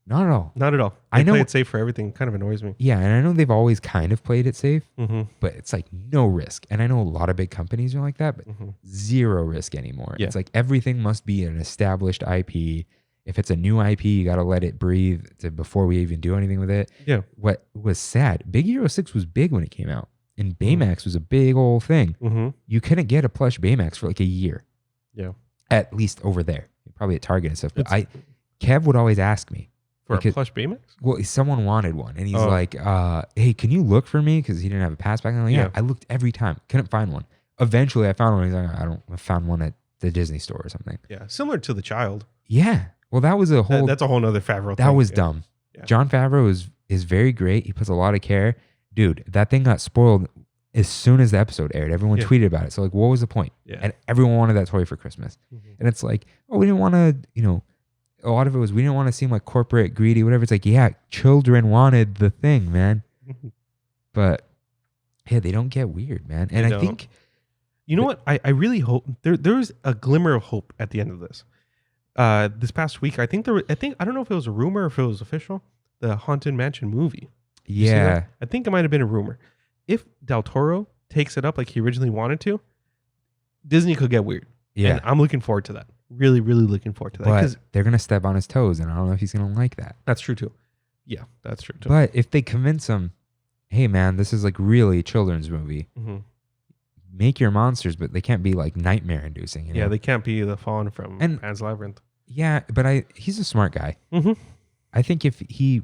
Not at all. Not at all. I know play it safe for everything. Kind of annoys me. Yeah, and I know they've always kind of played it safe, Mm-hmm. but it's like no risk. And I know a lot of big companies are like that, but zero risk anymore. Yeah. It's like everything must be an established IP. If it's a new IP, you got to let it breathe before we even do anything with it. Yeah. What was sad, Big Hero 6 was big when it came out, and Baymax was a big old thing. Mm-hmm. You couldn't get a plush Baymax for like a year. Yeah. At least over there. Probably at Target and stuff. But Kev would always ask me. For a plush Baymax? Well, someone wanted one. And he's like, hey, can you look for me? Because he didn't have a pass back then. Like, yeah, I looked every time. Couldn't find one. Eventually, I found one. He's like, I found one at the Disney store or something. Yeah. Similar to the child. Yeah. Well, that was a whole... That's a whole nother Favreau thing. That was dumb. Yeah. Jon Favreau is very great. He puts a lot of care. Dude, that thing got spoiled as soon as the episode aired. Everyone tweeted about it. So, like, what was the point? Yeah. And everyone wanted that toy for Christmas. And it's like, oh, we didn't want to, you know... A lot of it was we didn't want to seem like corporate, greedy, whatever. It's like, yeah, children wanted the thing, man. But yeah, they don't get weird, man. And I think, you know what? I really hope there's a glimmer of hope at the end of this. This past week, I don't know if it was a rumor or if it was official. The Haunted Mansion movie. Yeah, I think it might have been a rumor. If Del Toro takes it up like he originally wanted to, Disney could get weird. Yeah, and I'm looking forward to that. Really, really looking forward to that. But they're going to step on his toes, and I don't know if he's going to like that. That's true, too. Yeah, that's true, too. But if they convince him, hey, man, this is like really a children's movie. Mm-hmm. Make your monsters, but they can't be like nightmare-inducing. You know? Yeah, they can't be the fawn from Pan's Labyrinth. Yeah, but he's a smart guy. Mm-hmm. I think if he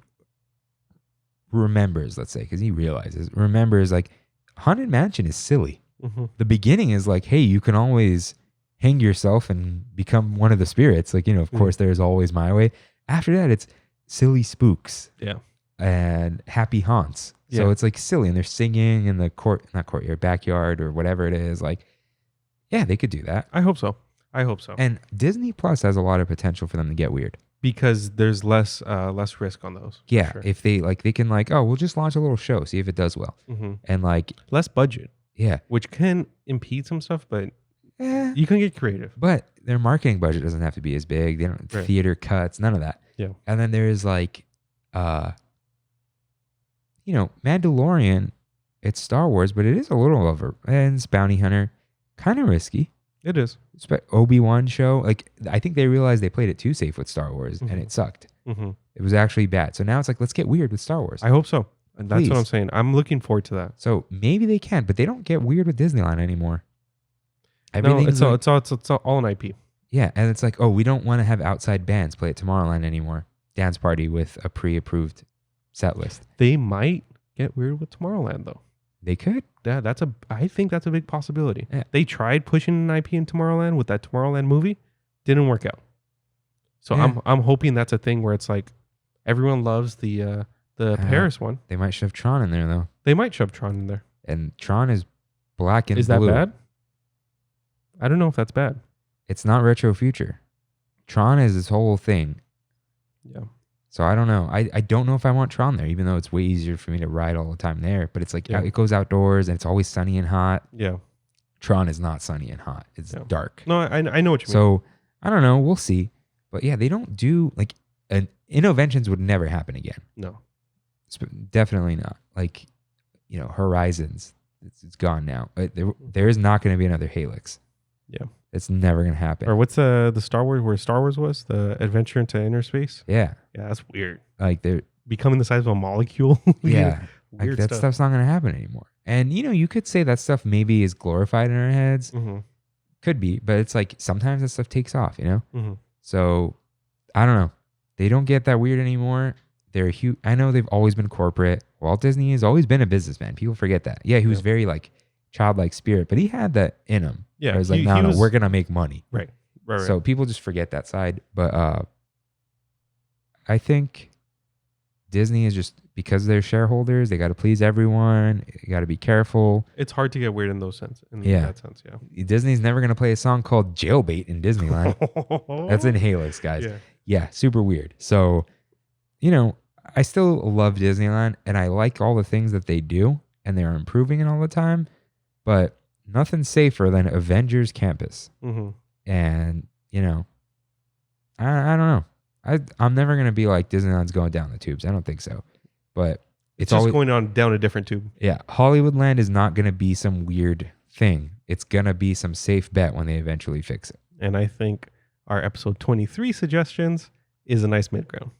remembers, let's say, because he remembers like Haunted Mansion is silly. Mm-hmm. The beginning is like, hey, you can always hang yourself and become one of the spirits. Like, you know, of course, there's always my way. After that, it's silly spooks. Yeah. And happy haunts. So it's like silly. And they're singing in the backyard or whatever it is. Like, yeah, they could do that. I hope so. And Disney Plus has a lot of potential for them to get weird. Because there's less risk on those. Yeah. Sure. If they can we'll just launch a little show, see if it does well. Mm-hmm. And like less budget. Yeah. Which can impede some stuff, but you can get creative. But their marketing budget doesn't have to be as big. They don't theater cuts, none of that. Yeah. And then there's like, Mandalorian. It's Star Wars, but it is a little over. And it's Bounty Hunter. kind of risky. It is. Obi-Wan show, like I think they realized they played it too safe with Star Wars and it sucked. It was actually bad. So now it's like, let's get weird with Star Wars. I hope so. And that's Please. what I'm saying. I'm looking forward to that. So maybe they can, but they don't get weird with Disneyland anymore. No, it's all an IP. Yeah, and it's like, oh, we don't want to have outside bands play at Tomorrowland anymore. Dance party with a pre-approved set list. They might get weird with Tomorrowland though. They could. Yeah, I think that's a big possibility. Yeah. They tried pushing an IP in Tomorrowland with that Tomorrowland movie, didn't work out. So Yeah. I'm hoping that's a thing where it's like everyone loves the Paris one. They might shove Tron in there though, They might shove Tron in there. and Tron is black and Is blue. that bad? I don't know if that's bad. It's not retro future. Tron is this whole thing. Yeah. So I don't know. I don't know if I want Tron there, even though it's way easier for me to ride all the time there. But it's like it goes outdoors and it's always sunny and hot. Yeah. Tron is not sunny and hot. It's dark. No, I know what you mean. So I don't know. We'll see. But yeah, they don't do like Innoventions would never happen again. No. Definitely not. Like, Horizons, it's gone now. There is not going to be another Helix. Yeah. It's never going to happen. Or what's the Star Wars, where Star Wars was? The Adventure into Inner Space? Yeah. Yeah, that's weird. Like they're Becoming the size of a molecule. yeah. Like Weird that stuff. stuff's not going to happen anymore. And you could say that stuff maybe is glorified in our heads. Mm-hmm. Could be, but it's like sometimes that stuff takes off, Mm-hmm. So I don't know. They don't get that weird anymore. They're huge. I know they've always been corporate. Walt Disney has always been a businessman. People forget that. Yeah, he was very like childlike spirit, but he had that in him. Yeah, It was like, no, we're going to make money. Right. So people just forget that side. But I think Disney is just, because they're shareholders, they got to please everyone. You got to be careful. It's hard to get weird in those sense. In that sense, yeah. Disney's never going to play a song called Jailbait in Disneyland. That's in Helix, guys. Yeah, super weird. So, I still love Disneyland and I like all the things that they do and they're improving it all the time. But nothing safer than Avengers Campus. Mm-hmm. And, I don't know. I'm never going to be like Disneyland's going down the tubes. I don't think so. But it's just always going on down a different tube. Yeah. Hollywoodland is not going to be some weird thing. It's going to be some safe bet when they eventually fix it. And I think our episode 23 suggestions is a nice mid-ground.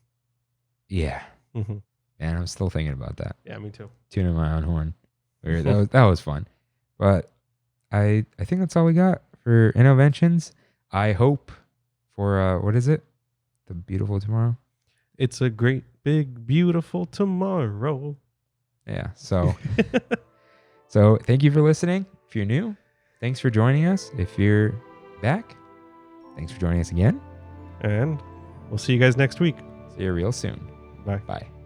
Yeah. Mm-hmm. And I'm still thinking about that. Yeah, me too. Tuning my own horn. That was fun. But I think that's all we got for Innoventions. I hope for, what is it? The Beautiful Tomorrow? It's a great, big, beautiful tomorrow. Yeah. So, so thank you for listening. If you're new, thanks for joining us. If you're back, thanks for joining us again. And we'll see you guys next week. See you real soon. Bye. Bye.